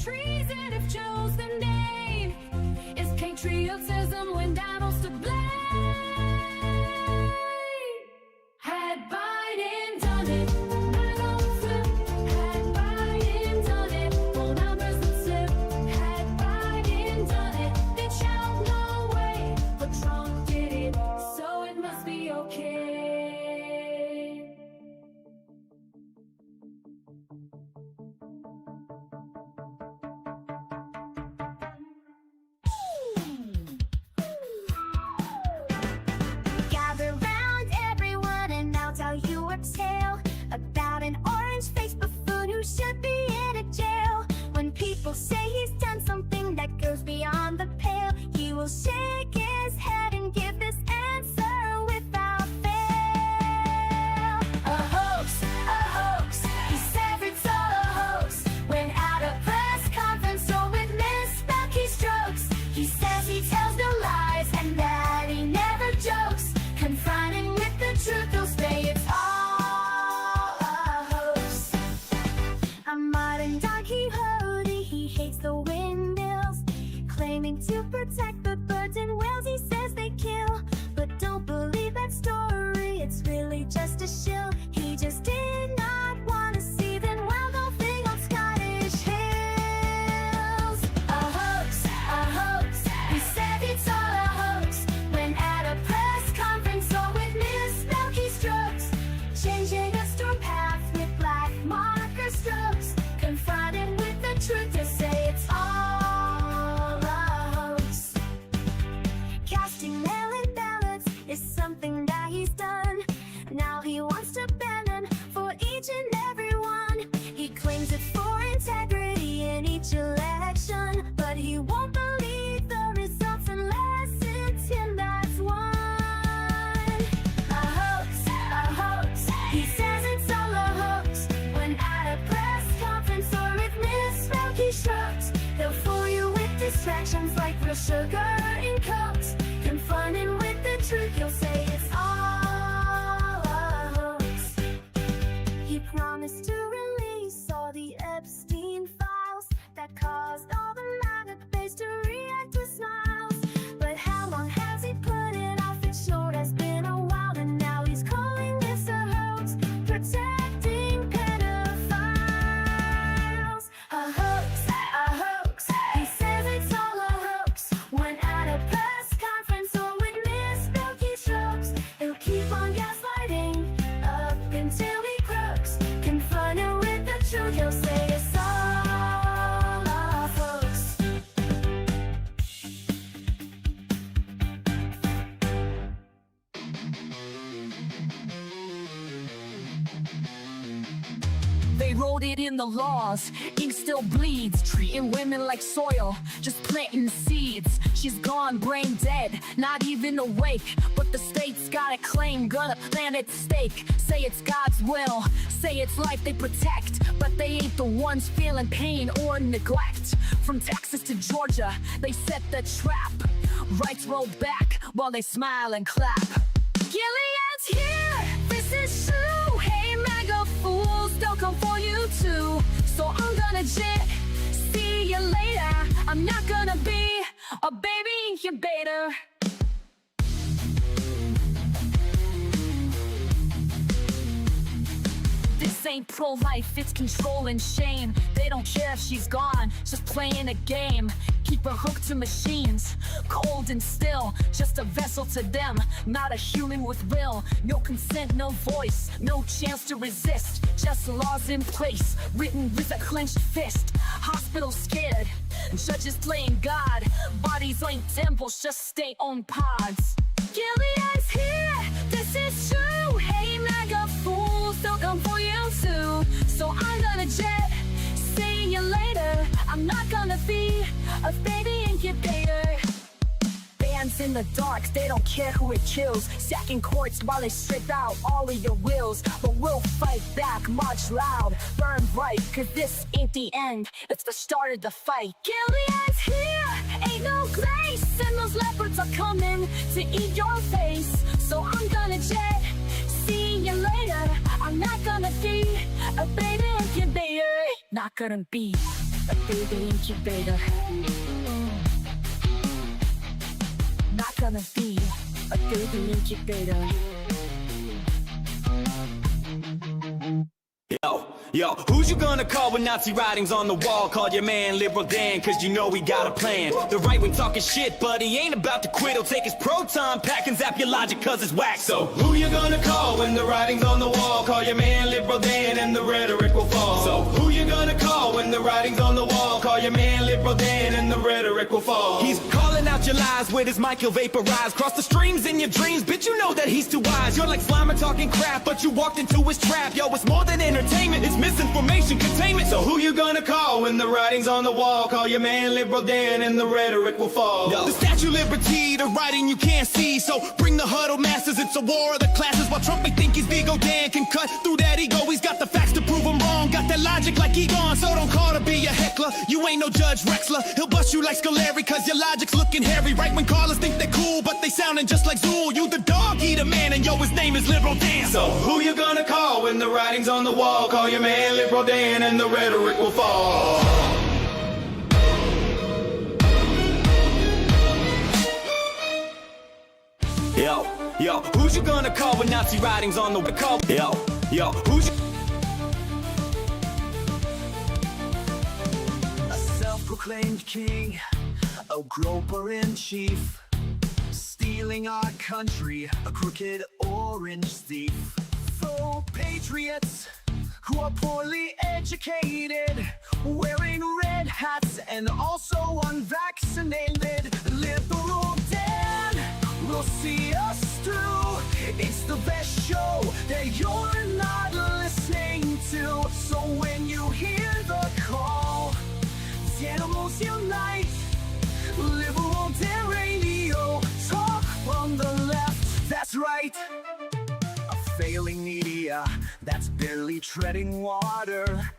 treason if Joe's the name. Is patriotism when Donald's to blame? Had Biden done it, I don't flip. Had Biden done it, full numbers would slip. Had Biden done it, they'd shout no way. But Trump did it, so it must be okay. Gather round everyone and I'll tell you a tale about an orange-faced buffoon who should be in a jail. When people say he's done something that goes beyond the pale, he will shake his head and give this answer without fail. A hoax, he says it's all a hoax. When at a press conference or with misspelled keystrokes, he says he tells no lies and that he never jokes. Confronting with the truth, he'll say it's all a hoax. A modern Don Quixote, he hates the windmills, claiming to protect the birds and whales he says they kill. But don't believe that story, it's really just a shill. He just did not want to see them wild golfing on Scottish hills. A hoax, he said it's all a hoax. When at a press conference or with misspelled keystrokes, changing a storm path with black marker strokes. Confronted with the truth, to say it's all a hoax. Casting mail-in ballots is something that he's done. Now he wants to ban them for each and every one. He claims it's for integrity in each election, but he won't believe the results unless it's him that's won. A hoax, he says it's all a hoax. When at a press conference or with misspelled keystrokes, they'll fool you with distractions like real sugar in Cokes. Confronted with the truth, he'll say it's all a hoax. He promised to release all the Epstein files that caused all the MAGA base to react with smiles. But how long has he put it off? It sure has been a while, and now he's calling this a hoax, protecting pedophiles. A hoax, he says it's all a hoax. When at a press conference or with misspelled keystrokes, he'll keep on gaslighting up until he croaks. Confronted with the truth, he'll say it's all a hoax. They wrote it in the laws, ink still bleeds. Treating women like soil, just planting seeds. She's gone, brain dead, not even awake. But the state's got a claim, gonna plant its stake. Say it's God's will, say it's life they protect, but they ain't the ones feeling pain or neglect. From Texas to Georgia, they set the trap. Rights rolled back while they smile and clap. Gilead's here, this is true. Hey MAGA fools, they'll come for you too. So I'm gonna jet, see you later. I'm not gonna be a baby incubator. This ain't pro-life, it's control and shame. They don't care if she's gone, just playing a game. Keep her hooked to machines, cold and still, just a vessel to them, not a human with will. No consent, no voice, no chance to resist. Just laws in place, written with a clenched fist. Hospitals scared, judges playing God. Bodies ain't temples, just state-owned pods. Gilead's here, this is true. Hey MAGA fools, they'll come for you too. So I'm gonna jet, see you later. I'm not gonna be a baby incubator. Bands in the dark, they don't care who it kills. Sacking courts while they strip out all of your wills. But we'll fight back, march loud, burn bright. Cause this ain't the end, it's the start of the fight. Gilead's here, ain't no grace. And those leopards are coming to eat your face. So I'm gonna jet, see you later. I'm not gonna be a baby incubator. Not gonna be a baby incubator. Not gonna be a baby incubator. Yo, who's you gonna call when Nazi writings on the wall? Call your man Liberal Dan, cause you know he got a plan. The right wing talking shit, but he ain't about to quit. He'll take his proton pack and zap your logic cause it's whack. So who you gonna call when the writing's on the wall? Call your man Liberal Dan and the rhetoric will fall. So who you gonna call when the writing's on the wall? Call your man Liberal Dan and the rhetoric will fall. He's calling out your lies with his mic, he'll vaporize. Cross the streams in your dreams, bitch, you know that he's too wise. You're like Slimer talking crap, but you walked into his trap. Yo, it's more than entertainment, it's misinformation containment. So who you gonna call when the writing's on the wall? Call your man Liberal Dan and the rhetoric will fall. Yo. The Statue of Liberty, the writing you can't see. So bring the huddled masses, it's a war of the classes. While Trump may think he's Vigo Dan can cut through that ego. He's got the facts to prove him wrong, got that logic like Egon. So don't call to be a heckler, you ain't no Judge Rexler. He'll bust you like Scolari cause your logic's looking hairy. Right when callers think they're cool, but they sounding just like Zool. You the dog eater man and yo, his name is Liberal Dan. So who you gonna call when the writing's on the wall? Call your man Liberal Dan and the rhetoric will fall. Yo, who's you gonna call when Nazi writing's on the call? Yo, who's you? A self-proclaimed king, a groper in chief, stealing our country, a crooked orange thief. Faux patriots who are poorly educated, wearing red hats and also unvaccinated. Liberal Dan will see us through. It's the best show that you're not listening to. So when you hear the call, the animals unite. Liberal Dan Radio, talk on the left, that's right. A failing media that's barely treading water.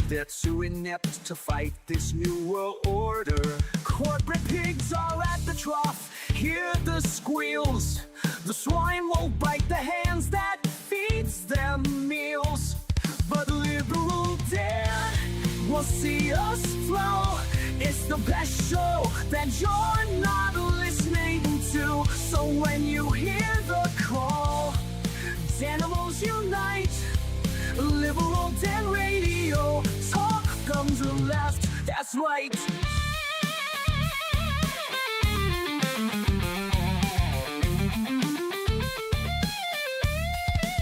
They're too inept to fight this new world order. Corporate pigs are at the trough, hear the squeals. The swine won't bite the hands that feeds them meals. But Liberal Dan will see us flow. It's the best show that you're not listening to. So when you hear the call, animals unite. Liberal Dan Radio, talk from the left, that's right.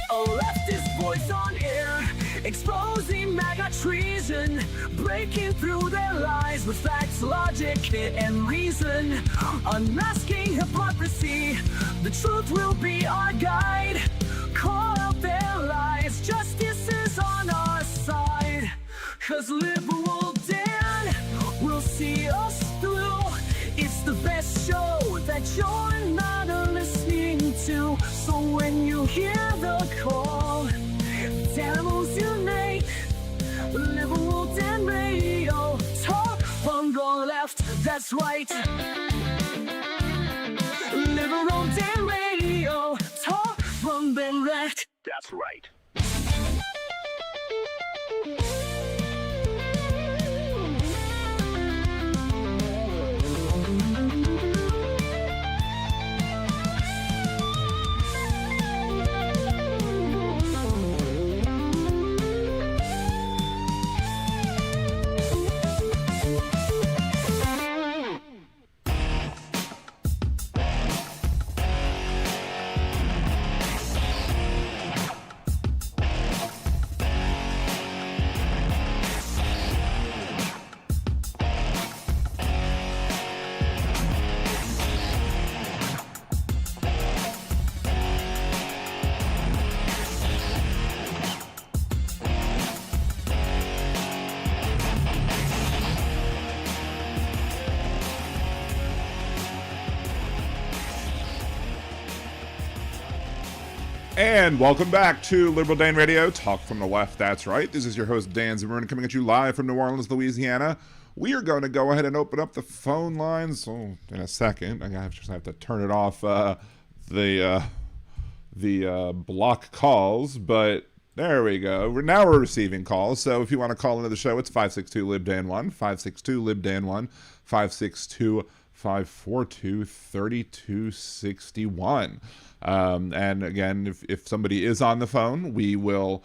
A leftist voice on air, exposing MAGA treason, breaking through their lies with facts, logic, and reason. Unmasking hypocrisy, the truth will be our guide. Call out their lies, justice is on our side. Cause Liberal Dan will see us through. It's the best show that you're not listening to. So when you hear the call, animals unite. Liberal Dan Radio, talk from the left, that's right. Liberal Dan Radio, talk from the left, that's right. And welcome back to Liberal Dan Radio, talk from the left, that's right. This is your host, Dan Zimmerman, coming at you live from New Orleans, Louisiana. We are going to go ahead and open up the phone lines in a second. I just have to turn it off, the block calls, but There we go. Now we're receiving calls. So if you want to call into the show, it's 562-LIBDAN1, 562-LIBDAN1, 562-542-3261. And again, if somebody is on the phone, we will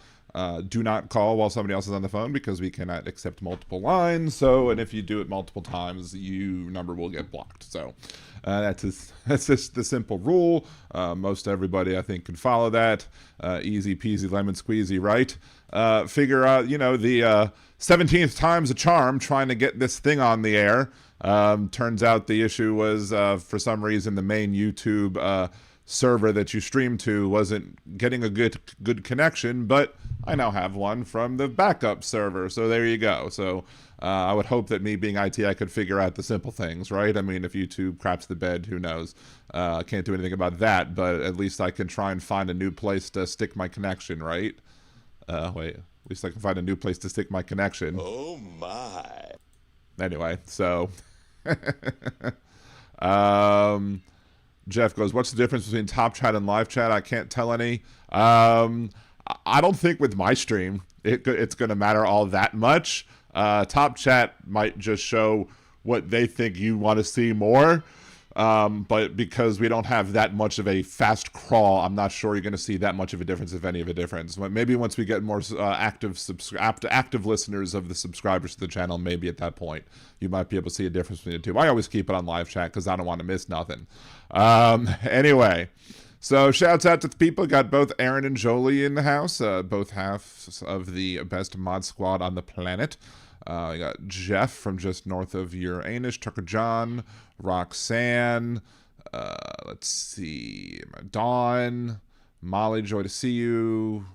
do not call while somebody else is on the phone because we cannot accept multiple lines. So, and if you do it multiple times, your number will get blocked. So that's just the simple rule. Most everybody, I think, can follow that. Easy peasy lemon squeezy, right? Figure out, the 17th time's a charm trying to get this thing on the air. Turns out the issue was, for some reason, the main YouTube server that you stream to wasn't getting a good connection, but I now have one from the backup server, so there you go. So I would hope that me being IT, I could figure out the simple things, right? I mean, if YouTube craps the bed, who knows? I can't do anything about that, but at least I can try and find a new place to stick my connection, right? Wait, at least I can find a new place to stick my connection. Oh my. Anyway, so Jeff goes, what's the difference between top chat and live chat? I can't tell any. I don't think with my stream it's going to matter all that much. Top chat might just show what they think you want to see more. But because we don't have that much of a fast crawl, I'm not sure you're going to see that much of a difference, if any of a difference. Maybe once we get more active listeners of the subscribers to the channel, maybe at that point you might be able to see a difference between the two. I always keep it on live chat because I don't want to miss nothing. Anyway, so shouts out to the people. Got both Aaron and Jolie in the house, both halves of the best mod squad on the planet. You got Jeff from just north of Uranus, Tucker John, Roxanne, let's see, Dawn, Molly, joy to see you.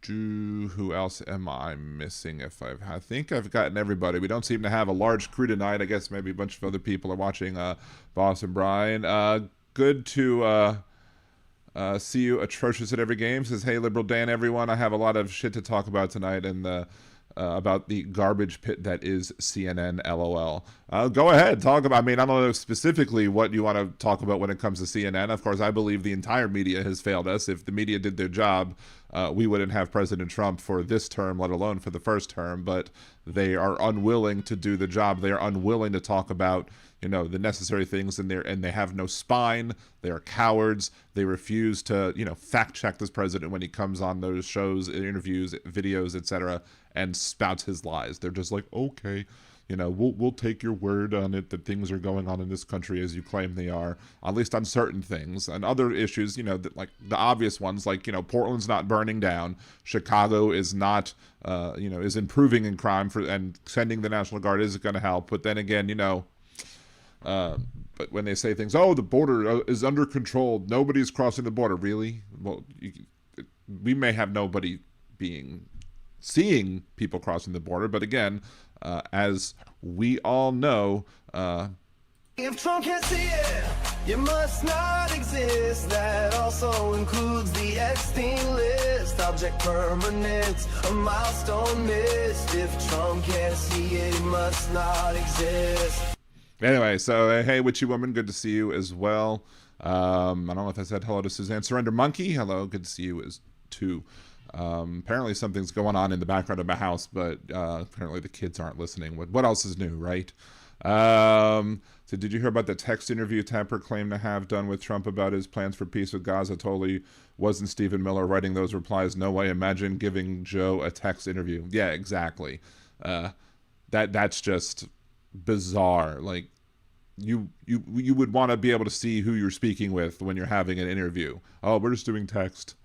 Who else am I missing? I think I've gotten everybody. We don't seem to have a large crew tonight. I guess maybe a bunch of other people are watching. Boss and Brian. Good to see you. Atrocious at every game. Says, hey, Liberal Dan, everyone. I have a lot of shit to talk about tonight, and about the garbage pit that is CNN, LOL. Go ahead, talk about, I don't know specifically what you want to talk about when it comes to CNN. Of course, I believe the entire media has failed us. If the media did their job, we wouldn't have President Trump for this term, let alone for the first term, but they are unwilling to do the job. They are unwilling to talk about, the necessary things, and they have no spine. They are cowards. They refuse to, fact check this president when he comes on those shows, interviews, videos, etc., and spouts his lies. They're just like, okay, we'll take your word on it that things are going on in this country as you claim they are, at least on certain things. And other issues, that, like the obvious ones, like, Portland's not burning down, Chicago is not, is improving in crime, and sending the National Guard is going to help. But then again, but when they say things, oh, the border is under control, nobody's crossing the border. Really? Well, we may have nobody seeing people crossing the border, but again, as we all know, if Trump can't see it, you must not exist. That also includes the Epstein list. Object permanent, a milestone missed. If Trump can't see it, he must not exist. Anyway, so hey, Witchy Woman, good to see you as well. I don't know if I said hello to Suzanne. Surrender Monkey, hello, good to see you as too. Apparently something's going on in the background of my house, but apparently the kids aren't listening. What else is new, right? So did you hear about the text interview Tapper claimed to have done with Trump about his plans for peace with Gaza? Totally wasn't Stephen Miller writing those replies. No way. Imagine giving Joe a text interview. Yeah, exactly. That's just bizarre. Like, you would want to be able to see who you're speaking with when you're having an interview. Oh, we're just doing text.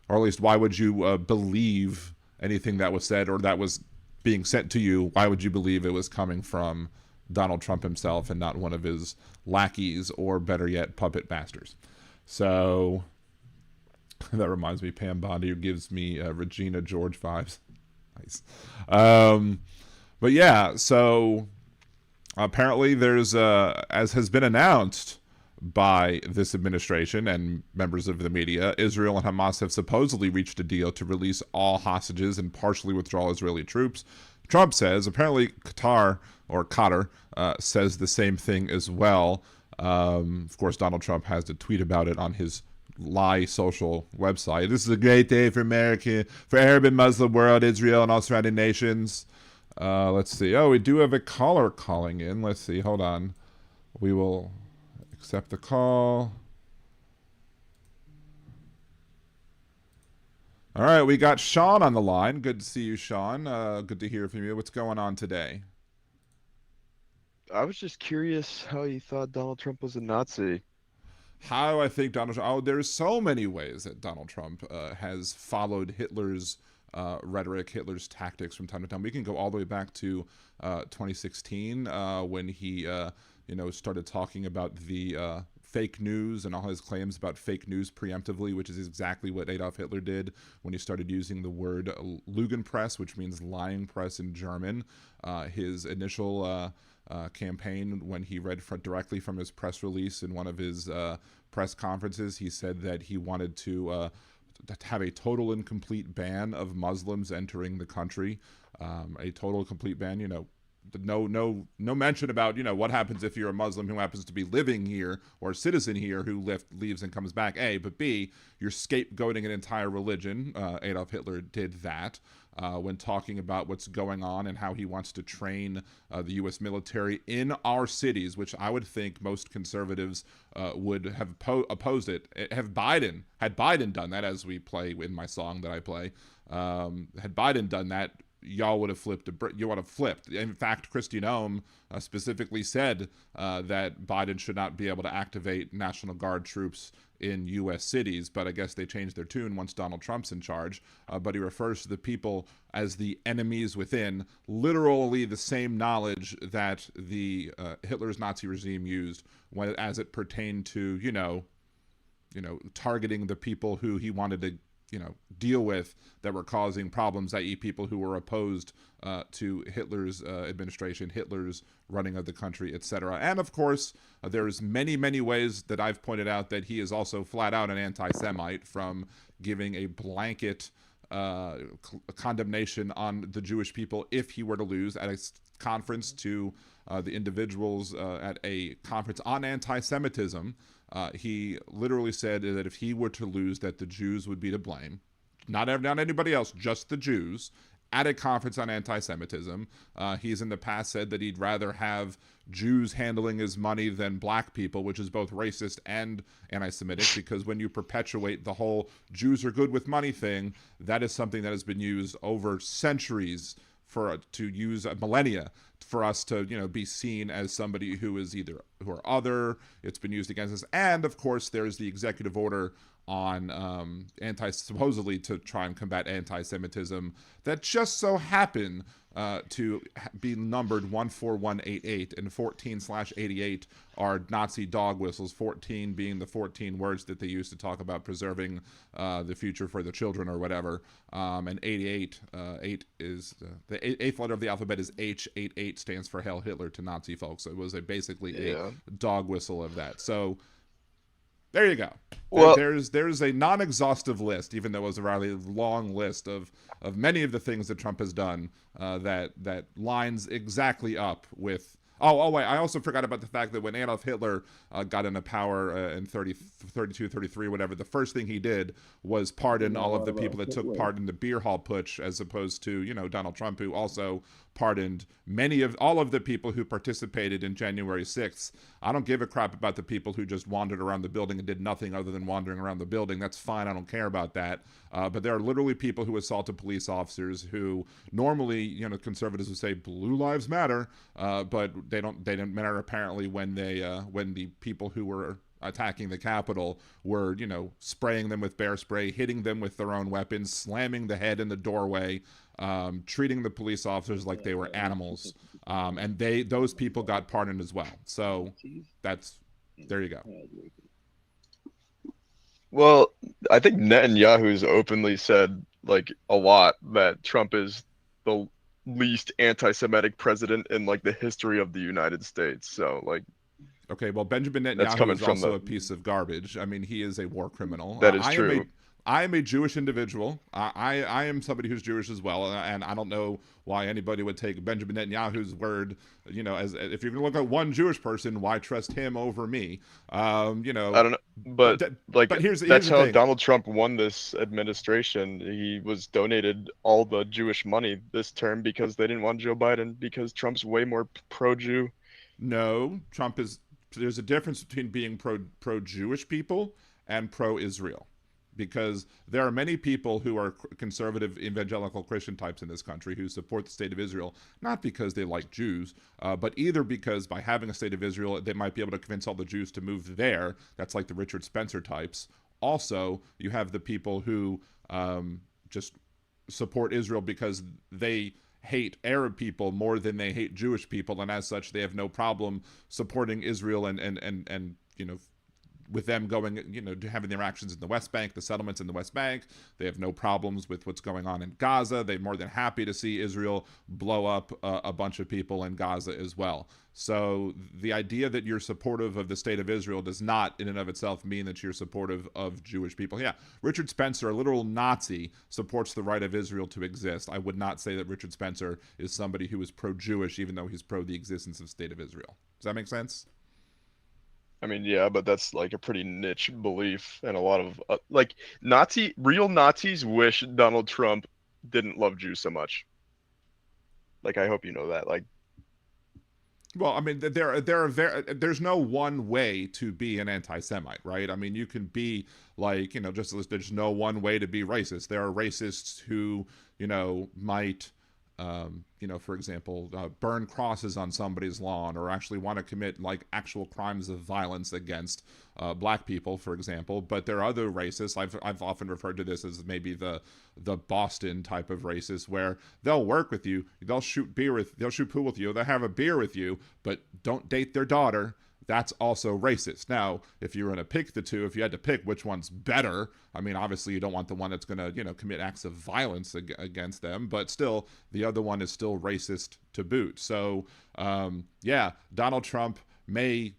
Or at least, why would you believe anything that was said or that was being sent to you? Why would you believe it was coming from Donald Trump himself and not one of his lackeys, or better yet, puppet masters? So that reminds me, Pam Bondi gives me Regina George vibes. Nice. But yeah, so apparently there's, as has been announced by this administration and members of the media, Israel and Hamas have supposedly reached a deal to release all hostages and partially withdraw Israeli troops. Trump says, apparently Qatar says the same thing as well. Of course, Donald Trump has to tweet about it on his lie social website. This is a great day for America, for Arab and Muslim world, Israel, and all surrounding nations. Let's see. Oh, we do have a caller calling in. Let's see. Hold on. We will accept the call. All right, we got Sean on the line. Good to see you, Sean. Good to hear from you. What's going on today? I was just curious how you thought Donald Trump was a Nazi. How I think Donald Trump... Oh, there's so many ways that Donald Trump has followed Hitler's rhetoric, Hitler's tactics from time to time. We can go all the way back to 2016 when he, started talking about the fake news and all his claims about fake news preemptively, which is exactly what Adolf Hitler did when he started using the word Lügenpresse, which means lying press in German. His initial campaign, when he read directly from his press release in one of his press conferences, he said that he wanted to have a total and complete ban of Muslims entering the country. A total complete ban, no mention about, what happens if you're a Muslim who happens to be living here or a citizen here who leaves and comes back, A, but B, you're scapegoating an entire religion. Adolf Hitler did that when talking about what's going on and how he wants to train the U.S. military in our cities, which I would think most conservatives would have opposed it. Had Biden done that, as we play in my song that I play, had Biden done that, y'all would have flipped. You would have flipped. In fact, Kristi Noem specifically said that Biden should not be able to activate National Guard troops in U.S. cities, but I guess they changed their tune once Donald Trump's in charge. But he refers to the people as the enemies within, literally the same knowledge that the Hitler's Nazi regime used as it pertained to, targeting the people who he wanted to deal with that were causing problems, i.e. people who were opposed to Hitler's administration, Hitler's running of the country, etc. And of course, there's many, many ways that I've pointed out that he is also flat out an anti-Semite, from giving a blanket condemnation on the Jewish people if he were to lose at a conference to the individuals at a conference on anti-Semitism. He literally said that if he were to lose, that the Jews would be to blame. Not anybody else, just the Jews, at a conference on anti-Semitism. He's in the past said that he'd rather have Jews handling his money than black people, which is both racist and anti-Semitic, because when you perpetuate the whole Jews are good with money thing, that is something that has been used over centuries to use millennia for us to be seen as somebody who are other. It's been used against us, and of course there's the executive order on supposedly to try and combat anti-Semitism that just so happened to be numbered 14188, and 14/88 are Nazi dog whistles, 14 being the 14 words that they used to talk about preserving the future for the children or whatever, and 88, 8 is the eighth letter of the alphabet is H. 88 stands for Hail Hitler to Nazi folks. So it was basically a dog whistle of that. So there you go. Well, there's a non-exhaustive list, even though it was a rather long list of many of the things that Trump has done that lines exactly up with. Oh, wait, I also forgot about the fact that when Adolf Hitler got into power in 32, 33, whatever, the first thing he did was pardon all of the people that took part in the beer hall putsch, as opposed to, Donald Trump, who also pardoned all of the people who participated in January 6th. I don't give a crap about the people who just wandered around the building and did nothing other than wandering around the building. That's fine. I don't care about that. But there are literally people who assaulted police officers who normally, conservatives would say blue lives matter, but they didn't matter apparently when the people who were attacking the Capitol were, spraying them with bear spray, hitting them with their own weapons, slamming the head in the doorway, treating the police officers like they were animals. And those people got pardoned as well. So there you go. Well, I think Netanyahu's openly said a lot that Trump is the least anti-Semitic president in the history of the United States. So okay, well, Benjamin Netanyahu is also a piece of garbage. I mean, he is a war criminal. That is true. I am a Jewish individual. I am somebody who's Jewish as well, and I don't know why anybody would take Benjamin Netanyahu's word, as if you're going to look at one Jewish person, why trust him over me? I don't know. But But like here's that's the how thing. Donald Trump won this administration. He was donated all the Jewish money this term because they didn't want Joe Biden because Trump's way more pro-Jew. No, Trump is. There's a difference between being pro Jewish people and pro Israel, because there are many people who are conservative evangelical Christian types in this country who support the state of Israel, not because they like Jews, but either because by having a state of Israel, they might be able to convince all the Jews to move there. That's like the Richard Spencer types. Also, you have the people who just support Israel because they hate Arab people more than they hate Jewish people, and as such, they have no problem supporting Israel and with them going, having their actions in the West Bank, the settlements in the West Bank. They have no problems with what's going on in Gaza. They're more than happy to see Israel blow up a bunch of people in Gaza as well. So the idea that you're supportive of the state of Israel does not in and of itself mean that you're supportive of Jewish people. Yeah, Richard Spencer, a literal Nazi, supports the right of Israel to exist. I would not say that Richard Spencer is somebody who is pro-Jewish, even though he's pro the existence of the state of Israel. Does that make sense? I mean, yeah, but that's like a pretty niche belief, and a lot of real Nazis wish Donald Trump didn't love Jews so much. Like, I hope you know that. Like, well, I mean, there's no one way to be an anti-Semite, right? I mean, you can be like, there's no one way to be racist. There are racists who, might, for example, burn crosses on somebody's lawn, or actually want to commit like actual crimes of violence against black people, for example. But there are other racists. I've often referred to this as maybe the Boston type of racist, where they'll work with you, they'll shoot pool with you, they'll have a beer with you, but don't date their daughter. That's also racist. Now, if you were going to pick the two, if you had to pick which one's better, I mean, obviously you don't want the one that's going to, commit acts of violence against them, but still, the other one is still racist to boot. So, yeah, Donald Trump may,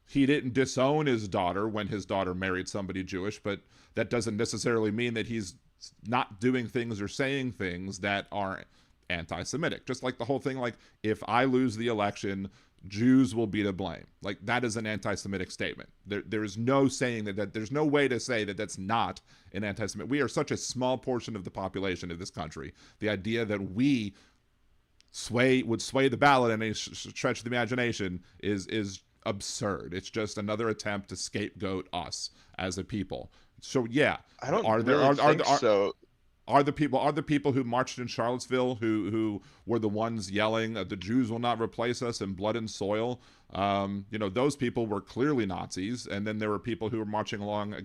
he didn't disown his daughter when his daughter married somebody Jewish, but that doesn't necessarily mean that he's not doing things or saying things that are anti-Semitic. Just like the whole thing, like, if I lose the election, Jews will be to blame. Like, that is an anti-Semitic statement. There is no saying that there's no way to say that that's not an anti-Semitic. We are such a small portion of the population of this country. The idea that we would sway the ballot in a stretch of the imagination is absurd. It's just another attempt to scapegoat us as a people. So yeah, I don't are there really are think are, so. are the people who marched in Charlottesville who were the ones yelling the Jews will not replace us in blood and soil? Those people were clearly Nazis, and then there were people who were marching along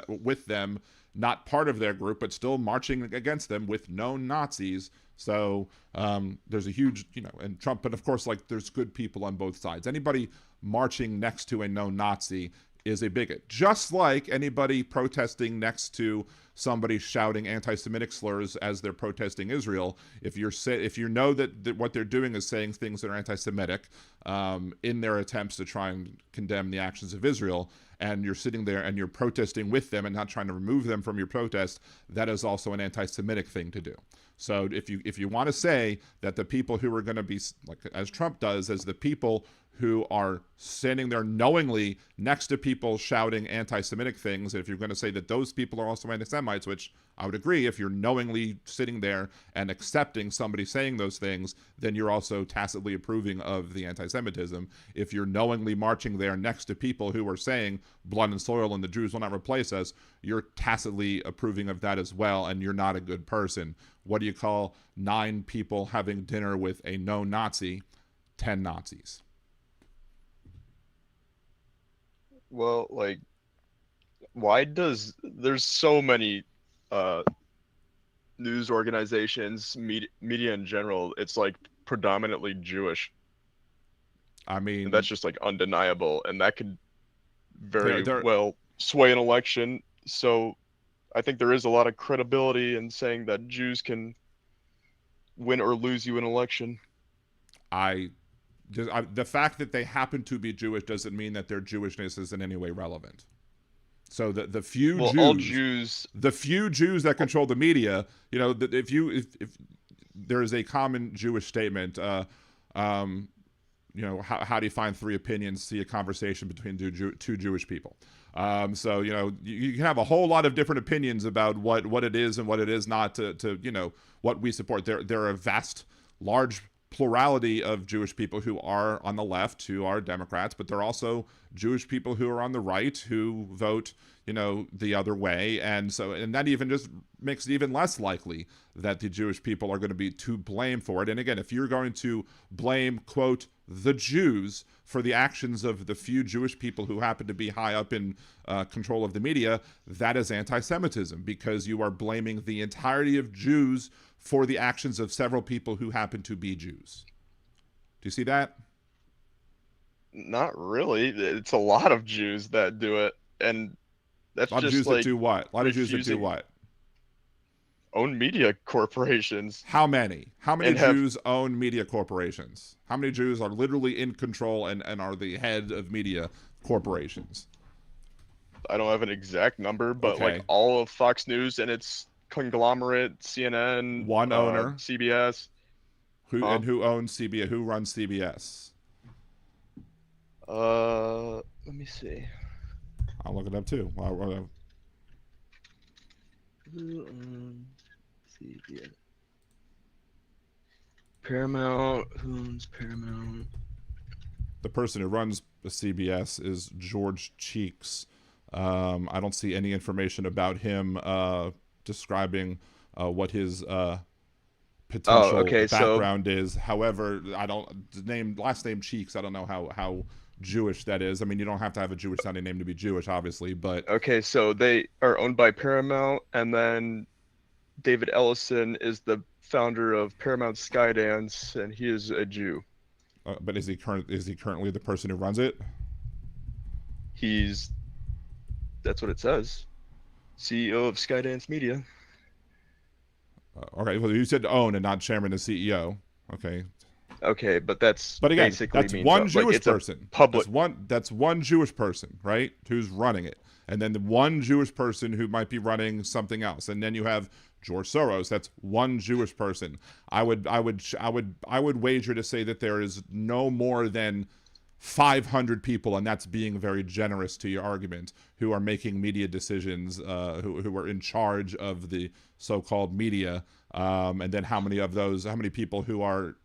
with them, not part of their group, but still marching against them with known Nazis. So there's a huge, and Trump, but of course, like, there's good people on both sides. Anybody marching next to a known Nazi is a bigot, just like anybody protesting next to somebody shouting anti-Semitic slurs as they're protesting Israel. If you know that what they're doing is saying things that are anti-Semitic in their attempts to try and condemn the actions of Israel, and you're sitting there and you're protesting with them and not trying to remove them from your protest, that is also an anti-Semitic thing to do. So if you want to say that the people who are going to be, like as Trump does, as the people who are standing there knowingly next to people shouting anti-Semitic things, if you're going to say that those people are also anti-Semites, which I would agree, if you're knowingly sitting there and accepting somebody saying those things, then you're also tacitly approving of the anti-Semitism. If you're knowingly marching there next to people who are saying blood and soil and the Jews will not replace us, you're tacitly approving of that as well, and you're not a good person. What do you call 9 people having dinner with a known Nazi? 10 Nazis. Well, like, there's so many news organizations, media in general, it's like predominantly Jewish. I mean, And that's just like undeniable, and that could very they're well sway an election. So I think there is a lot of credibility in saying that Jews can win or lose you an election. the fact that they happen to be Jewish doesn't mean that their Jewishness is in any way relevant. So the few All Jews that control the media, if there is a common Jewish statement, how do you find three opinions, see a conversation between two Jewish people. So, you can have a whole lot of different opinions about what it is and what it is not to what we support. There are a large plurality of Jewish people who are on the left, who are Democrats, but there are also Jewish people who are on the right who vote, the other way. And that even just makes it even less likely that the Jewish people are going to be to blame for it. And again, if you're going to blame, quote, the Jews for the actions of the few Jewish people who happen to be high up in control of the media, that is anti-Semitism, because you are blaming the entirety of Jews for the actions of several people who happen to be Jews. Do you see that? Not really. It's a lot of Jews that do it, and that's A lot of just Jews like that do what? A lot of Jews that do refusing- what? own media corporations. How many? How many And have- Jews own media corporations? How many Jews are literally in control and are the head of media corporations? I don't have an exact number, but Okay. like all of Fox News and its conglomerate, CNN, One owner. CBS. Who Huh? and who owns CBS? Who runs CBS? Let me see. I'll look it up too. Who owns CBS? Paramount. Who owns Paramount? The person who runs the CBS is George Cheeks. I don't see any information about him describing what his potential background is. However, I don't last name Cheeks. I don't know how Jewish that is. I mean, you don't have to have a Jewish sounding name to be Jewish, obviously, but Okay, so they are owned by Paramount, and then David Ellison is the founder of Paramount Skydance, and he is a Jew. but is he currently the person who runs it? That's what it says. CEO of Skydance Media. Okay, well, you said own and not chairman and CEO. Okay, Okay, but that's but again, basically that's means one like, Jewish it's a person. public. That's one Jewish person, right? Who's running it, and then the one Jewish person who might be running something else, and then you have George Soros. That's one Jewish person. I would wager to say that there is no more than 500 people, and that's being very generous to your argument, who are making media decisions, who are in charge of the so-called media, and then how many people who are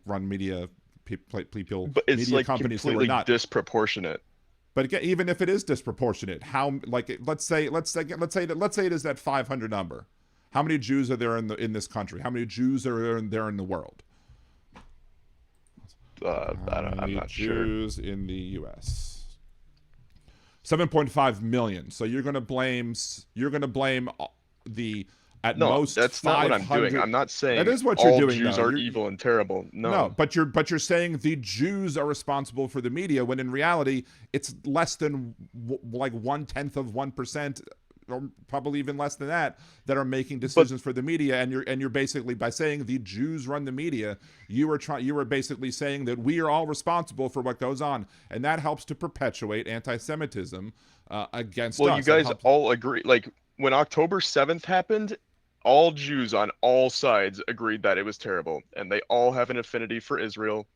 run media people, But it's media like companies who are completely not. disproportionate. But again, even if it is disproportionate, let's say it is that 500 number. How many Jews are there in this country? How many Jews are there in the world? I'm not sure. Jews in the U.S. 7.5 million. So you're going to blame the at No, most. that's not what I'm doing. 500 I'm not saying That is what all you're doing, Jews though. are You're- evil and terrible. No. but you're saying the Jews are responsible for the media, when in reality it's less than like 1/10%, or probably even less than that are making decisions for the media. And you're basically, by saying the Jews run the media, you were basically saying that we are all responsible for what goes on, and that helps to perpetuate anti-Semitism against us. Well, you guys all agree. Like when October 7th happened, all Jews on all sides agreed that it was terrible, and they all have an affinity for Israel.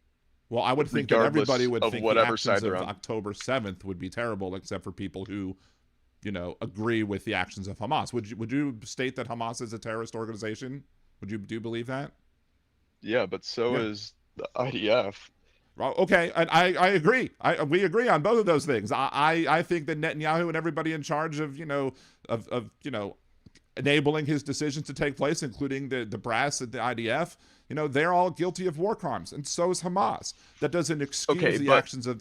Well, I would think that regardless everybody would of think the whatever actions side of they're on. October 7th would be terrible, except for people who, agree with the actions of Hamas. Would you state that Hamas is a terrorist organization? Do you believe that? Yeah, but so Yeah. is the IDF. Well, okay, and I agree. We agree on both of those things. I think that Netanyahu and everybody in charge of enabling his decisions to take place, including the brass at the IDF, they're all guilty of war crimes, and so is Hamas. That doesn't excuse the actions of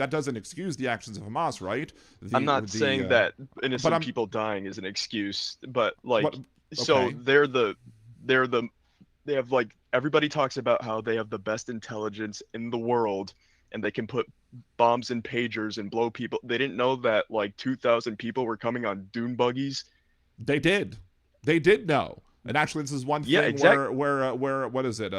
Hamas, right? I'm not saying that innocent people dying is an excuse, but like, so okay. they have like, everybody talks about how they have the best intelligence in the world, and they can put bombs in pagers and blow people. They didn't know that like 2,000 people were coming on dune buggies. They did know. And actually, this is one thing where what is it?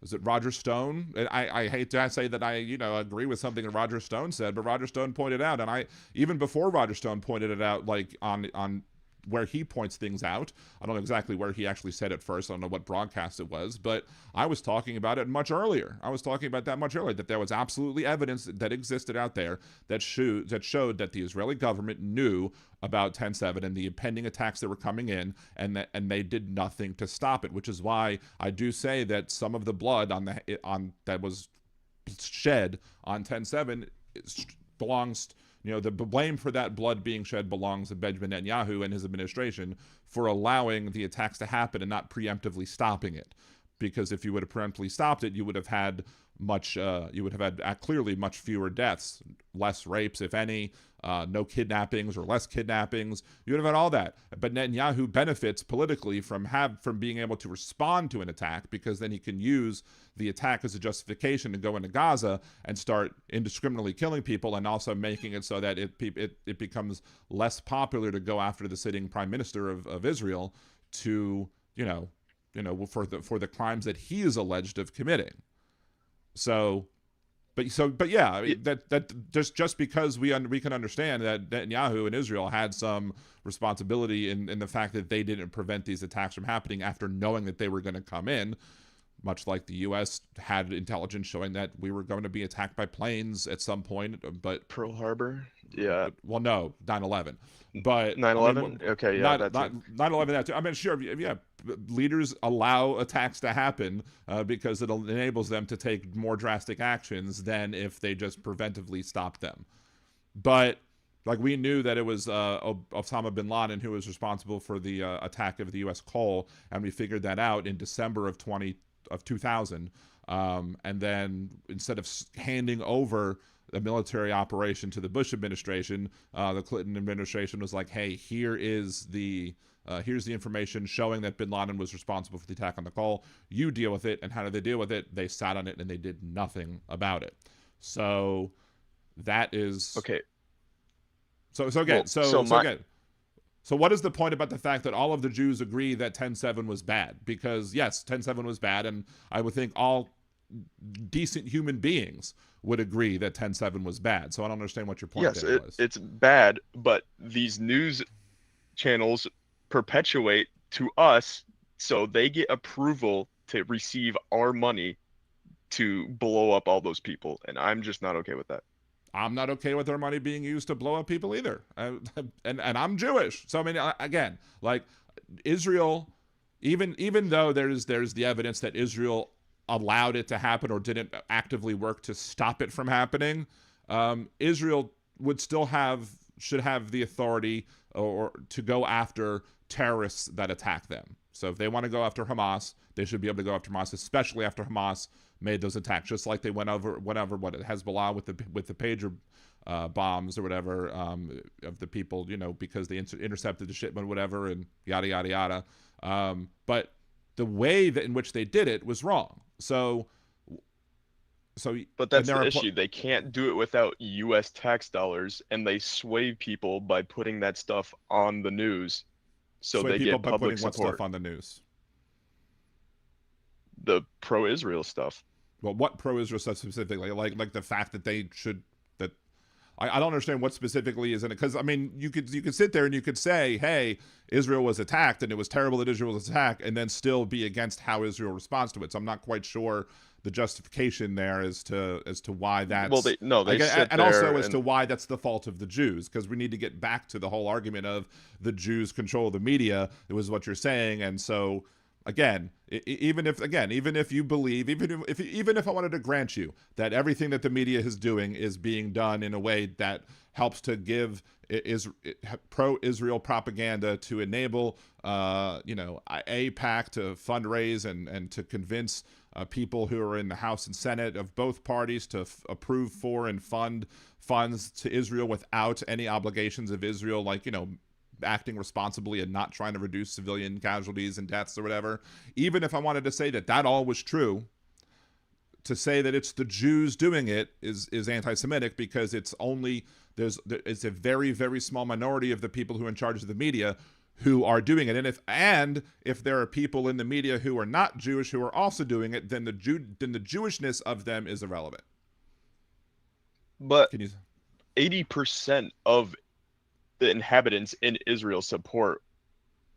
Is it Roger Stone? And I hate to say that I agree with something that Roger Stone said, but Roger Stone pointed out, and even before Roger Stone pointed it out, like on points things out. I don't know exactly where he actually said it first. I don't know what broadcast it was, but I was talking about it much earlier. I was talking about that much earlier, that there was absolutely evidence that existed out there that showed that the Israeli government knew about 10/7 and the impending attacks that were coming in, and they did nothing to stop it, which is why I do say that some of the blood that was shed on 10/7 belongs, the blame for that blood being shed belongs to Benjamin Netanyahu and his administration for allowing the attacks to happen and not preemptively stopping it. Because if you would have preemptively stopped it, you would have had clearly much fewer deaths, less rapes, if any, no kidnappings or less kidnappings. You would have had all that. But Netanyahu benefits politically from being able to respond to an attack, because then he can use the attack as a justification to go into Gaza and start indiscriminately killing people, and also making it so that it becomes less popular to go after the sitting prime minister of Israel for the crimes that he is alleged of committing. But yeah, I mean, that just because we can understand that Netanyahu and Israel had some responsibility in the fact that they didn't prevent these attacks from happening after knowing that they were going to come in, much like the U.S. had intelligence showing that we were going to be attacked by planes at some point. But Pearl Harbor, yeah. Well, no, 9/11, but 9/11. I mean, Okay, yeah, not 9/11. That too. I mean, sure, yeah. Leaders allow attacks to happen because it enables them to take more drastic actions than if they just preventively stop them. But like, we knew that it was Osama bin Laden who was responsible for the attack of the U.S. Cole, and we figured that out in December of 2000. And then instead of handing over the military operation to the Bush administration, the Clinton administration was like, hey, here's the information showing that bin Laden was responsible for the attack on the Cole. You deal with it. And how did they deal with it? They sat on it and they did nothing about it. So that is okay. So what is the point about the fact that all of the Jews agree that 10/7 was bad? Because yes, 10/7 was bad, and I would think all decent human beings would agree that 10/7 was bad. So I don't understand what your point there was. It's bad, but these news channels perpetuate to us, so they get approval to receive our money to blow up all those people, and I'm just not okay with that. I'm not okay with their money being used to blow up people either. And I'm Jewish. So I mean, again, like, Israel, even though there's the evidence that Israel allowed it to happen or didn't actively work to stop it from happening, Israel should have the authority or to go after terrorists that attack them. So if they want to go after Hamas, they should be able to go after Hamas, especially after Hamas made those attacks, just like they went over Hezbollah with the pager bombs or whatever of the people, because they intercepted the shipment, whatever, and yada yada yada. But the way in which they did it was wrong. But that's the issue. They can't do it without U.S. tax dollars, and they sway people by putting that stuff on the news, so they get public support. What stuff on the news? The pro-Israel stuff. Well, what pro-Israel stuff specifically? Like the fact that I don't understand what specifically is in it, because I mean, you could sit there and you could say, hey, Israel was attacked and it was terrible that Israel was attacked, and then still be against how Israel responds to it. So I'm not quite sure the justification there as to why that's to why that's the fault of the Jews, because we need to get back to the whole argument of the Jews control the media. It was what you're saying, and so. Again, even if you believe, even if I wanted to grant you that everything that the media is doing is being done in a way that helps to give pro-Israel propaganda to enable, AIPAC to fundraise and to convince people who are in the House and Senate of both parties to approve for and fund funds to Israel without any obligations of Israel, like, acting responsibly and not trying to reduce civilian casualties and deaths or whatever. Even if I wanted to say that all was true, to say that it's the Jews doing it is anti-Semitic, because it's a very, very small minority of the people who are in charge of the media who are doing it. And if there are people in the media who are not Jewish who are also doing it, then the Jewishness of them is irrelevant. But 80% of the inhabitants in Israel support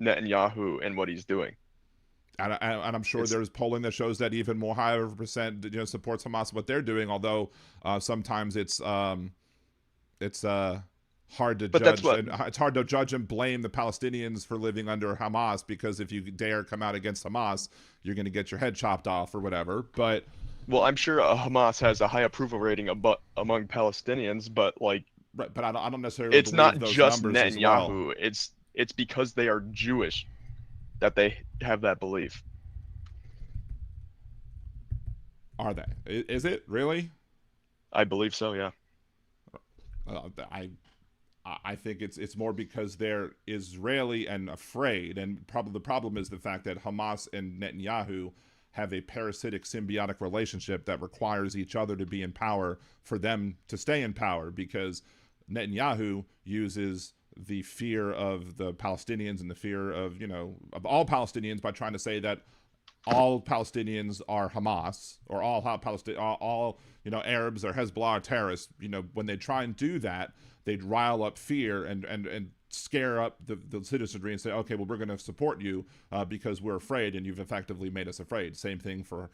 Netanyahu and what he's doing. And I'm sure It's there's polling that shows that even more higher of a percent, supports Hamas what they're doing. Although sometimes it's hard to but that's judge, what and it's hard to judge and blame the Palestinians for living under Hamas, because if you dare come out against Hamas, you're going to get your head chopped off or whatever. But well, I'm sure Hamas has a high approval rating among Palestinians, but like right, but I don't necessarily it's believe not those just numbers as well. Netanyahu. It's because they are Jewish that they have that belief. Are they? Is it really? I believe so, yeah. I I think it's more because they're Israeli and afraid, and probably the problem is the fact that Hamas and Netanyahu have a parasitic symbiotic relationship that requires each other to be in power for them to stay in power, because Netanyahu uses the fear of the Palestinians and the fear of, of all Palestinians by trying to say that all Palestinians are Hamas, or all Arabs or Hezbollah are terrorists. When they try and do that, they'd rile up fear and scare up the citizenry and say, okay, well, we're going to support you because we're afraid, and you've effectively made us afraid. Same thing for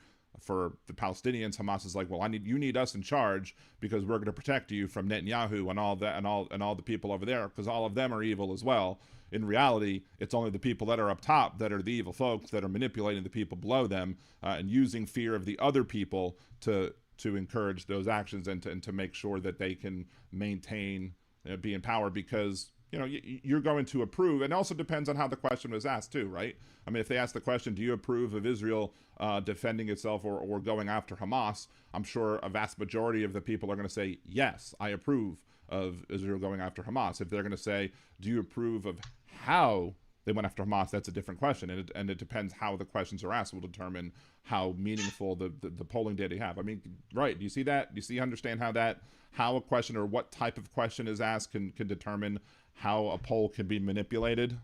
the Palestinians. Hamas is like, well, you need us in charge because we're going to protect you from Netanyahu and all that, and all the people over there, because all of them are evil as well. In reality, it's only the people that are up top that are the evil folks that are manipulating the people below them and using fear of the other people to encourage those actions and to make sure that they can maintain be in power, because you're going to approve. And it also depends on how the question was asked too, right? I mean, if they ask the question, do you approve of Israel defending itself or going after Hamas, I'm sure a vast majority of the people are going to say, yes, I approve of Israel going after Hamas. If they're going to say, do you approve of how they went after Hamas, that's a different question, and it depends how the questions are asked will determine how meaningful the polling data you have. I mean, right? Do you see that? Do you understand how a question or what type of question is asked can determine how a poll can be manipulated?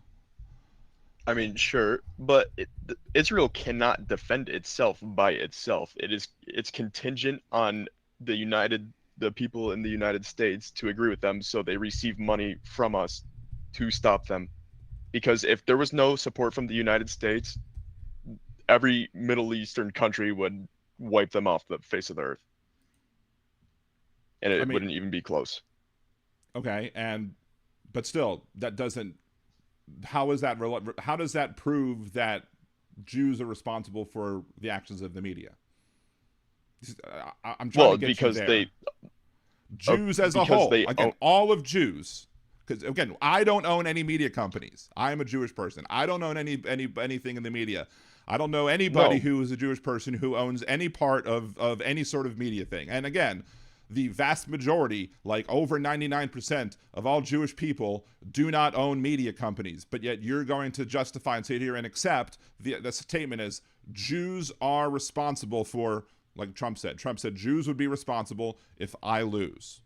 I mean, sure, but Israel cannot defend itself by itself. It's contingent on the people in the United States to agree with them, so they receive money from us to stop them. Because if there was no support from the United States, every Middle Eastern country would wipe them off the face of the earth, and it wouldn't even be close. Okay, but still, that doesn't. How does that prove that Jews are responsible for the actions of the media? I'm trying to get because you there. Jews as a because whole, they again, all of Jews. Because again, I don't own any media companies. I am a Jewish person. I don't own anything in the media. I don't know anybody who is a Jewish person who owns any part of any sort of media thing. And again, the vast majority, like over 99% of all Jewish people, do not own media companies. But yet you're going to justify and sit here and accept the statement as Jews are responsible for, like Trump said. Trump said Jews would be responsible if I lose.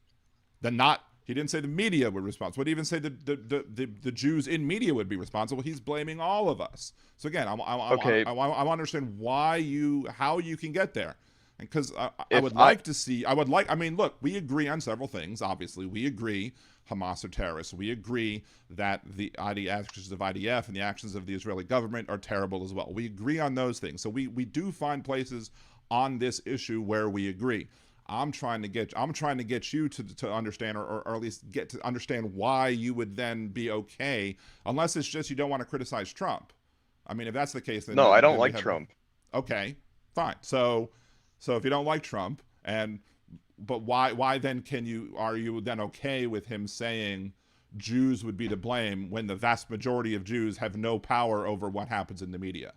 He didn't say the media would be responsible. He didn't even say the Jews in media would be responsible. He's blaming all of us. So again, I want to understand how you can get there. Because I would like to see, I mean, look, we agree on several things. Obviously, we agree Hamas are terrorists. We agree that the actions of IDF and the actions of the Israeli government are terrible as well. We agree on those things. So we do find places on this issue where we agree. I'm trying to get you to understand, or at least get to understand why you would then be okay, unless it's just you don't want to criticize Trump. I mean, if that's the case, then no, I don't like Trump. Okay, fine. So if you don't like Trump, but why then are you then okay with him saying Jews would be to blame when the vast majority of Jews have no power over what happens in the media?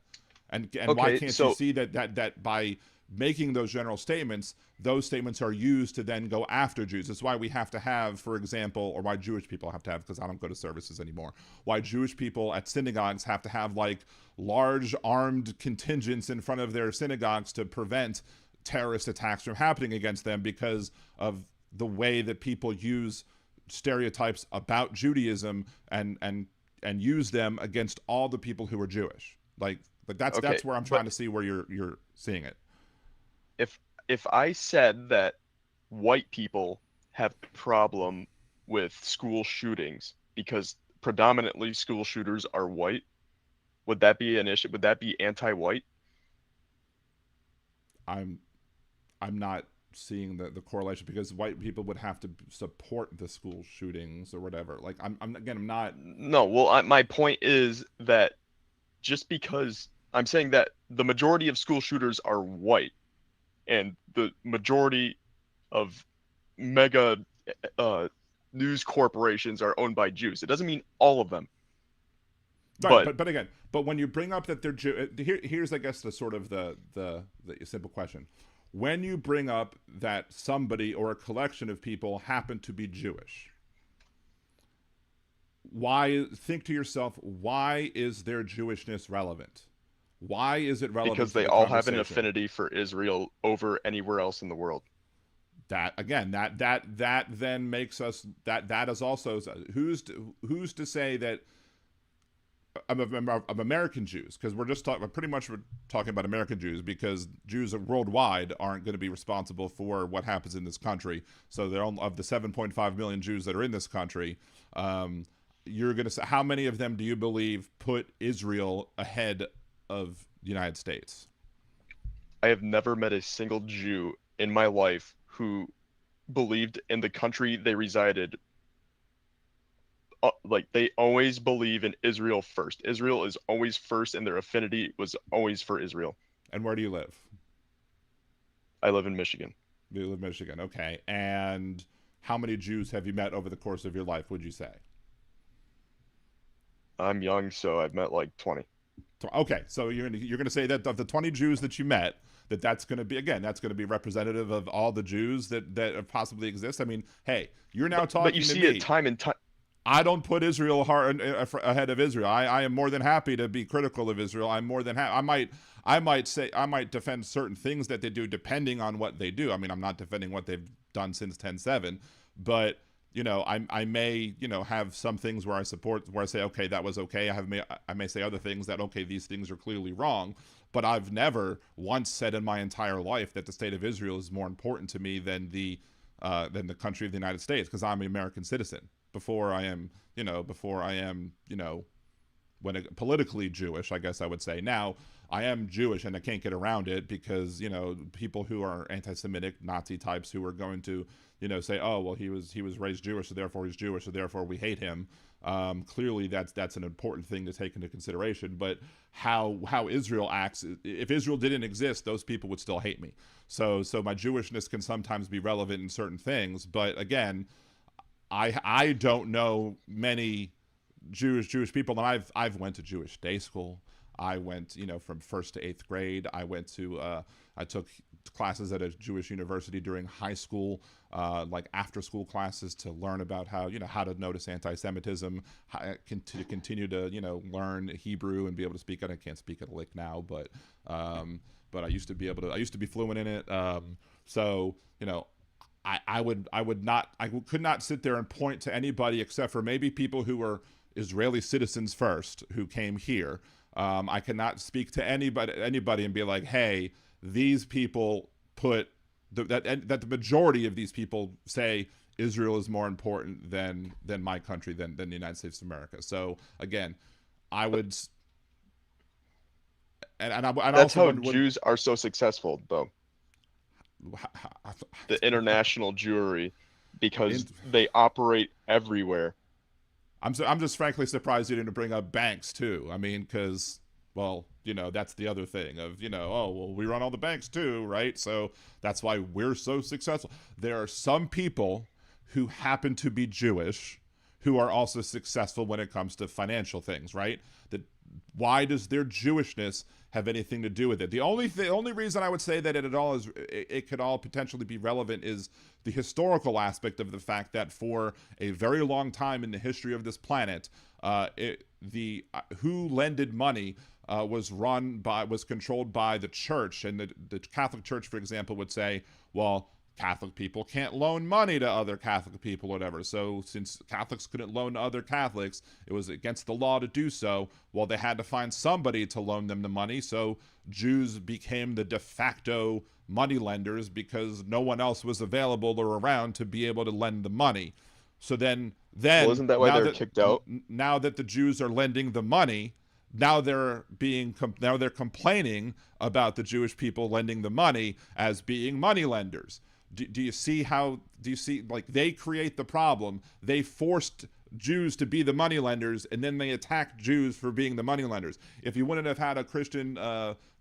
And why can't you see that by making those general statements, those statements are used to then go after Jews? That's why we have to have, for example, or why Jewish people have to have, because I don't go to services anymore, why Jewish people at synagogues have to have like large armed contingents in front of their synagogues to prevent terrorist attacks from happening against them, because of the way that people use stereotypes about Judaism and use them against all the people who are Jewish. Like that's where I'm trying to see where you're seeing it. If I said that white people have a problem with school shootings because predominantly school shooters are white, Would that be an issue? Would that be anti-white? I'm not seeing the correlation, because white people would have to support the school shootings or whatever. Like I'm not. No. Well, my point is that just because I'm saying that the majority of school shooters are white, and the majority of mega news corporations are owned by Jews, it doesn't mean all of them. Right, but again, but when you bring up that they're here's I guess the sort of the simple question. When you bring up that somebody or a collection of people happen to be Jewish, think to yourself, why is their Jewishness relevant? Why is it relevant? Because they all have an affinity for Israel over anywhere else in the world. That again, that then makes us that is also who's to say that of American Jews, because we're talking about American Jews, because Jews worldwide aren't going to be responsible for what happens in this country. So they're of the 7.5 million Jews that are in this country. You're going to say, how many of them do you believe put Israel ahead of the United States? I have never met a single Jew in my life who believed in the country they resided. Like, they always believe in Israel first. Israel is always first, and their affinity was always for Israel. And where do you live? I live in Michigan. You live in Michigan, okay. And how many Jews have you met over the course of your life, would you say? I'm young, so I've met like 20. Okay, so you're going to say that of the 20 Jews that you met, that's going to be, again, that's going to be representative of all the Jews that possibly exist. I mean, hey, you're now talking to me. But you see it time and time. I don't put Israel ahead of Israel. I am more than happy to be critical of Israel. I'm more than happy. I might defend certain things that they do depending on what they do. I mean, I'm not defending what they've done since 10/7, but I may have some things where I say, okay, that was okay. I may say other things that, okay, these things are clearly wrong. But I've never once said in my entire life that the state of Israel is more important to me than the country of the United States, because I'm an American citizen. Before I am politically Jewish, I guess I would say. Now, I am Jewish, and I can't get around it, because people who are anti-Semitic Nazi types who are going to say, oh well, he was raised Jewish, so therefore he's Jewish, so therefore we hate him. Clearly that's an important thing to take into consideration. But how Israel acts, if Israel didn't exist, those people would still hate me. So my Jewishness can sometimes be relevant in certain things, but again, I don't know many Jewish people, and I've went to Jewish day school. I went from 1st to 8th grade. I took classes at a Jewish university during high school, like after school classes, to learn about how to notice anti-Semitism, to continue to learn Hebrew and be able to speak it. I can't speak it a lick now, but I used to be fluent in it. I could not sit there and point to anybody except for maybe people who were Israeli citizens first who came here. I cannot speak to anybody and be like, hey, these people put that the majority of these people say Israel is more important than my country, than the United States of America. So again, I would, and that's how Jews are so successful, though. The international Jewry, because they operate everywhere. I'm just frankly surprised you didn't bring up banks too. I mean, because, well, that's the other thing of, oh, well, we run all the banks too, right? So that's why we're so successful. There are some people who happen to be Jewish who are also successful when it comes to financial things, right? Why does their Jewishness have anything to do with it? The only reason I would say that it could all potentially be relevant is the historical aspect of the fact that for a very long time in the history of this planet, who lended money was controlled by the church, and the Catholic Church, for example, would say, well, Catholic people can't loan money to other Catholic people, whatever. So since Catholics couldn't loan to other Catholics, it was against the law to do so. Well, they had to find somebody to loan them the money. So Jews became the de facto money lenders, because no one else was available or around to be able to lend the money. So then well, isn't that why they're kicked out? Now that the Jews are lending the money, now they're complaining about the Jewish people lending the money as being money lenders. Do you see how, do you see, like, they create the problem? They forced Jews to be the money lenders, and then they attack Jews for being the money lenders. If you wouldn't have had a Christian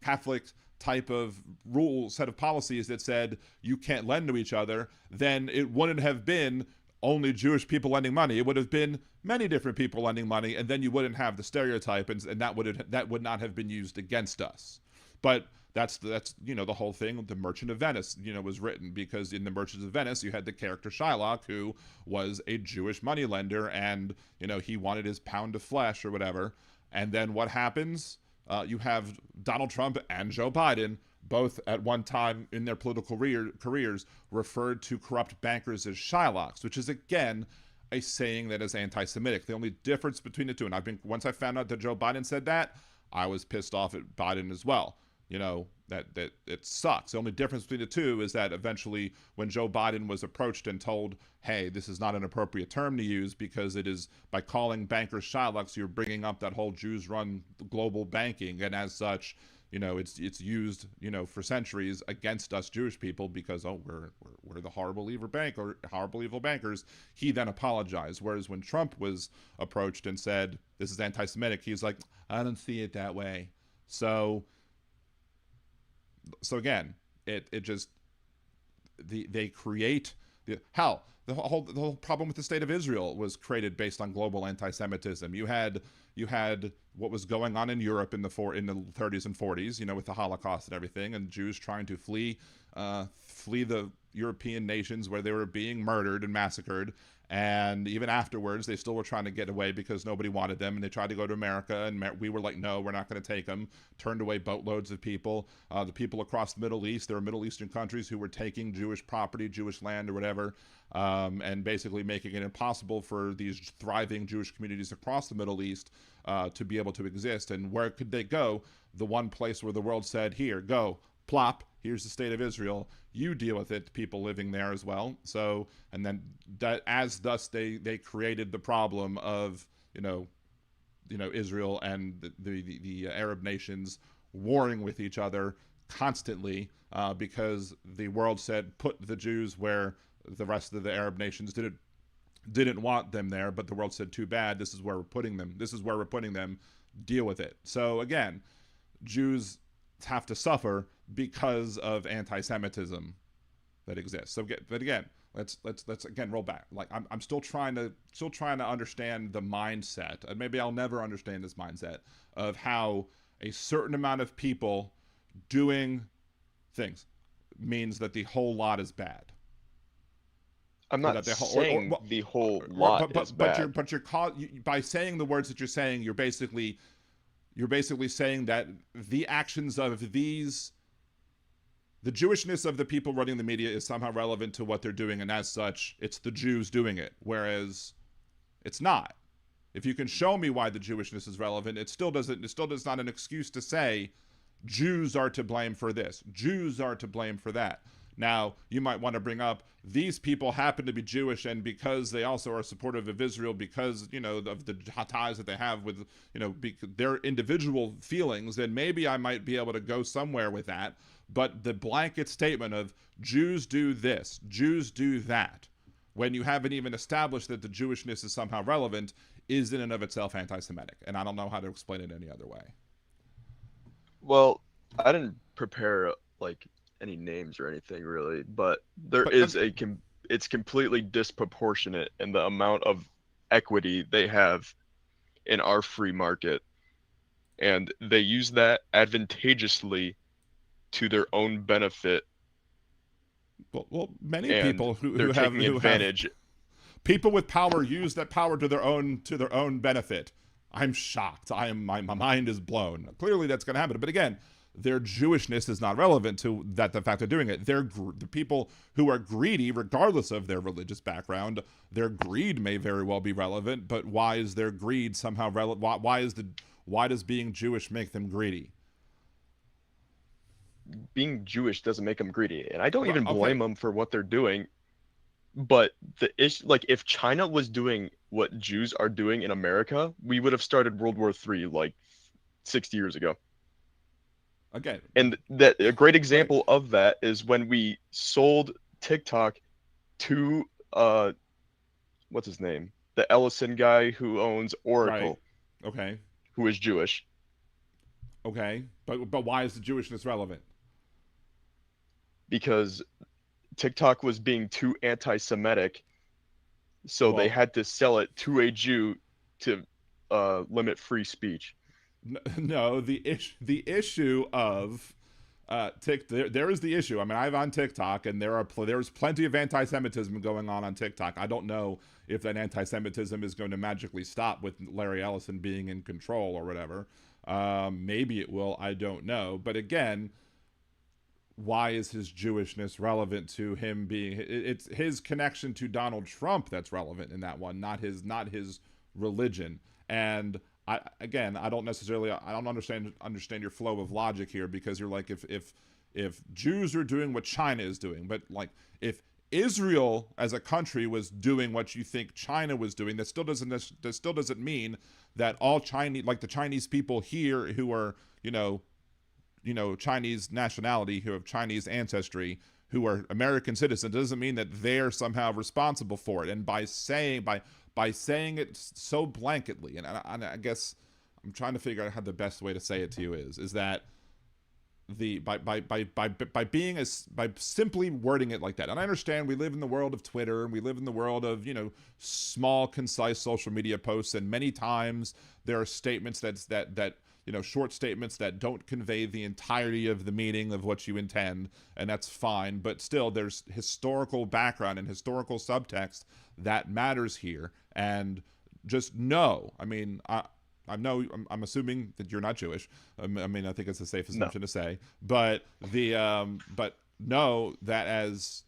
Catholic type of rule set of policies that said you can't lend to each other, then it wouldn't have been only Jewish people lending money. It would have been many different people lending money, and then you wouldn't have the stereotype, and that would not have been used against us. But that's you know, the whole thing. The Merchant of Venice, you know, was written because in the Merchant of Venice you had the character Shylock, who was a Jewish moneylender, and you know, he wanted his pound of flesh or whatever. And then what happens? You have Donald Trump and Joe Biden both at one time in their political careers referred to corrupt bankers as Shylocks, which is again a saying that is anti-Semitic. The only difference between the two, and once I found out that Joe Biden said that, I was pissed off at Biden as well. You know, that it sucks. The only difference between the two is that eventually when Joe Biden was approached and told, hey, this is not an appropriate term to use because it is, by calling bankers Shylocks, you're bringing up that whole Jews run global banking, and as such, you know, it's used, you know, for centuries against us Jewish people because, oh, we're the horrible evil bank or horrible evil bankers. He then apologized. Whereas when Trump was approached and said this is anti-Semitic, he's like, I don't see it that way. So again, it just, they create the whole problem with the state of Israel was created based on global anti-Semitism. You had what was going on in Europe in the 30s and 40s, you know, with the Holocaust and everything, and Jews trying to flee the European nations where they were being murdered and massacred. And even afterwards, they still were trying to get away because nobody wanted them. And they tried to go to America, and we were like, no, we're not going to take them. Turned away boatloads of people. The people across the Middle East, there were Middle Eastern countries who were taking Jewish property, Jewish land or whatever, and basically making it impossible for these thriving Jewish communities across the Middle East to be able to exist. And where could they go? The one place where the world said, here, go, plop, here's the state of Israel, you deal with it, people living there as well. So, and then thus they created the problem of, you know, Israel and the Arab nations warring with each other constantly because the world said put the Jews where the rest of the Arab nations didn't want them there, but the world said too bad, this is where we're putting them, deal with it. So again, Jews have to suffer because of anti-Semitism that exists. So, but again, let's again roll back. Like I'm still trying to understand the mindset, and maybe I'll never understand this mindset of how a certain amount of people doing things means that the whole lot is bad. I'm not saying the whole lot is bad. But by saying the words that you're saying, you're basically saying that the actions of the Jewishness of the people running the media is somehow relevant to what they're doing, and as such, it's the Jews doing it, whereas it's not. If you can show me why the Jewishness is relevant, it still does not an excuse to say Jews are to blame for this, Jews are to blame for that. Now, you might want to bring up these people happen to be Jewish, and because they also are supportive of Israel, because, you know, of the ties that they have with, you know, their individual feelings, then maybe I might be able to go somewhere with that. But the blanket statement of Jews do this, Jews do that, when you haven't even established that the Jewishness is somehow relevant, is in and of itself anti-Semitic. And I don't know how to explain it any other way. Well, I didn't prepare like any names or anything really, but it's completely disproportionate in the amount of equity they have in our free market, and they use that advantageously to their own benefit. Well, many people who have advantage. People with power use that power to their own benefit. I'm shocked. My mind is blown. Clearly, that's going to happen. But again, their Jewishness is not relevant to that. The fact of doing it, the people who are greedy, regardless of their religious background, their greed may very well be relevant. But why is their greed somehow relevant? Why does being Jewish make them greedy? Being Jewish doesn't make them greedy, and I don't even blame them for what they're doing. But the issue, like, if China was doing what Jews are doing in America, we would have started World War III like 60 years ago. Again, And that a great example of that is when we sold TikTok to what's his name? The Ellison guy who owns right? Oracle, Okay, who is Jewish. okay, but why is the Jewishness relevant? Because TikTok was being too anti-Semitic, so they Well, had to sell it to a Jew to limit free speech. no, the issue of there is the issue. I mean, I'm on TikTok, and there's plenty of anti-Semitism going on TikTok. I don't know if that anti-Semitism is going to magically stop with Larry Ellison being in control or whatever. Maybe it will. I don't know. But again, why is his Jewishness relevant to him being? It's his connection to Donald Trump that's relevant in that one, not his religion. And I don't understand your flow of logic here, because you're like, if Jews are doing what China is doing, but like if Israel as a country was doing what you think China was doing, that still doesn't mean that all Chinese, like the Chinese people here who are Chinese nationality, who have Chinese ancestry, who are American citizens, doesn't mean that they're somehow responsible for it. And by saying it so blanketly, and I guess I'm trying to figure out how the best way to say it to you is that by simply wording it like that. And I understand we live in the world of Twitter, and we live in the world of small, concise social media posts, and many times there are statements that short statements that don't convey the entirety of the meaning of what you intend, and that's fine. But still, there's historical background and historical subtext that matters here. And just know, I mean, I'm assuming that you're not Jewish. I mean, I think it's a safe assumption to say, but but know that as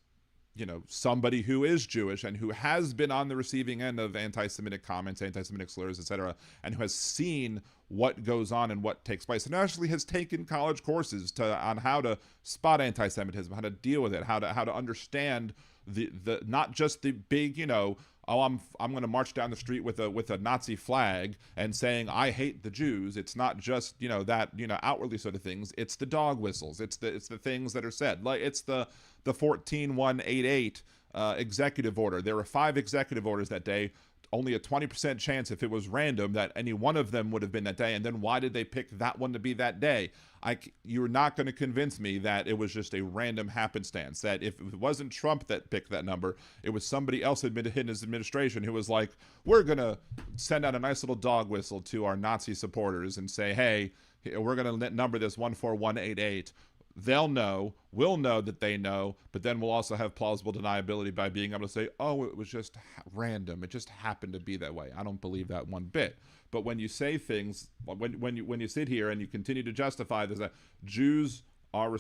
somebody who is Jewish and who has been on the receiving end of anti-Semitic comments, anti-Semitic slurs, etc., and who has seen what goes on and what takes place, and actually has taken college courses on how to spot anti-Semitism, how to deal with it, how to understand the not just the big, I'm going to march down the street with a Nazi flag and saying I hate the Jews. It's not just that outwardly sort of things. It's the dog whistles. It's the things that are said. Like it's the 14188 executive order. There were 5 executive orders that day. Only a 20% chance, if it was random, that any one of them would have been that day. And then why did they pick that one to be that day? You're not going to convince me that it was just a random happenstance, that if it wasn't Trump that picked that number, it was somebody else in his administration who was like, we're going to send out a nice little dog whistle to our Nazi supporters and say, hey, we're going to number this 14188. They'll know, we'll know that they know, but then we'll also have plausible deniability by being able to say, oh, it was just random. It just happened to be that way. I don't believe that one bit. But when you say things, when you sit here and you continue to justify this, that Jews are,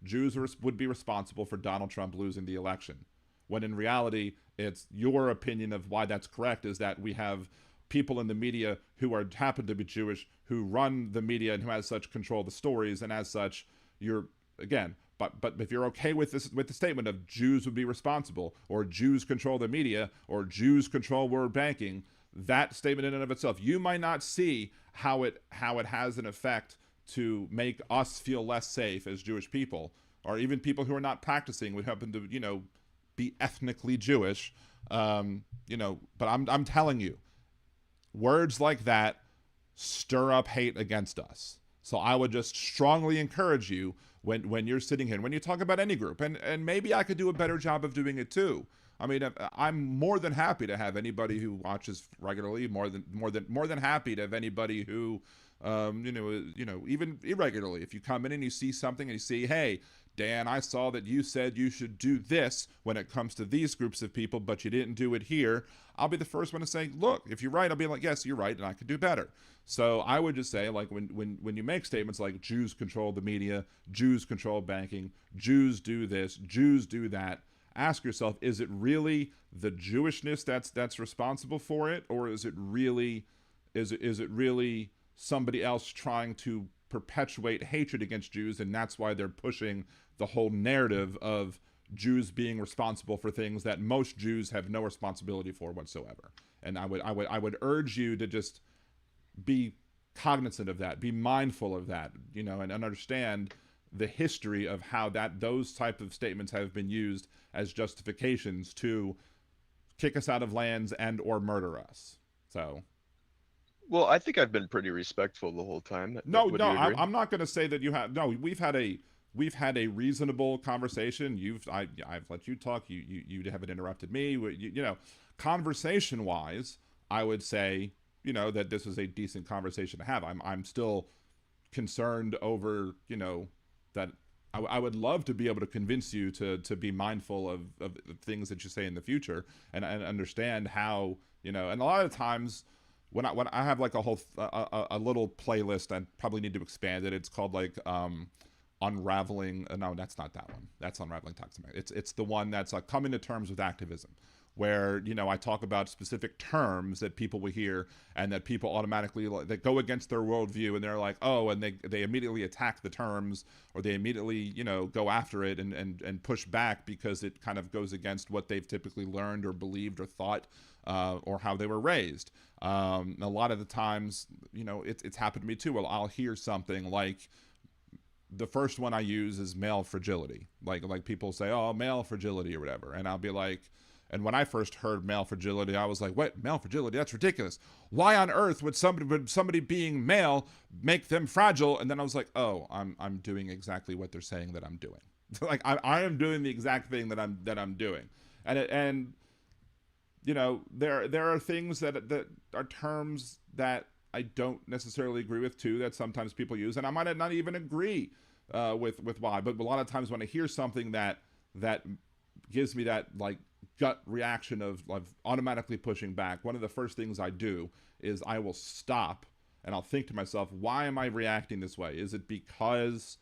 Jews would be responsible for Donald Trump losing the election, when in reality, it's your opinion of why that's correct is that we have people in the media who happen to be Jewish, who run the media and who as such control the stories, and as such, but if you're okay with this, with the statement of Jews would be responsible, or Jews control the media, or Jews control world banking, that statement in and of itself, you might not see how it has an effect to make us feel less safe as Jewish people, or even people who are not practicing would happen to be ethnically Jewish, but I'm telling you, words like that stir up hate against us. So I would just strongly encourage you when you're sitting here, and when you talk about any group, and maybe I could do a better job of doing it too. I mean, I'm more than happy to have anybody who watches regularly, more than happy to have anybody who, even irregularly. If you come in and you see something and you see, hey, Dan, I saw that you said you should do this when it comes to these groups of people, but you didn't do it here. I'll be the first one to say, look, if you're right, I'll be like, yes, you're right, and I could do better. So I would just say, like, when you make statements like Jews control the media, Jews control banking, Jews do this, Jews do that, ask yourself, is it really the Jewishness that's responsible for it, or is it really somebody else trying to perpetuate hatred against Jews, and that's why they're pushing the whole narrative of Jews being responsible for things that most Jews have no responsibility for whatsoever. And I would urge you to just be cognizant of that, be mindful of that, you know, and understand the history of how those type of statements have been used as justifications to kick us out of lands and or murder us. So Well, I think I've been pretty respectful the whole time. Would no, you agree? I'm not going to say that you have. No, we've had a reasonable conversation. I've let you talk. You haven't interrupted me. You know, conversation wise, I would say, you know, that this is a decent conversation to have. I'm still concerned over, you know, that I would love to be able to convince you to be mindful of things that you say in the future, and understand how, you know, and a lot of times when I have like a whole a little playlist, I probably need to expand it. It's called like unraveling. No, that's not that one. That's unraveling toxic. It's the one that's like coming to terms with activism, where, you know, I talk about specific terms that people will hear and that people automatically that go against their worldview, and they're like, oh, and they immediately attack the terms, or they immediately, you know, go after it and push back because it kind of goes against what they've typically learned or believed or thought, or how they were raised. A lot of the times, you know, it's happened to me too. Well, I'll hear something like, the first one I use is male fragility. Like people say, oh, male fragility or whatever. And I'll be like, and when I first heard male fragility, I was like, what, male fragility? That's ridiculous. Why on earth would somebody being male make them fragile? And then I was like, oh, I'm doing exactly what they're saying that I'm doing. Like I am doing the exact thing that I'm doing. And you know, there are things that are terms that I don't necessarily agree with too, that sometimes people use, and I might not even agree with why. But a lot of times when I hear something that gives me that like gut reaction of automatically pushing back, one of the first things I do is I will stop and I'll think to myself, why am I reacting this way? Is it because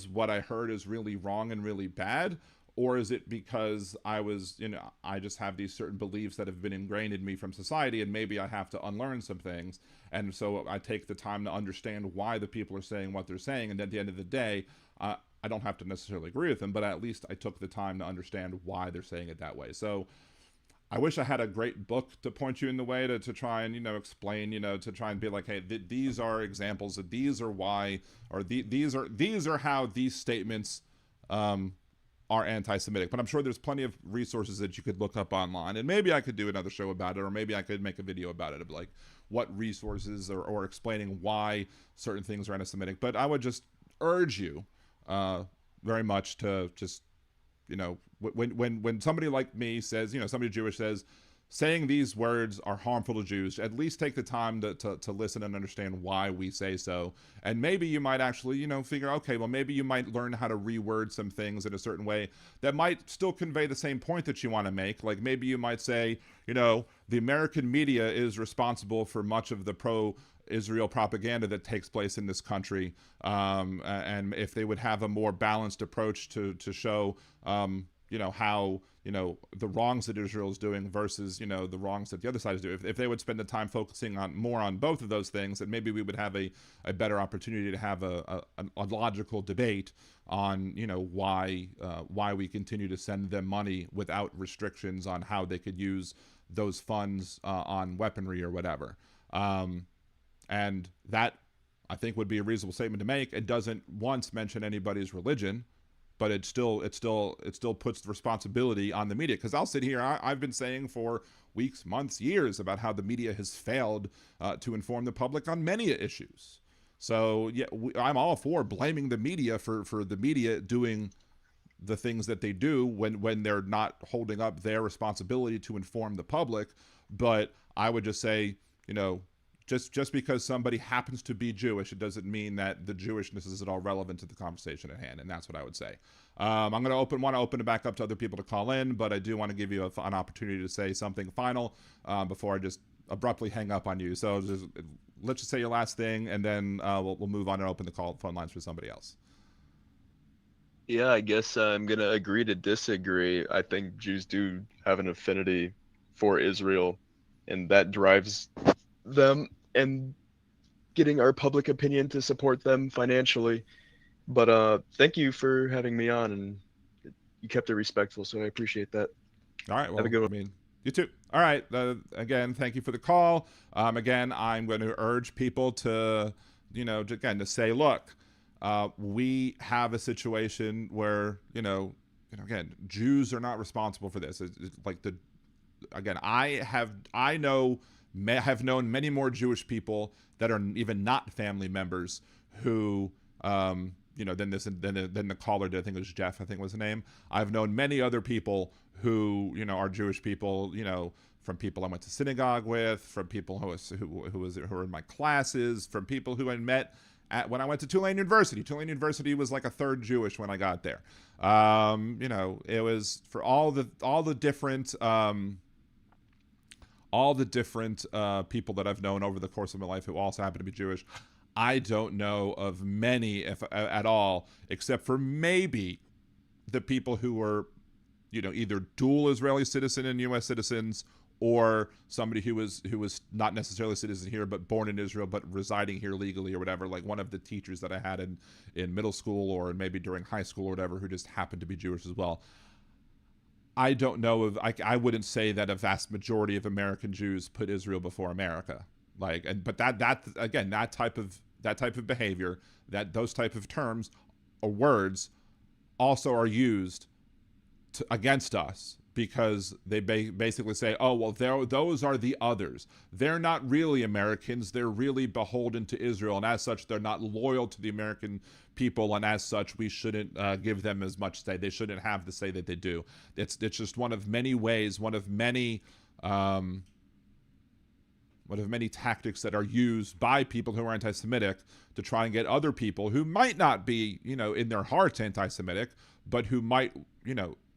what I heard is really wrong and really bad? Or is it because I just have these certain beliefs that have been ingrained in me from society, and maybe I have to unlearn some things. And so I take the time to understand why the people are saying what they're saying. And at the end of the day, I don't have to necessarily agree with them, but at least I took the time to understand why they're saying it that way. So I wish I had a great book to point you in the way to try and, you know, explain, you know, to try and be like, hey, these are examples of these are why, or these are how these statements, are anti-Semitic. But I'm sure there's plenty of resources that you could look up online, and maybe I could do another show about it, or maybe I could make a video about it of like what resources or explaining why certain things are anti-Semitic. But I would just urge you very much to just, you know, when somebody like me says, you know, somebody Jewish says, saying these words are harmful to Jews, at least take the time to listen and understand why we say so. And maybe you might actually, you know, figure, okay, well, maybe you might learn how to reword some things in a certain way that might still convey the same point that you want to make. Like maybe you might say, you know, the American media is responsible for much of the pro-Israel propaganda that takes place in this country. And if they would have a more balanced approach to show, you know, how, you know, the wrongs that Israel is doing versus, you know, the wrongs that the other side is doing. If they would spend the time focusing on more on both of those things, then maybe we would have a better opportunity to have a logical debate on, you know, why we continue to send them money without restrictions on how they could use those funds on weaponry or whatever. And that, I think, would be a reasonable statement to make. It doesn't once mention anybody's religion, but it still puts the responsibility on the media. Because I'll sit here, I've been saying for weeks, months, years about how the media has failed to inform the public on many issues. So yeah, I'm all for blaming the media for the media doing the things that they do when they're not holding up their responsibility to inform the public. But I would just say, you know, just because somebody happens to be Jewish, it doesn't mean that the Jewishness is at all relevant to the conversation at hand, and that's what I would say. I'm going to want to open it back up to other people to call in, but I do want to give you an opportunity to say something final before I just abruptly hang up on you. So let's just say your last thing, and then we'll move on and open the phone lines for somebody else. Yeah, I guess I'm going to agree to disagree. I think Jews do have an affinity for Israel, and that drives them and getting our public opinion to support them financially. But thank you for having me on, and you kept it respectful, so I appreciate that. All right. Well, Have a good one. I mean, You too. All right. Again, thank you for the call. Again, I'm going to urge people to, again, to say, look, we have a situation where, again, Jews are not responsible for this. It's like again, I have known many more Jewish people that are even not family members who, than the caller did. I think it was Jeff. I think was the name. I've known many other people who, are Jewish people. From people I went to synagogue with, from people who were in my classes, from people who I met when I went to Tulane University. Tulane University was like a third Jewish when I got there. It was for all the different people that I've known over the course of my life who also happen to be Jewish. I don't know of many, if at all, except for maybe the people who were, either dual Israeli citizen and U.S. citizens, or somebody who was not necessarily a citizen here, but born in Israel, but residing here legally or whatever, like one of the teachers that I had in middle school or maybe during high school or whatever, who just happened to be Jewish as well. I don't know if I wouldn't say that a vast majority of American Jews put Israel before America. But that type of behavior, those type of terms or words also are used against us, because they basically say, oh, well, those are the others. They're not really Americans. They're really beholden to Israel. And as such, they're not loyal to the American people. And as such, we shouldn't give them as much say. They shouldn't have the say that they do. It's just one of many ways, one of many tactics that are used by people who are anti-Semitic to try and get other people who might not be, in their hearts anti-Semitic, but who might,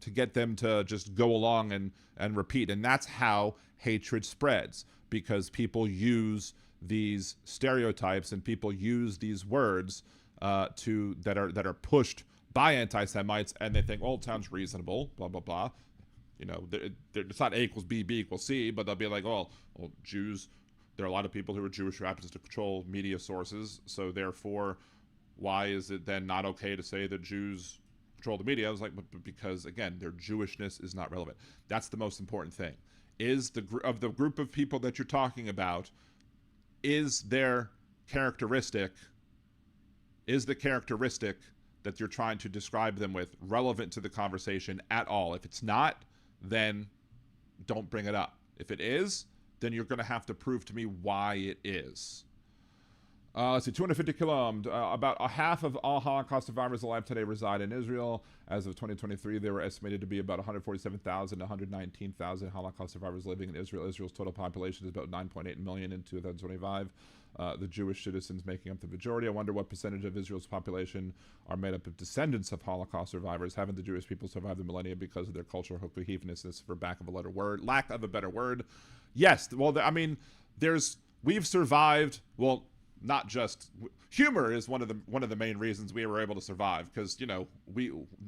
to get them to just go along and repeat. And that's how hatred spreads, because people use these stereotypes and people use these words that are pushed by anti-Semites, and they think, well, it sounds reasonable, blah, blah, blah. It's not A equals B, B equals C, but they'll be like, well, Jews, there are a lot of people who are Jewish who happen to control media sources, so therefore, why is it then not okay to say that Jews control the media? I was like, but because, again, their Jewishness is not relevant. That's the most important thing. Is the group of people that you're talking about, is the characteristic that you're trying to describe them with relevant to the conversation at all? If it's not, then don't bring it up. If it is, then you're going to have to prove to me why it is. Let's see, 250 kilometers. About a half of all Holocaust survivors alive today reside in Israel. As of 2023, there were estimated to be about 147,000 to 119,000 Holocaust survivors living in Israel. Israel's total population is about 9.8 million in 2025. The Jewish citizens making up the majority. I wonder what percentage of Israel's population are made up of descendants of Holocaust survivors. Haven't the Jewish people survived the millennia because of their cultural cohesiveness, for lack of a better word? Yes. Well, I mean, we've survived. Well, not just humor is one of the main reasons we were able to survive, because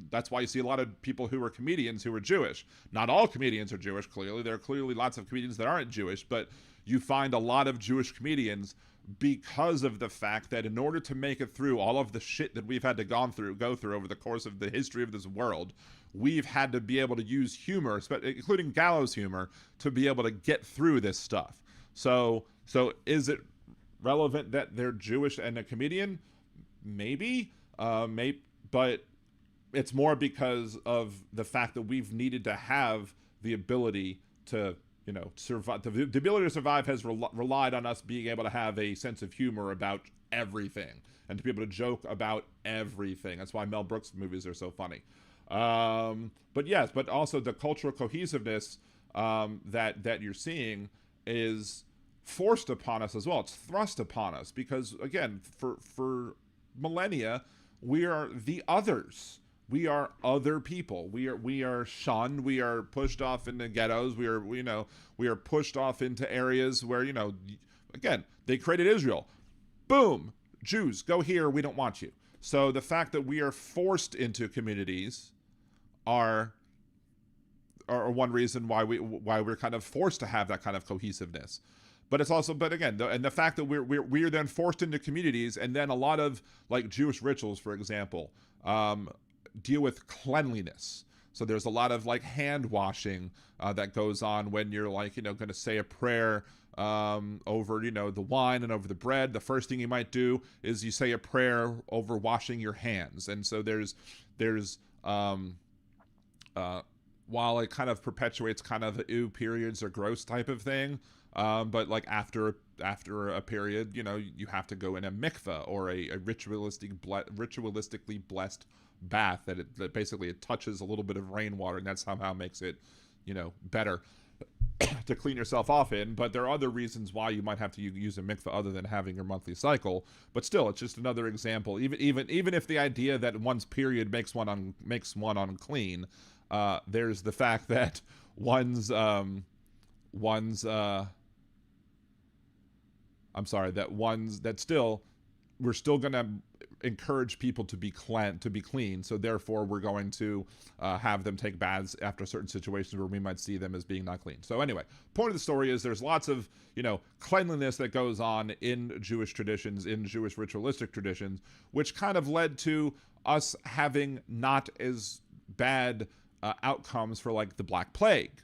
that's why you see a lot of people who are comedians who are Jewish. Not all comedians are Jewish. Clearly, there are clearly lots of comedians that aren't Jewish, but you find a lot of Jewish comedians because of the fact that in order to make it through all of the shit that we've had to go through over the course of the history of this world, we've had to be able to use humor, including gallows humor, to be able to get through this stuff. So is it relevant that they're Jewish and a comedian? Maybe, but it's more because of the fact that we've needed to have the ability to, survive. The ability to survive has relied on us being able to have a sense of humor about everything and to be able to joke about everything. That's why Mel Brooks movies are so funny. But also the cultural cohesiveness that you're seeing is forced upon us as well. It's thrust upon us because, again, for millennia, we are the others. We are other people. We are shunned. We are pushed off into ghettos. We are pushed off into areas where, again, they created Israel. Boom, Jews, go here. We don't want you. So the fact that we are forced into communities are one reason why we're kind of forced to have that kind of cohesiveness. But it's also, and the fact that we're then forced into communities, and then a lot of like Jewish rituals, for example, deal with cleanliness. So there's a lot of like hand washing that goes on when you're like, going to say a prayer over, the wine and over the bread. The first thing you might do is you say a prayer over washing your hands. And so there's while it kind of perpetuates kind of ew periods or gross type of thing, but like after a period, you have to go in a mikveh or a ritualistically blessed bath that basically it touches a little bit of rainwater, and that somehow makes it, better to clean yourself off in. But there are other reasons why you might have to use a mikveh other than having your monthly cycle. But still, it's just another example. Even if the idea that one's period makes one unclean, there's the fact that we're still going to encourage people to be clean. So therefore, we're going to have them take baths after certain situations where we might see them as being not clean. So anyway, point of the story is there's lots of, cleanliness that goes on in Jewish traditions, in Jewish ritualistic traditions, which kind of led to us having not as bad outcomes for like the Black Plague.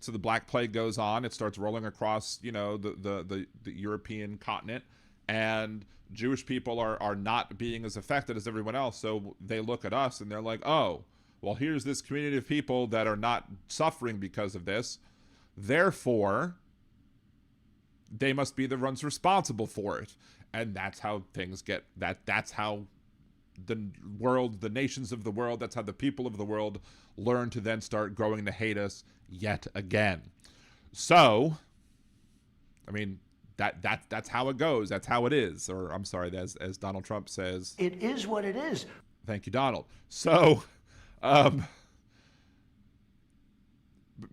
So the Black Plague goes on, it starts rolling across, the European continent, and Jewish people are not being as affected as everyone else. So they look at us and they're like, oh, well, here's this community of people that are not suffering because of this. Therefore, they must be the ones responsible for it. And that's how things get, that's how the nations of the world, that's how the people of the world learn to then start growing to hate us yet again. So, I mean, that's how it goes. That's how it is. Or I'm sorry, as Donald Trump says, it is what it is. Thank you, Donald. So, but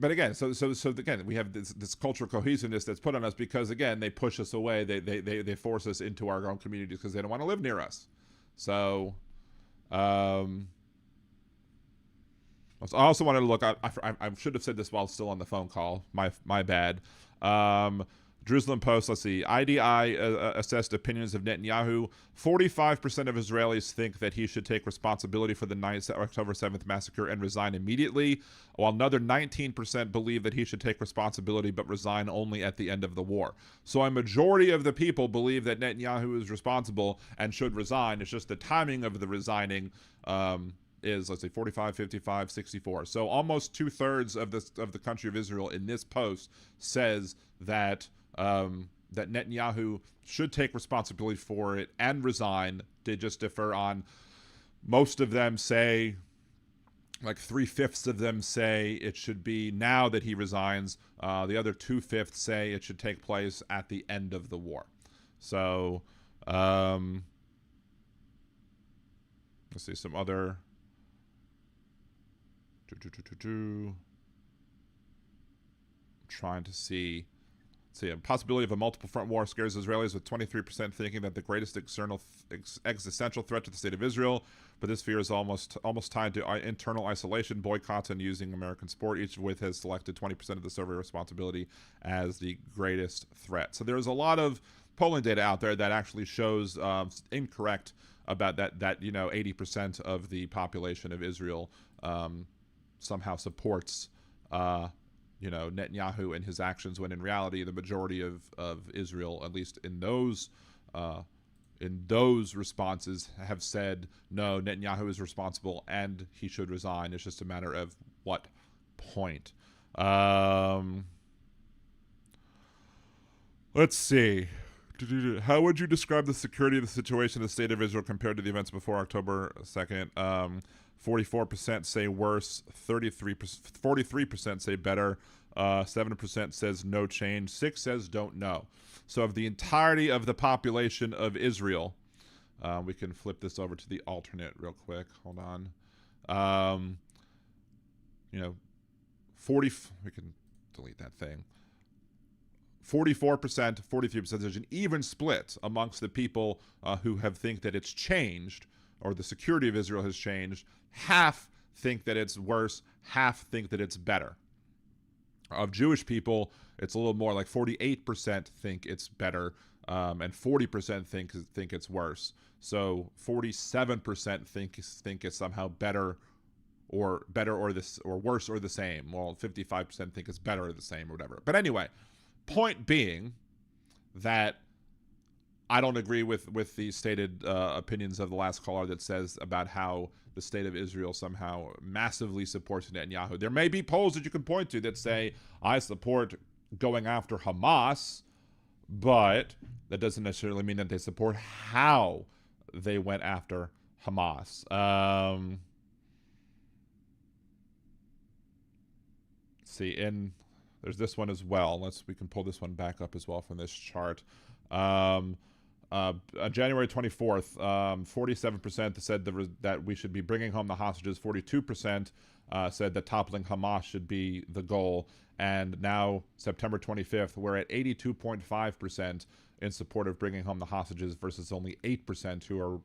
again, so again, we have this cultural cohesiveness that's put on us because again, they push us away. They force us into our own communities because they don't want to live near us. So, I also wanted to look. I should have said this while still on the phone call. My bad. Jerusalem Post, let's see. IDI assessed opinions of Netanyahu. 45% of Israelis think that he should take responsibility for the October 7th massacre and resign immediately, while another 19% believe that he should take responsibility but resign only at the end of the war. So a majority of the people believe that Netanyahu is responsible and should resign. It's just the timing of the resigning is, let's say, 45, 55, 64. So almost 2/3 of the country of Israel in this post says that that Netanyahu should take responsibility for it and resign. They just differ on, most of them say, like 3/5 of them say it should be now that he resigns. The other 2/5 say it should take place at the end of the war. So, let's see some other. I'm trying to see. So a possibility of a multiple front war scares Israelis, with 23% thinking that the greatest existential threat to the state of Israel, but this fear is almost tied to internal isolation, boycotts, and using American sport, each of which has selected 20% of the survey responsibility as the greatest threat. So there's a lot of polling data out there that actually shows incorrect about that 80% of the population of Israel somehow supports Netanyahu and his actions, when in reality the majority of Israel, at least in those responses, have said no, Netanyahu is responsible and he should resign. It's just a matter of what point. Let's see. How would you describe the security of the situation in the state of Israel compared to the events before October 2nd? 44% say worse, 43% say better, 7% says no change, 6% says don't know. So of the entirety of the population of Israel, we can flip this over to the alternate real quick. Hold on. 40. We can delete that thing. 44%, 43%. There's an even split amongst the people who think that it's changed, or the security of Israel has changed. Half think that it's worse, half think that it's better. Of Jewish people, it's a little more, like 48% think it's better, and 40% think it's worse. So 47% think it's somehow better or better or this or worse or the same. Well, 55% think it's better or the same or whatever. But anyway, point being that I don't agree with the stated opinions of the last caller that says about how the state of Israel somehow massively supports Netanyahu. There may be polls that you can point to that say, I support going after Hamas, but that doesn't necessarily mean that they support how they went after Hamas. See, and there's this one as well. We can pull this one back up as well from this chart. On January 24th, 47% said that we should be bringing home the hostages. 42% said that toppling Hamas should be the goal. And now, September 25th, we're at 82.5% in support of bringing home the hostages versus only 8% who are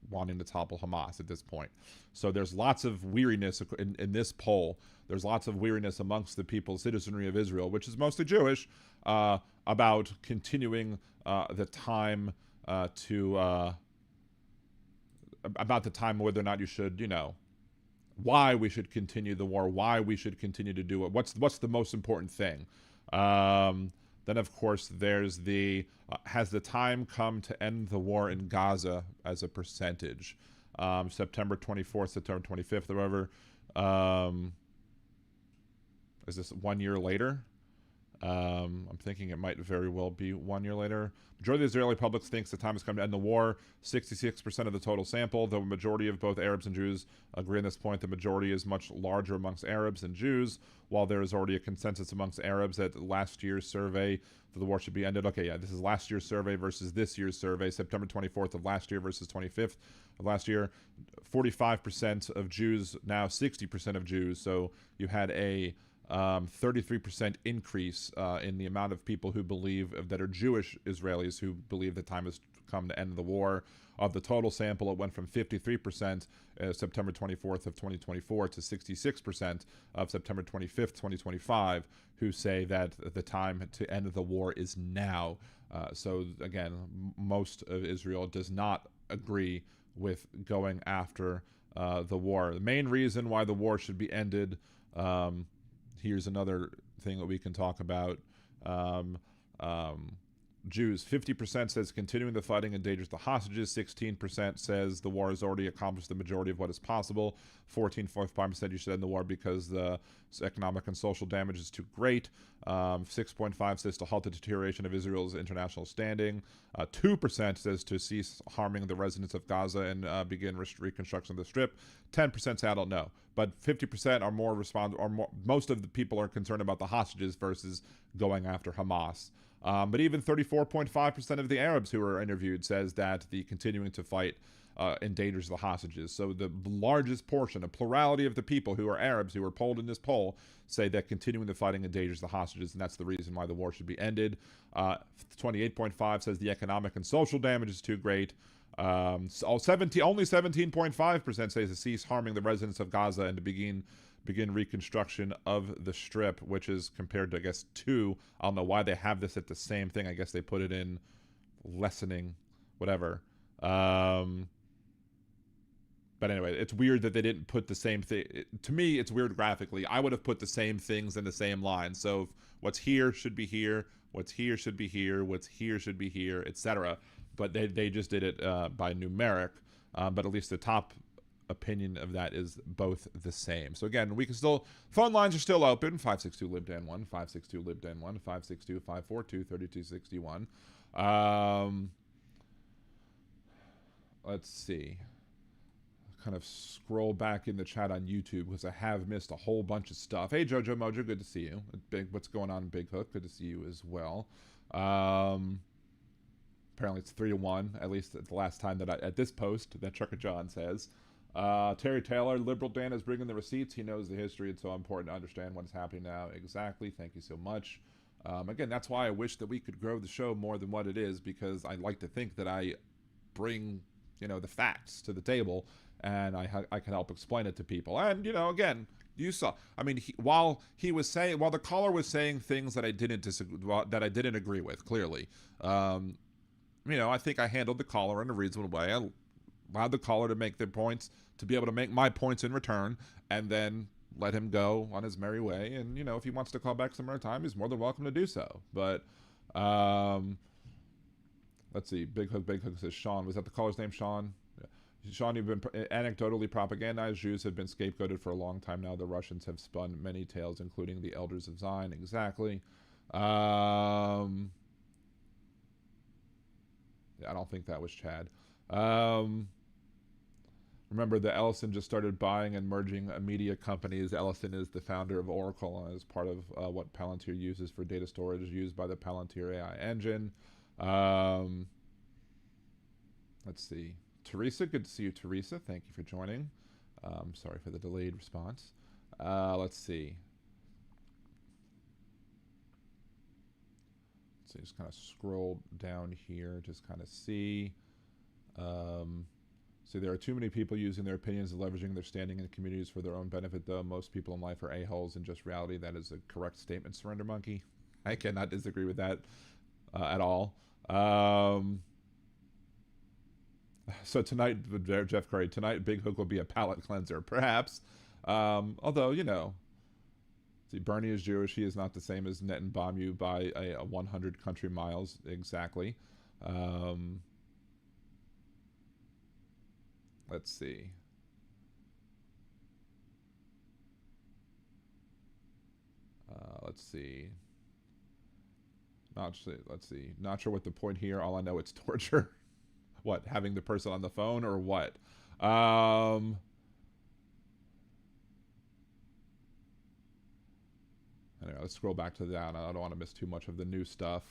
wanting to topple Hamas at this point. So there's lots of weariness in this poll. There's lots of weariness amongst the people, citizenry of Israel, which is mostly Jewish, about continuing the time about the time whether or not you should, why we should continue the war, why we should continue to do it. What's the most important thing? Then, of course, there's has the time come to end the war in Gaza as a percentage? September 24th, September 25th, however. Is this 1 year later? I'm thinking it might very well be 1 year later. Majority of the Israeli public thinks the time has come to end the war. 66% of the total sample, though a majority of both Arabs and Jews agree on this point. The majority is much larger amongst Arabs than Jews, while there is already a consensus amongst Arabs that last year's survey that the war should be ended. Okay, yeah, this is last year's survey versus this year's survey, September 24th of last year versus 25th of last year. 45% of Jews, now 60% of Jews, so you had a 33% increase in the amount of people who believe that are Jewish Israelis who believe the time has come to end the war. Of the total sample, it went from 53% September 24th of 2024 to 66% of September 25th, 2025, who say that the time to end the war is now. So again, most of Israel does not agree with going after the war. The main reason why the war should be ended, here's another thing that we can talk about. Jews, 50% says continuing the fighting endangers the hostages. 16% says the war has already accomplished the majority of what is possible. 14.5% you should end the war because the economic and social damage is too great. 6.5% says to halt the deterioration of Israel's international standing. 2% says to cease harming the residents of Gaza and begin reconstruction of the Strip. 10% say I don't know, but 50% are most of the people are concerned about the hostages versus going after Hamas. But even 34.5% of the Arabs who are interviewed says that the continuing to fight endangers the hostages. So the largest portion, a plurality of the people who are Arabs who were polled in this poll say that continuing the fighting endangers the hostages, and that's the reason why the war should be ended. 28.5% says the economic and social damage is too great. Only 17.5% says to cease harming the residents of Gaza and to begin reconstruction of the Strip, which is compared to, I guess, 2. I don't know why they have this at the same thing. I guess they put it in lessening, whatever. But anyway, it's weird that they didn't put the same thing. To me, it's weird graphically. I would have put the same things in the same line. So what's here should be here, what's here should be here, what's here should be here, etc. But they just did it by numeric. But at least the top opinion of that is both the same. So again, we can still, phone lines are still open. 562-LIBDAN1, 562-LIBDAN1, 562-542-3261. Let's see. Kind of scroll back in the chat on YouTube because I have missed a whole bunch of stuff. Hey, Jojo Mojo, good to see you. What's going on in Big Hook? Good to see you as well. Apparently it's 3-1, at least at the last time that at this post that Trucker John says. Terry Taylor, Liberal Dan is bringing the receipts. He knows the history. It's so important to understand what is happening now. Exactly. Thank you so much. Again, that's why I wish that we could grow the show more than what it is, because I like to think that I bring, the facts to the table, and I can help explain it to people. And, again, you saw, while the caller was saying things that I didn't agree with, clearly, I think I handled the caller in a reasonable way. I allowed the caller to make their points, to be able to make my points in return, and then let him go on his merry way. And, you know, if he wants to call back some more time, he's more than welcome to do so. But, let's see. Big Hook says, Sean. Was that the caller's name, Sean? Sean, you've been anecdotally propagandized. Jews have been scapegoated for a long time now. The Russians have spun many tales, including the Elders of Zion. Exactly. Yeah, I don't think that was Chad. Remember that Ellison just started buying and merging media companies. Ellison is the founder of Oracle and is part of what Palantir uses for data storage used by the Palantir AI engine. Let's see. Teresa, good to see you, Teresa. Thank you for joining. Sorry for the delayed response. Let's see. So just kind of scroll down here, just kind of see. So there are too many people using their opinions and leveraging their standing in communities for their own benefit, though. Most people in life are a-holes in just reality. That is a correct statement, Surrender Monkey. I cannot disagree with that at all. So tonight, Jeff Curry, tonight Big Hook will be a palate cleanser, perhaps. Although, you know, see, Bernie is Jewish. He is not the same as Net and Bomb You by a 100 country miles, exactly. Let's see. Let's see. Let's see. Not sure what the point here. All I know, it's torture. What, having the person on the phone or what? Anyway, let's scroll back to that. I don't want to miss too much of the new stuff.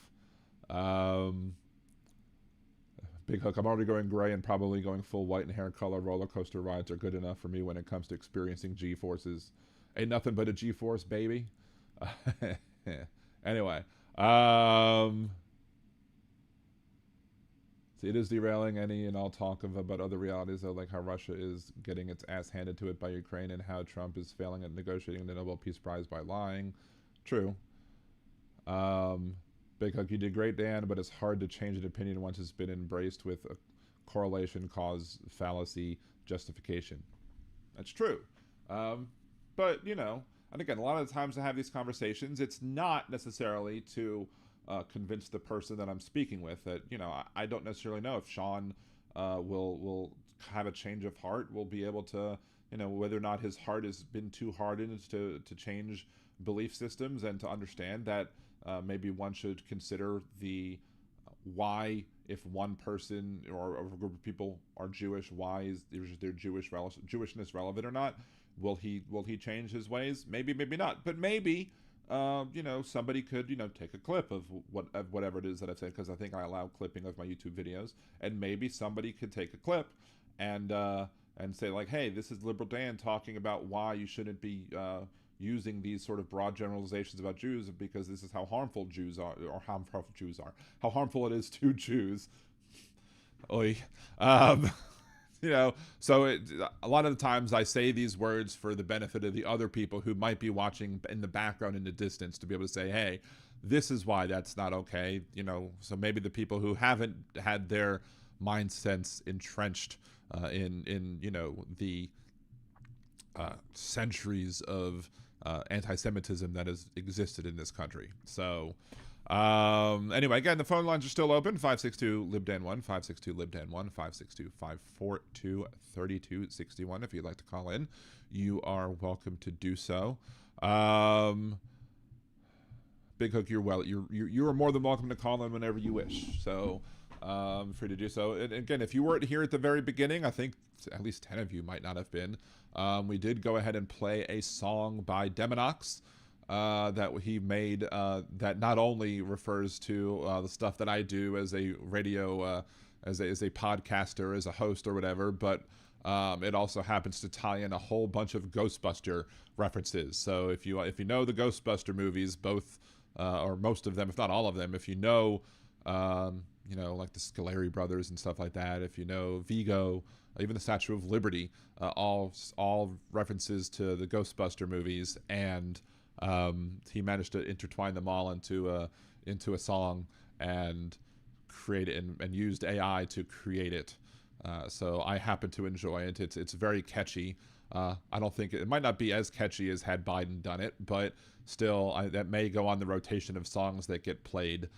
Big Hook, I'm already going gray and probably going full white and hair color. Roller coaster rides are good enough for me when it comes to experiencing G-forces. Ain't nothing but a G-force, baby. Anyway, see, it is derailing any and all talk about other realities, though, like how Russia is getting its ass handed to it by Ukraine and how Trump is failing at negotiating the Nobel Peace Prize by lying. True. Big Hook, you did great, Dan, but it's hard to change an opinion once it's been embraced with a correlation, cause, fallacy, justification. That's true. But, you know, and again, a lot of the times I have these conversations, it's not necessarily to convince the person that I'm speaking with that, you know, I don't necessarily know if Sean will have a change of heart, will be able to, you know, whether or not his heart has been too hardened to change belief systems and to understand that maybe one should consider the why, if one person or a group of people are Jewish, why is their Jewishness relevant or not? Will he change his ways? Maybe, maybe not. But maybe, you know, somebody could, you know, take a clip of whatever it is that I've said, because I think I allow clipping of my YouTube videos, and maybe somebody could take a clip and say like, hey, this is Liberal Dan talking about why you shouldn't be using these sort of broad generalizations about Jews, because this is how harmful Jews are, or how harmful it is to Jews. Oy. You know, so a lot of the times I say these words for the benefit of the other people who might be watching in the background in the distance, to be able to say, hey, this is why that's not okay. You know, so maybe the people who haven't had their mindsets entrenched in you know, the centuries of anti-Semitism that has existed in this country. So anyway, again, the phone lines are still open. 562-LIBDAN1, 562-LIBDAN1, 562-542-3261. If you'd like to call in, you are welcome to do so. Big Hook, you are more than welcome to call in whenever you wish. So free to do so. And again, if you weren't here at the very beginning, I think at least 10 of you might not have been. We did go ahead and play a song by Demonox that he made that not only refers to the stuff that I do as a radio, as a podcaster, as a host or whatever, but it also happens to tie in a whole bunch of Ghostbuster references. So if you know the Ghostbuster movies, both or most of them, if not all of them, if you know, you know, like the Scoleri brothers and stuff like that, if you know Vigo, even the Statue of Liberty, all references to the Ghostbuster movies, and he managed to intertwine them all into a song and create it, and used AI to create it. So I happen to enjoy it. It's very catchy. I don't think it might not be as catchy as had Biden done it, but still, that may go on the rotation of songs that get played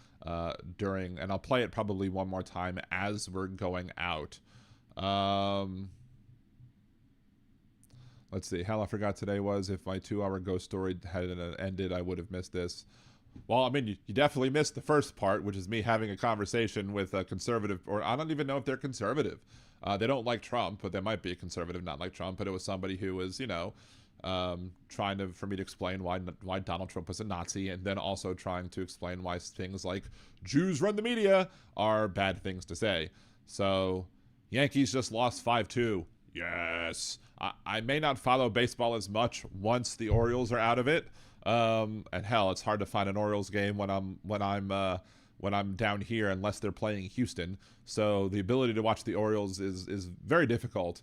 during, and I'll play it probably one more time as we're going out. Let's see. Hell, I forgot today was. If my 2-hour ghost story had ended, I would have missed this. Well, I mean, you definitely missed the first part, which is me having a conversation with a conservative, or I don't even know if they're conservative. They don't like Trump, but they might be a conservative, not like Trump. But it was somebody who was, trying for me to explain why Donald Trump was a Nazi, and then also trying to explain why things like Jews run the media are bad things to say. So, Yankees just lost 5-2. Yes. I may not follow baseball as much once the Orioles are out of it. And hell, it's hard to find an Orioles game when I'm down here unless they're playing Houston. So the ability to watch the Orioles is very difficult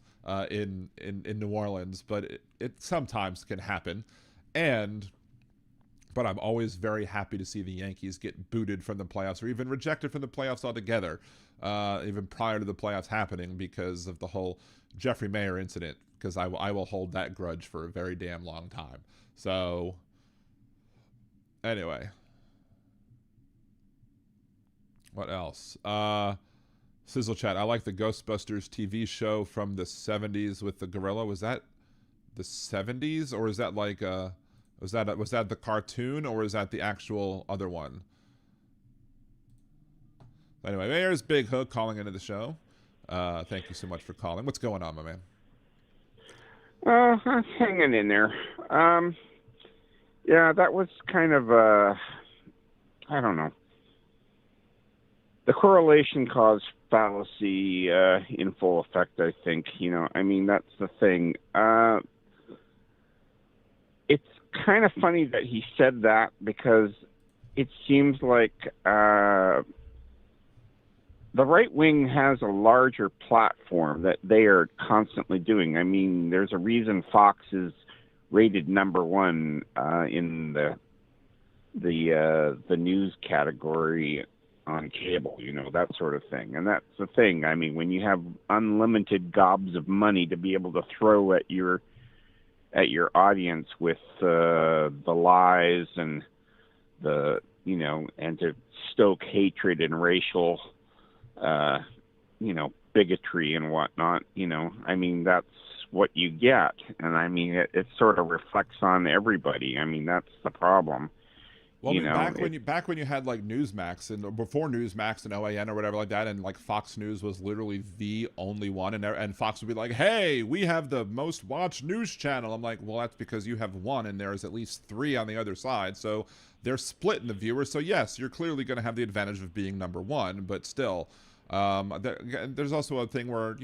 in New Orleans, but it sometimes can happen. But I'm always very happy to see the Yankees get booted from the playoffs or even rejected from the playoffs altogether, even prior to the playoffs happening, because of the whole Jeffrey Mayer incident, because I will hold that grudge for a very damn long time. So anyway, what else? Sizzle chat. I like the Ghostbusters TV show from the 70s with the gorilla. Was that the 70s, or is that like was that the cartoon, or is that the actual other one? Anyway, there's Big Hook calling into the show. Thank you so much for calling. What's going on, my man? I'm hanging in there. Yeah, that was kind of I don't know. The correlation cause fallacy in full effect, I think. I mean, that's the thing. It's kind of funny that he said that, because it seems like the right wing has a larger platform that they are constantly doing. I mean, there's a reason Fox is rated #1 in the news category on cable, that sort of thing. And that's the thing. I mean, when you have unlimited gobs of money to be able to throw at your audience with the lies and and to stoke hatred and racial bigotry and whatnot, I mean, that's what you get. And I mean, it sort of reflects on everybody. I mean, that's the problem. Well, back when you had like Newsmax, and before Newsmax and OAN or whatever like that, and like Fox News was literally the only one, and Fox would be like, "Hey, we have the most watched news channel." I'm like, "Well, that's because you have one, and there's at least 3 on the other side, so they're split in the viewers. So yes, you're clearly going to have the advantage of being #1, but still, there's also a thing where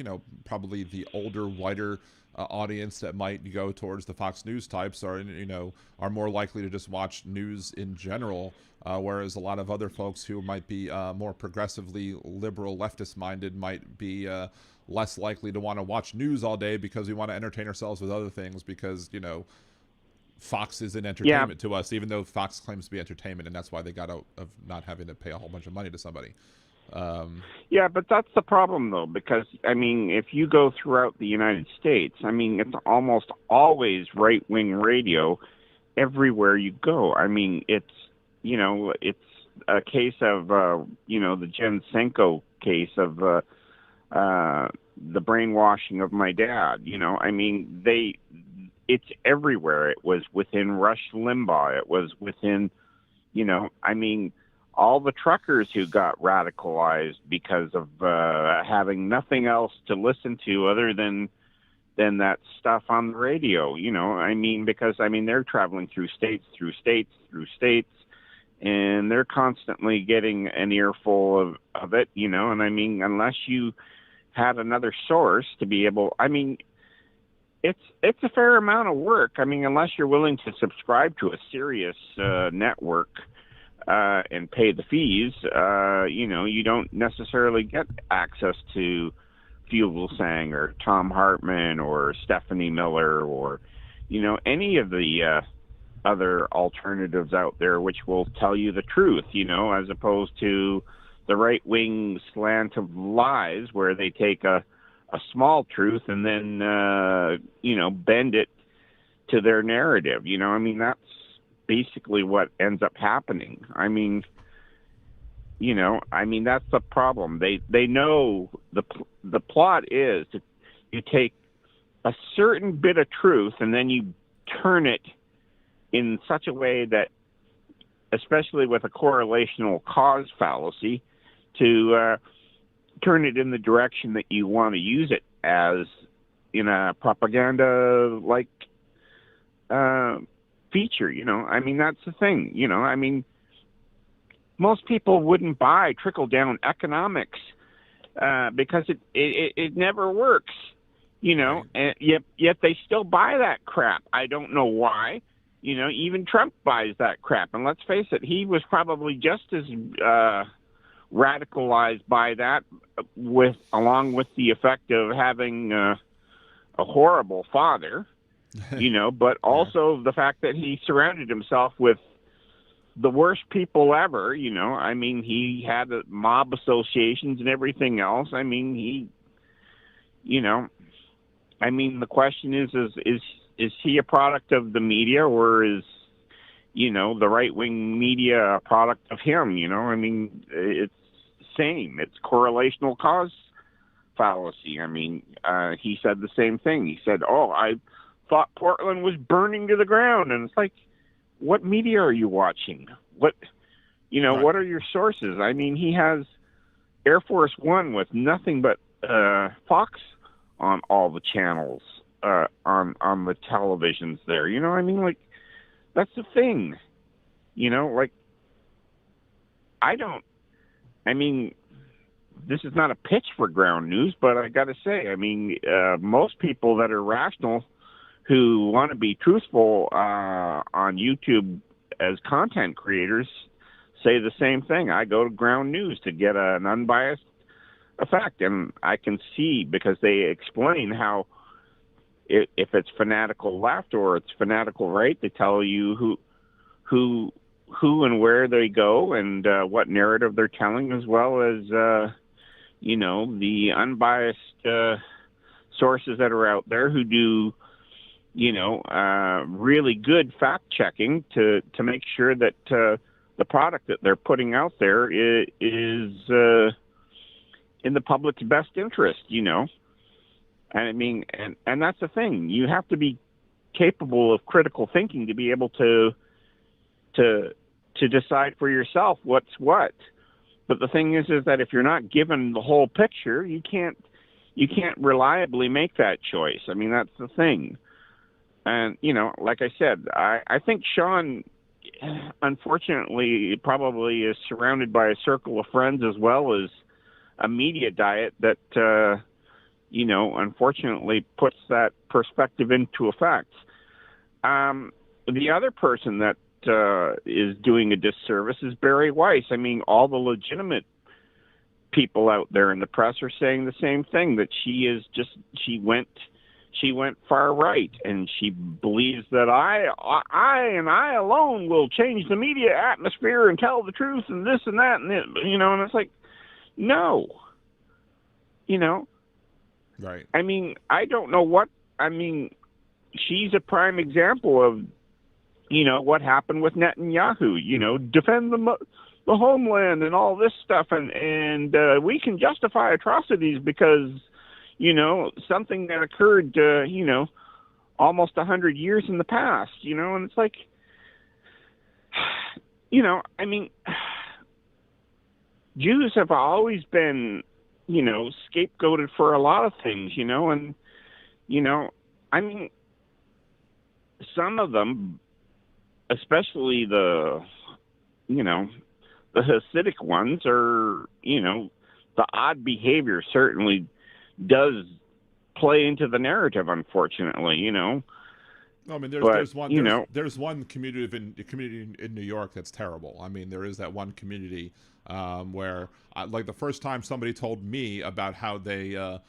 probably the older, whiter audience that might go towards the Fox News types are more likely to just watch news in general, whereas a lot of other folks who might be more progressively liberal, leftist minded might be less likely to want to watch news all day, because we want to entertain ourselves with other things, because Fox isn't entertainment to us, even though Fox claims to be entertainment, and that's why they got out of not having to pay a whole bunch of money to somebody. Yeah, but that's the problem, though, because, I mean, if you go throughout the United States, I mean, it's almost always right-wing radio everywhere you go. I mean, it's a case of, the Jen Senko case of the brainwashing of my dad. I mean, it's everywhere. It was within Rush Limbaugh. It was within, I mean, all the truckers who got radicalized because of having nothing else to listen to other than that stuff on the radio. I mean, because they're traveling through states, and they're constantly getting an earful of it. And I mean, unless you had another source to be able, I mean, it's a fair amount of work. I mean, unless you're willing to subscribe to a serious network and pay the fees, you don't necessarily get access to Fugelsang or Tom Hartman or Stephanie Miller or, any of the other alternatives out there which will tell you the truth, as opposed to the right-wing slant of lies where they take a a small truth and then bend it to their narrative. I mean, that's basically what ends up happening. I mean, that's the problem. They know the plot is that you take a certain bit of truth and then you turn it in such a way that, especially with a correlational cause fallacy, to turn it in the direction that you want to use it as in a propaganda like feature. I mean, that's the thing. I mean, most people wouldn't buy trickle down economics because it never works. And yet they still buy that crap. I don't know why. Even Trump buys that crap. And let's face it, he was probably just as radicalized by that, along with the effect of having a horrible father, but also the fact that he surrounded himself with the worst people ever. I mean, he had mob associations and everything else. I mean, the question is he a product of the media, or is, the right-wing media a product of him? I mean, it's the same. It's correlational cause fallacy. I mean, he said the same thing. He said, I thought Portland was burning to the ground. And it's like, what media are you watching? What are your sources? I mean, he has Air Force One with nothing but Fox on all the channels, on the televisions there. I mean, like, that's the thing. Like, this is not a pitch for ground news, but I got to say, I mean, most people that are rational who want to be truthful on YouTube as content creators say the same thing. I go to ground news to get an unbiased effect, and I can see, because they explain how if it's fanatical left or it's fanatical right, they tell you who and where they go and what narrative they're telling, as well as the unbiased sources that are out there who do really good fact checking to make sure that the product that they're putting out there is in the public's best interest. And I mean, and that's the thing. You have to be capable of critical thinking to be able to decide for yourself what's what. But the thing is that if you're not given the whole picture, you can't reliably make that choice. I mean, that's the thing. And, like I said, I think Sean, unfortunately, probably is surrounded by a circle of friends as well as a media diet that, unfortunately puts that perspective into effect. The other person that is doing a disservice is Barry Weiss. I mean, all the legitimate people out there in the press are saying the same thing, that she went far right, and she believes that I alone will change the media atmosphere and tell the truth and this and that and it, and it's like, no, right. I mean, I don't know what, I mean, she's a prime example of, what happened with Netanyahu, defend the homeland and all this stuff. And we can justify atrocities because, something that occurred, almost 100 years in the past, and it's like, I mean, Jews have always been, scapegoated for a lot of things, and, I mean, some of them, especially the Hasidic ones, are, the odd behavior certainly does play into the narrative, unfortunately, I mean, there's one community in New York that's terrible. I mean, there is that one community where, like, the first time somebody told me about how they,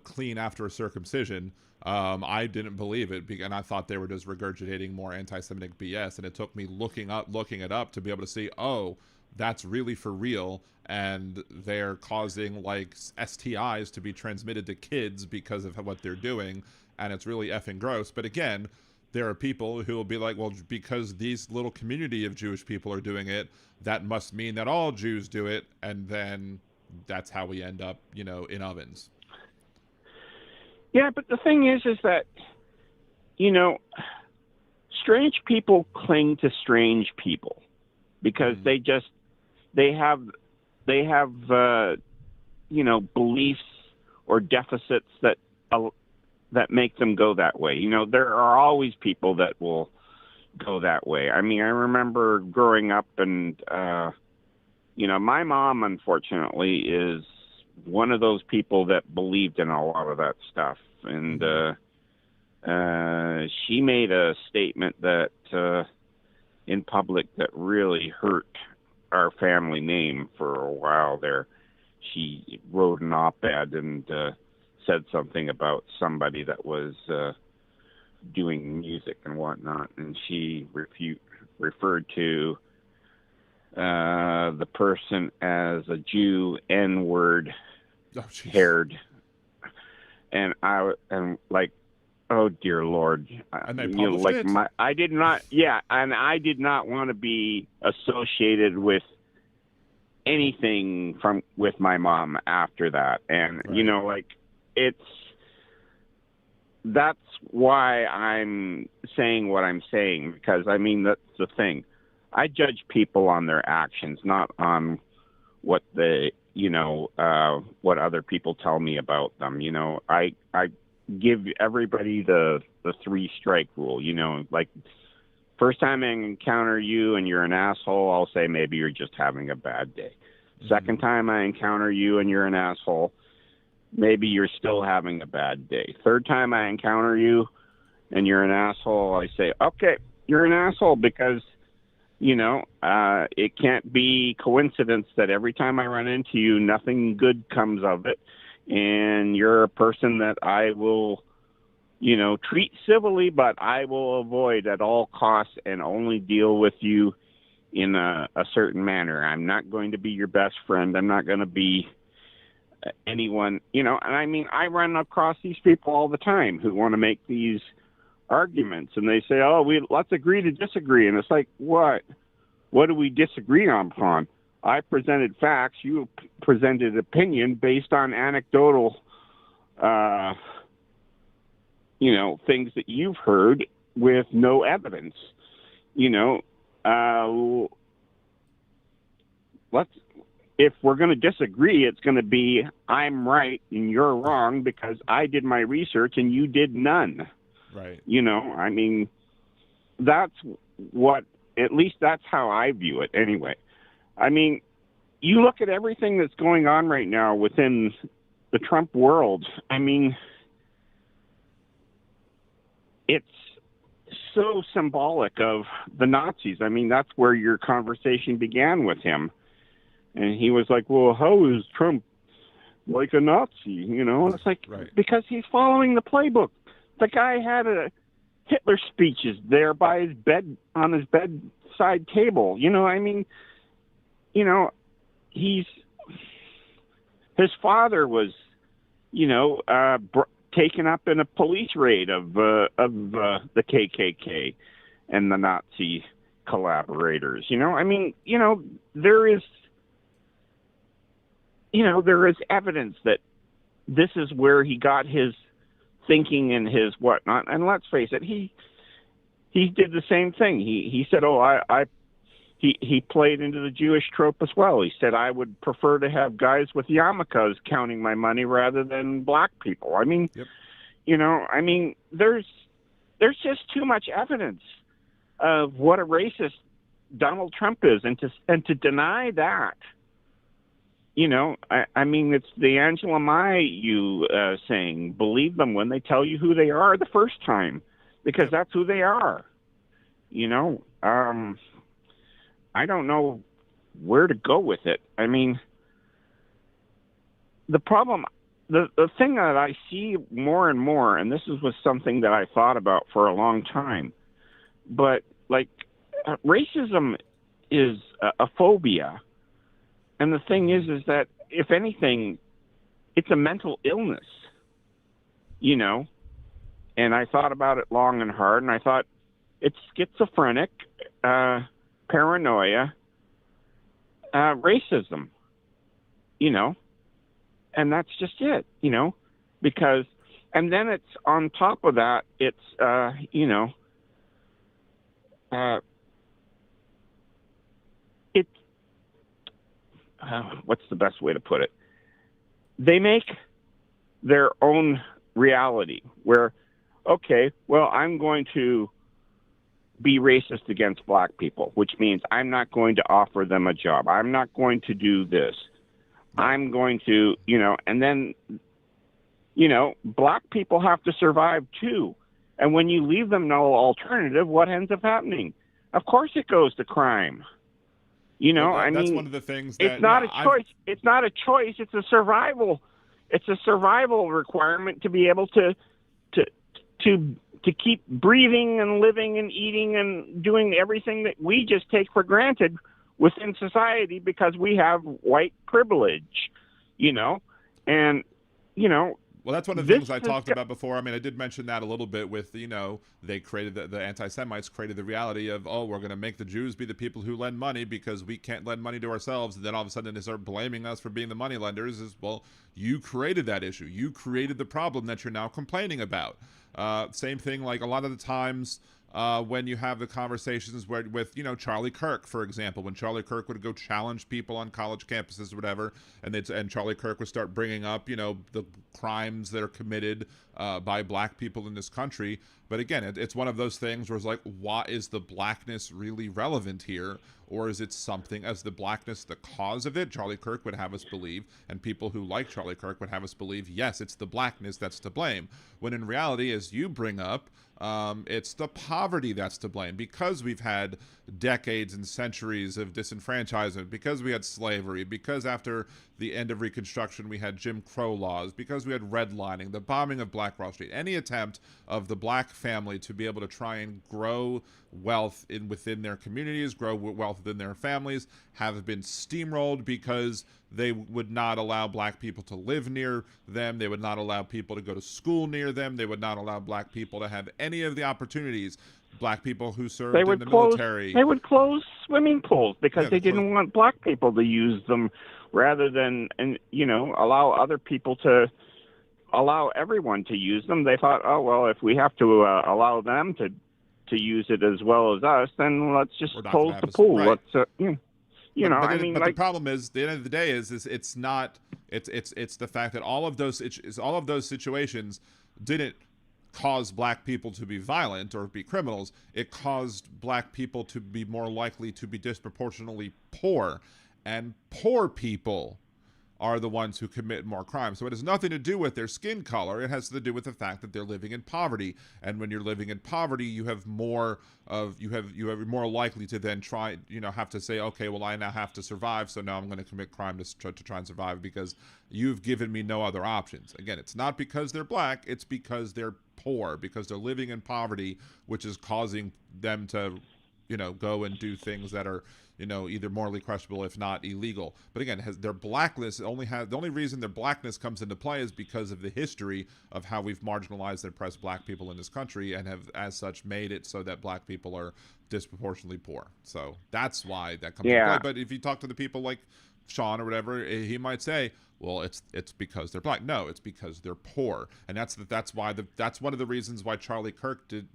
clean after a circumcision, I didn't believe it, and I thought they were just regurgitating more anti-Semitic BS. And it took me looking it up to be able to see, oh, that's really for real, and they're causing like STIs to be transmitted to kids because of what they're doing, and it's really effing gross. But again, there are people who will be like, well, because these little community of Jewish people are doing it, that must mean that all Jews do it, and then that's how we end up, you know, in ovens. Yeah, but the thing is that, you know, strange people cling to strange people because they have you know, beliefs or deficits that make them go that way. You know, there are always people that will go that way. I mean, I remember growing up, and you know, my mom, unfortunately, is one of those people that believed in a lot of that stuff, and she made a statement that in public that really hurt our family name for a while there. She wrote an op-ed and said something about somebody that was doing music and whatnot, and she referred to the person as a Jew, N-word, haired, and like, oh dear Lord, And they you know, published like it? I did not want to be associated with anything with my mom after that, and you know, like, that's why I'm saying what I'm saying, because I mean, that's the thing. I judge people on their actions, not on what what other people tell me about them. You know, I give everybody the 3-strike rule. You know, like, first time I encounter you and you're an asshole, I'll say maybe you're just having a bad day. Second time I encounter you and you're an asshole, maybe you're still having a bad day. Third time I encounter you and you're an asshole, I say, okay, you're an asshole, because, you know, it can't be coincidence that every time I run into you, nothing good comes of it. And you're a person that I will, you know, treat civilly, but I will avoid at all costs and only deal with you in a certain manner. I'm not going to be your best friend. I'm not going to be anyone, you know. And I mean, I run across these people all the time who want to make these arguments, and they say, oh, let's agree to disagree. And it's like, what do we disagree upon? I presented facts, you presented opinion based on anecdotal you know, things that you've heard with no evidence. You know, if we're going to disagree, it's going to be I'm right and you're wrong because I did my research and you did none. Right. You know, I mean, at least that's how I view it anyway. I mean, you look at everything that's going on right now within the Trump world. I mean, it's so symbolic of the Nazis. I mean, that's where your conversation began with him. And he was like, well, how is Trump like a Nazi? You know, and it's like, because he's following the playbook. The guy had Hitler speeches there by his bed, on his bedside table. You know, I mean, you know, his father was, you know, taken up in a police raid of the KKK and the Nazi collaborators. You know, I mean, you know, there is evidence that this is where he got his thinking and his whatnot. And let's face it, he did the same thing. He said, oh, he played into the Jewish trope as well. He said, I would prefer to have guys with yarmulkes counting my money rather than black people. I mean, you know, I mean, there's just too much evidence of what a racist Donald Trump is, and to deny that, you know, I mean, it's the Angela Mayu saying, believe them when they tell you who they are the first time, because that's who they are. You know, I don't know where to go with it. I mean, the problem, the thing that I see more and more, and this was something that I thought about for a long time, but like racism is a phobia. And the thing is that if anything, it's a mental illness, you know. And I thought about it long and hard, and I thought it's schizophrenic, paranoia, racism, you know. And that's just it, you know, because, and then it's on top of that, it's, you know, it, what's the best way to put it? They make their own reality where, okay, well, I'm going to be racist against black people, which means I'm not going to offer them a job. I'm not going to do this. I'm going to, you know, and then, you know, black people have to survive too. And when you leave them no alternative, what ends up happening? Of course it goes to crime. You know, Well, that's I mean, one of the things that, it's not yeah, a choice. It's not a choice. It's a survival. It's a survival requirement to be able to keep breathing and living and eating and doing everything that we just take for granted within society because we have white privilege, you know, and, you know. Well, that's one of the things I talked about before. I mean, I did mention that a little bit with, you know, they created, the anti-Semites created the reality of, oh, we're going to make the Jews be the people who lend money because we can't lend money to ourselves. And then all of a sudden they start blaming us for being the money lenders. Is, well, you created that issue. You created the problem that you're now complaining about. Same thing, like a lot of the times when you have the conversations with, you know, Charlie Kirk, for example, when Charlie Kirk would go challenge people on college campuses or whatever, and Charlie Kirk would start bringing up, you know, the crimes that are committed by black people in this country. But again, it's one of those things where it's like, what is the blackness really relevant here? Or is it something, as the blackness the cause of it? Charlie Kirk would have us believe, and people who like Charlie Kirk would have us believe, yes, it's the blackness that's to blame. When in reality, as you bring up, it's the poverty that's to blame, because we've had decades and centuries of disenfranchisement, because we had slavery, because after the end of Reconstruction we had Jim Crow laws, because we had redlining, the bombing of Black Wall Street. Any attempt of the black family to be able to try and grow wealth within their communities, grow wealth within their families, have been steamrolled because they would not allow black people to live near them. They would not allow people to go to school near them. They would not allow black people to have any of the opportunities. Black people who served in the military. They would close swimming pools because they didn't want black people to use them, rather than, and you know, allow everyone to use them. They thought, oh well, if we have to allow them to use it as well as us, then let's just close the pool. Right. Let's you know, I mean, but like, the problem is, at the end of the day, is it's not. It's the fact that all of those situations didn't cause black people to be violent or be criminals. It caused black people to be more likely to be disproportionately poor, and poor people are the ones who commit more crime. So it has nothing to do with their skin color. It has to do with the fact that they're living in poverty. And when you're living in poverty, you have more likely to then try, you know, have to say, okay, well, I now have to survive, so now I'm going to commit crime to try and survive because you've given me no other options. Again, it's not because they're black, it's because they're poor, because they're living in poverty, which is causing them to, you know, go and do things that are, you know, either morally questionable, if not illegal. But again, their blackness the only reason their blackness comes into play is because of the history of how we've marginalized and oppressed black people in this country, and have, as such, made it so that black people are disproportionately poor. So that's why that comes into play. But if you talk to the people like Sean or whatever, he might say, well, it's because they're black. No, it's because they're poor, and that's one of the reasons why Charlie Kirk did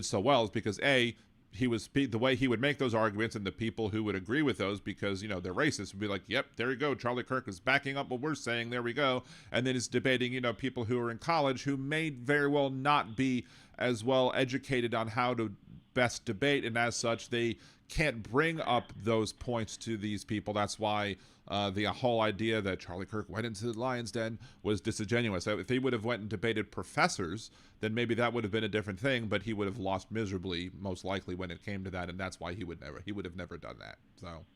so well, is because the way he would make those arguments, and the people who would agree with those, because, you know, they're racist, would be like, yep, there you go, Charlie Kirk is backing up what we're saying, there we go. And then he's debating, you know, people who are in college who may very well not be as well educated on how to best debate, and as such they can't bring up those points to these people. That's why the whole idea that Charlie Kirk went into the lion's den was disingenuous. If he would have went and debated professors, then maybe that would have been a different thing, but he would have lost miserably, most likely, when it came to that, and that's why he would have never done that. So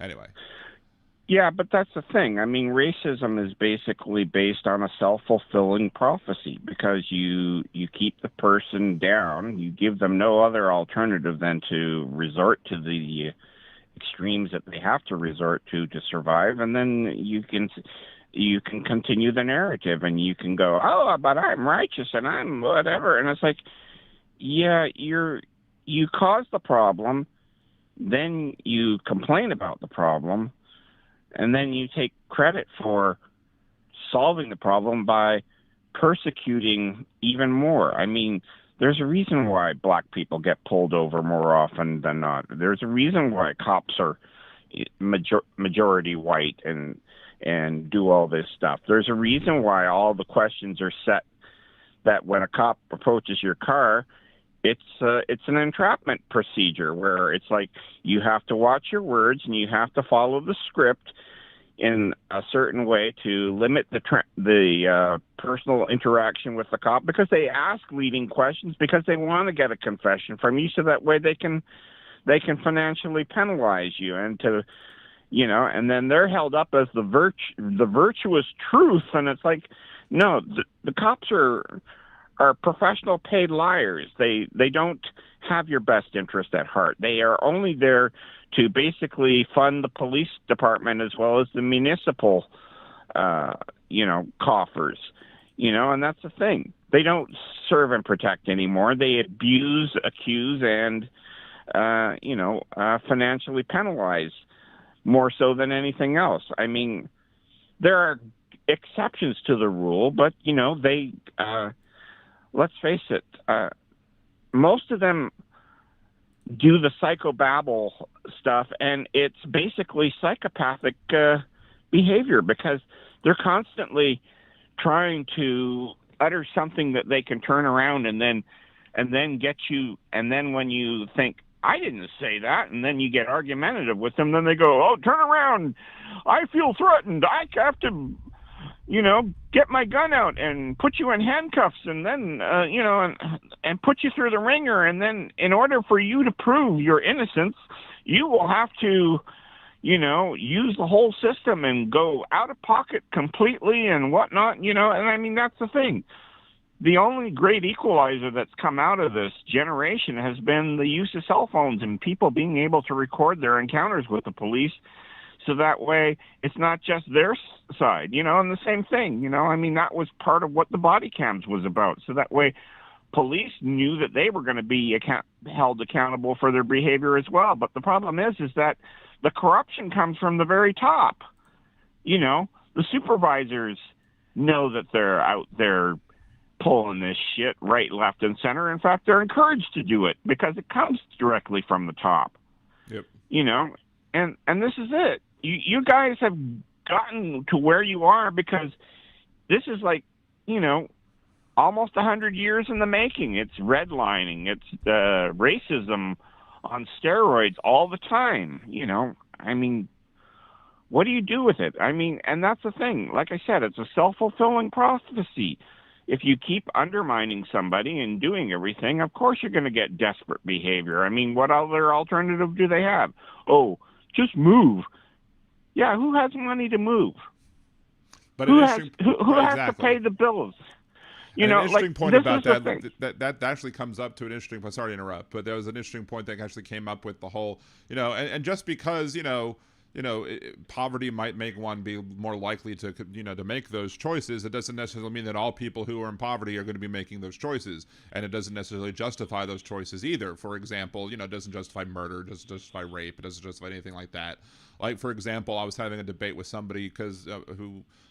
anyway. Yeah, but that's the thing. I mean, racism is basically based on a self-fulfilling prophecy, because you keep the person down, you give them no other alternative than to resort to the extremes that they have to resort to survive, and then you can continue the narrative, and you can go, oh, but I'm righteous and I'm whatever, and it's like, yeah, you caused the problem, then you complain about the problem, and then you take credit for solving the problem by persecuting even more. I mean, there's a reason why black people get pulled over more often than not. There's a reason why cops are majority white and do all this stuff. There's a reason why all the questions are set that when a cop approaches your car, it's an entrapment procedure where it's like you have to watch your words and you have to follow the script in a certain way to limit the personal interaction with the cop, because they ask leading questions because they want to get a confession from you, so that way they can financially penalize you, and to, you know, and then they're held up as the virtuous truth, and it's like, no, the cops are professional paid liars. They don't have your best interest at heart. They are only there to basically fund the police department as well as the municipal, coffers, and that's the thing. They don't serve and protect anymore. They abuse, accuse, and, financially penalize more so than anything else. I mean, there are exceptions to the rule, but, let's face it, most of them do the psychobabble stuff, and it's basically psychopathic behavior, because they're constantly trying to utter something that they can turn around and then get you, and then when you think, I didn't say that, and then you get argumentative with them, then they go, oh, turn around, I feel threatened, I have to get my gun out and put you in handcuffs, and then, and put you through the ringer. And then in order for you to prove your innocence, you will have to, use the whole system and go out of pocket completely and whatnot, and I mean, that's the thing. The only great equalizer that's come out of this generation has been the use of cell phones and people being able to record their encounters with the police, so that way it's not just their side, and the same thing, I mean, that was part of what the body cams was about. So that way police knew that they were going to be held accountable for their behavior as well. But the problem is that the corruption comes from the very top. The supervisors know that they're out there pulling this shit right, left, and center. In fact, they're encouraged to do it because it comes directly from the top. Yep. And this is it. You guys have gotten to where you are because this is like, almost 100 years in the making. It's redlining. It's racism on steroids all the time. I mean, what do you do with it? I mean, and that's the thing. Like I said, it's a self-fulfilling prophecy. If you keep undermining somebody and doing everything, of course you're going to get desperate behavior. I mean, what other alternative do they have? Oh, just move. Yeah, who has money to move? But who has to pay the bills? An interesting point about that actually comes up to an interesting point. Sorry to interrupt, but there was an interesting point that actually came up with the whole, and just because, poverty might make one be more likely to, to make those choices, it doesn't necessarily mean that all people who are in poverty are going to be making those choices. And it doesn't necessarily justify those choices either. For example, it doesn't justify murder, it doesn't justify rape, it doesn't justify anything like that. Like, for example, I was having a debate with somebody because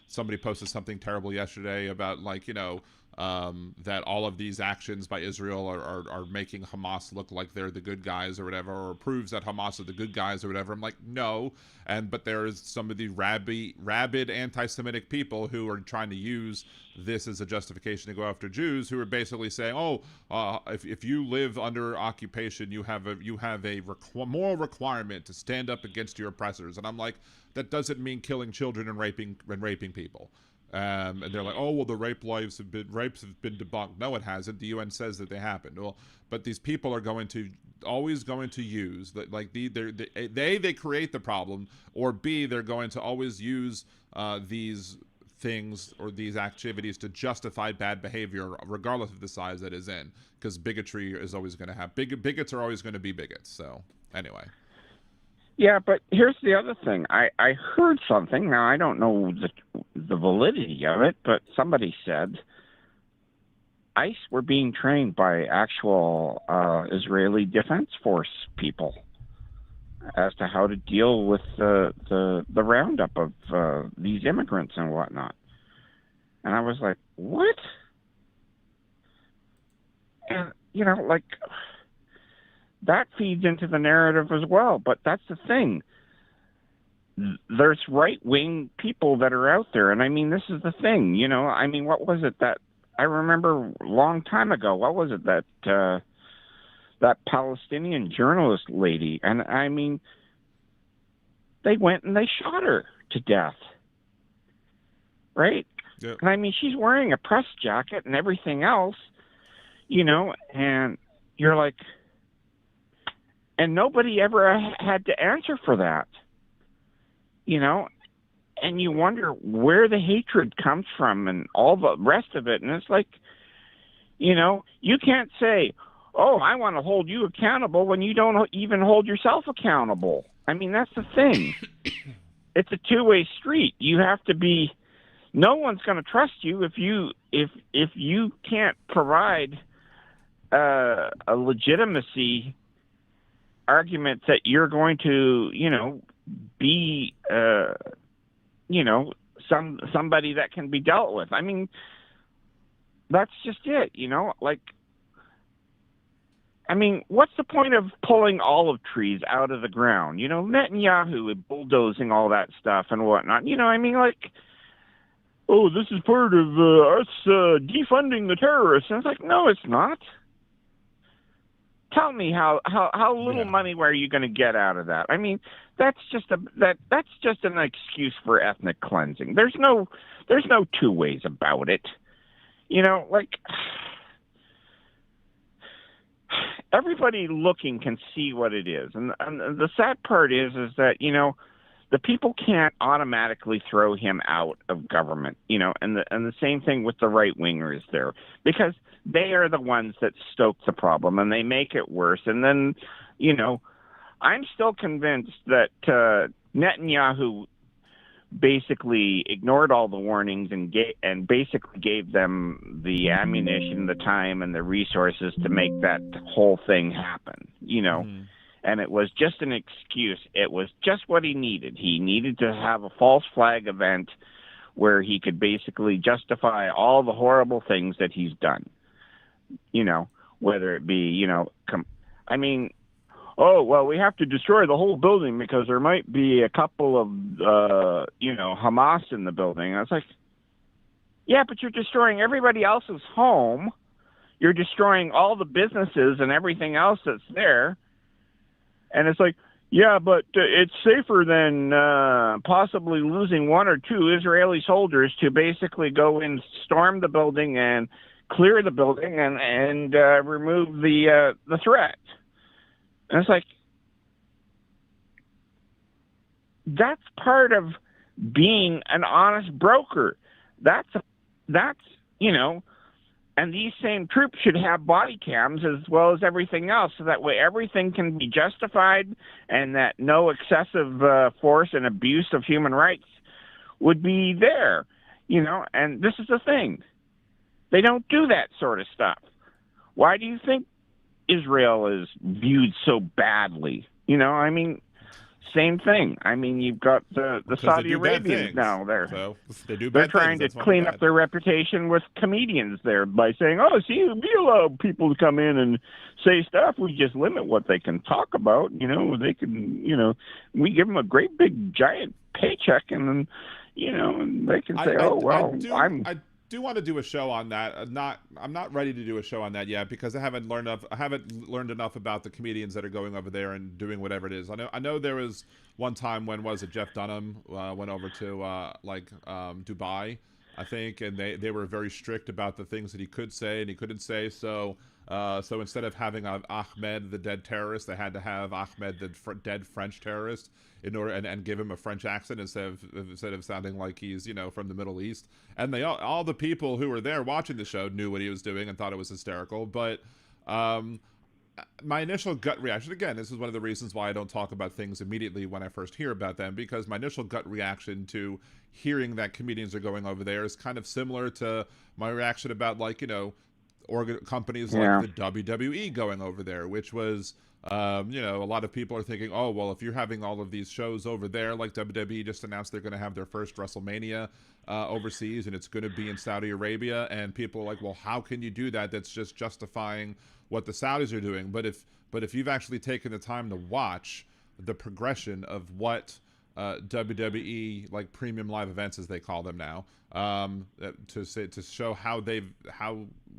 somebody posted something terrible yesterday about, like, that all of these actions by Israel are making Hamas look like they're the good guys or whatever, or proves that Hamas are the good guys or whatever. I'm like, no. But there is some of these rabid anti-Semitic people who are trying to use this as a justification to go after Jews, who are basically saying, if you live under occupation, you have a moral requirement to stand up against your oppressors. And I'm like, that doesn't mean killing children and raping people. And they're like, oh, well, the rapes have been debunked. No, it hasn't. The UN says that they happened. Well, but these people are always going to use like they create the problem, or B, they're going to always use these things or these activities to justify bad behavior, regardless of the size that is in, because bigotry is always going to have bigots are always going to be bigots. So anyway. Yeah, but here's the other thing. I heard something. Now I don't know the validity of it, but somebody said ICE were being trained by actual Israeli Defense Force people as to how to deal with the roundup of these immigrants and whatnot. And I was like, what? And like that feeds into the narrative as well. But that's the thing. There's right-wing people that are out there, and I mean, this is the thing. I mean, what was it that I remember a long time ago? What was it that that Palestinian journalist lady? And I mean, they went and they shot her to death, right? Yeah. And I mean, she's wearing a press jacket and everything else, and you're like, and nobody ever had to answer for that, and you wonder where the hatred comes from and all the rest of it. And it's like, you can't say, oh, I want to hold you accountable when you don't even hold yourself accountable. I mean, that's the thing. It's a two-way street. You have to be, no one's going to trust you if you can't provide a legitimacy argument that you're going to, be, somebody that can be dealt with. I mean, that's just it, like, I mean, what's the point of pulling olive trees out of the ground? Netanyahu bulldozing all that stuff and whatnot. I mean, like, oh, this is part of us defunding the terrorists. And it's like, no, it's not. Tell me how little money were you going to get out of that? I mean, that's just an excuse for ethnic cleansing. There's no two ways about it. Like, everybody looking can see what it is, and the sad part is that the people can't automatically throw him out of government. And the same thing with the right wingers there, because they are the ones that stoke the problem and they make it worse. And then, I'm still convinced that Netanyahu basically ignored all the warnings and basically gave them the ammunition, the time, and the resources to make that whole thing happen, And it was just an excuse. It was just what he needed. He needed to have a false flag event where he could basically justify all the horrible things that he's done, whether it be, I mean, oh, well, we have to destroy the whole building because there might be a couple of, Hamas in the building. And I was like, yeah, but you're destroying everybody else's home. You're destroying all the businesses and everything else that's there. And it's like, yeah, but it's safer than possibly losing one or two Israeli soldiers to basically go and storm the building and clear the building and remove the threat. And it's like, that's part of being an honest broker. That's and these same troops should have body cams as well as everything else, so that way everything can be justified and that no excessive force and abuse of human rights would be there, and this is the thing. They don't do that sort of stuff. Why do you think Israel is viewed so badly? I mean, same thing. I mean, you've got the Saudi Arabians now there. So they do They're bad trying things. to clean up their reputation with comedians there by saying, oh, see, we allow people to come in and say stuff. We just limit what they can talk about. They can, we give them a great big giant paycheck and then, and they can say, I do want to do a show on that. I'm not ready to do a show on that yet because I haven't learned enough about the comedians that are going over there and doing whatever it is. I know there was one time when Jeff Dunham went over to Dubai, I think, and they were very strict about the things that he could say and he couldn't say. So instead of having Ahmed the dead terrorist, they had to have Ahmed the dead French terrorist in order and give him a French accent instead of sounding like he's from the Middle East. And all the people who were there watching the show knew what he was doing and thought it was hysterical. But my initial gut reaction, again, this is one of the reasons why I don't talk about things immediately when I first hear about them, because my initial gut reaction to hearing that comedians are going over there is kind of similar to my reaction about, like, companies like the WWE going over there, which was, a lot of people are thinking, oh, well, if you're having all of these shows over there, like WWE just announced they're going to have their first WrestleMania overseas, and it's going to be in Saudi Arabia, and people are like, well, how can you do that? That's just justifying what the Saudis are doing. But if you've actually taken the time to watch the progression of what WWE, like premium live events as they call them now, to show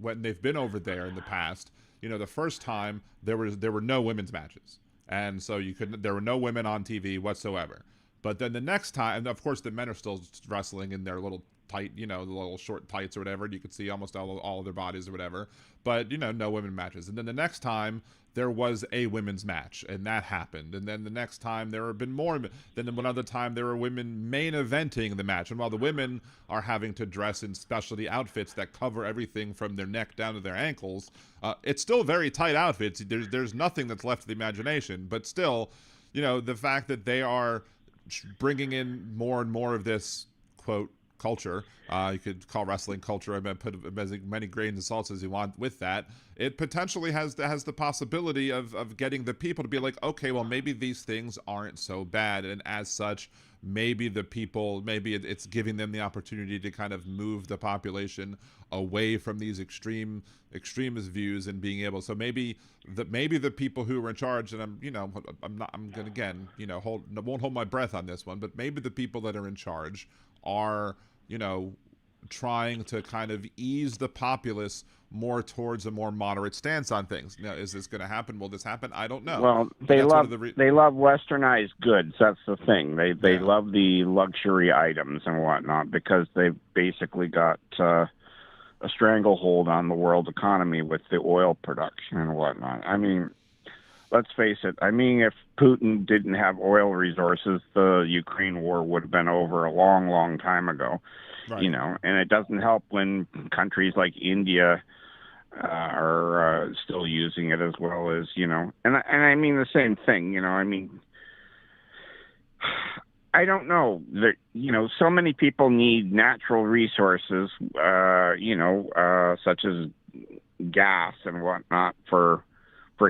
when they've been over there in the past, the first time there were no women's matches, and so there were no women on TV whatsoever. But then the next time, and of course the men are still wrestling in their little tight, the little short tights or whatever, and you could see almost all of their bodies or whatever, but no women matches. And then the next time there was a women's match, and that happened. And then the next time there have been more. Then one other time there were women main eventing the match, and while the women are having to dress in specialty outfits that cover everything from their neck down to their ankles, it's still very tight outfits. There's nothing that's left to the imagination, but still, the fact that they are bringing in more and more of this, quote, culture, you could call wrestling culture, I mean, put as many grains of salt as you want with that, it potentially has the possibility of getting the people to be like, okay, well, maybe these things aren't so bad, and as such, maybe it's giving them the opportunity to kind of move the population away from these extremist views, and being able, so maybe the people who are in charge, and I'm gonna, again, won't hold my breath on this one, but maybe the people that are in charge are, trying to kind of ease the populace more towards a more moderate stance on things. Now, is this going to happen? Will this happen? I don't know. Well, they love westernized goods. That's the thing. They love the luxury items and whatnot, because they've basically got a stranglehold on the world economy with the oil production and whatnot. I mean, let's face it. I mean, if Putin didn't have oil resources, the Ukraine war would have been over a long, long time ago. Right. And it doesn't help when countries like India are still using it, as well as, and I mean the same thing. I mean, I don't know that, so many people need natural resources, such as gas and whatnot for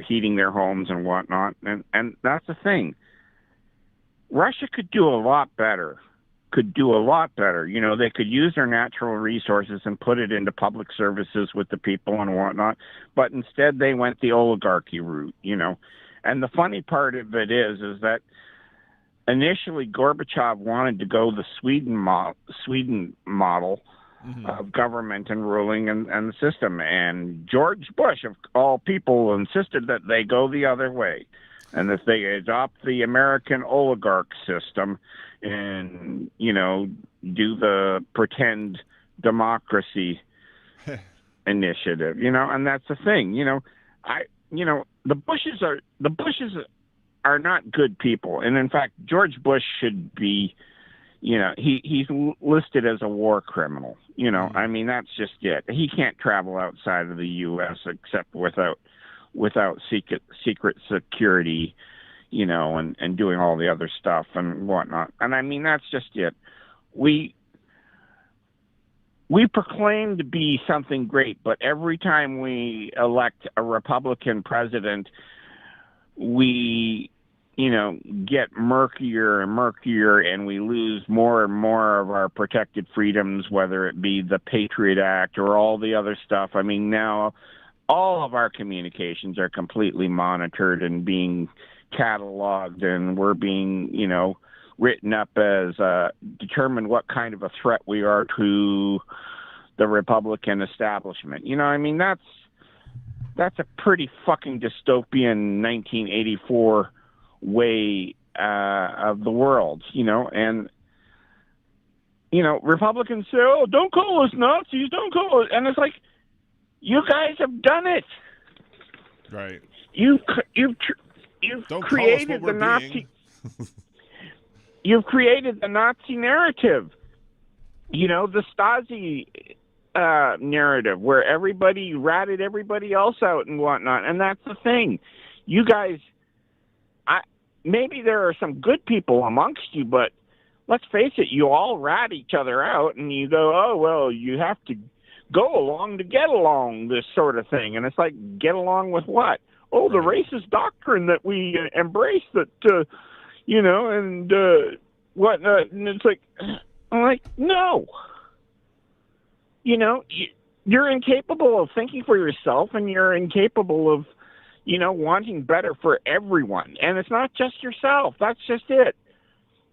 heating their homes and whatnot. And that's the thing. Russia could do a lot better. They could use their natural resources and put it into public services with the people and whatnot. But instead they went the oligarchy route, And the funny part of it is that initially Gorbachev wanted to go the Sweden model of government and ruling and the system. And George Bush, of all people, insisted that they go the other way, and that they adopt the American oligarch system and, do the pretend democracy initiative, and that's the thing. The Bushes are not good people. And in fact, George Bush should be, he's listed as a war criminal. I mean, that's just it. He can't travel outside of the U.S. except without secret security, and doing all the other stuff and whatnot. And I mean, that's just it. We proclaim to be something great, but every time we elect a Republican president, we get murkier and murkier, and we lose more and more of our protected freedoms, whether it be the Patriot Act or all the other stuff. I mean, now all of our communications are completely monitored and being cataloged, and we're being, written up as determine what kind of a threat we are to the Republican establishment. I mean, that's a pretty fucking dystopian 1984 way of the world, and Republicans say, "Oh, don't call us Nazis, don't call us," and it's like, you guys have done it, right? You've don't created the Nazi. You've created the Nazi narrative. The narrative where everybody ratted everybody else out and whatnot. And that's the thing. You guys, maybe there are some good people amongst you, but let's face it, you all rat each other out and you go, oh, well, you have to go along to get along, this sort of thing. And it's like, get along with what? Oh, the racist doctrine that we embrace that, and whatnot. And it's like, I'm like, no. You're incapable of thinking for yourself, and you're incapable of, wanting better for everyone. And it's not just yourself. That's just it.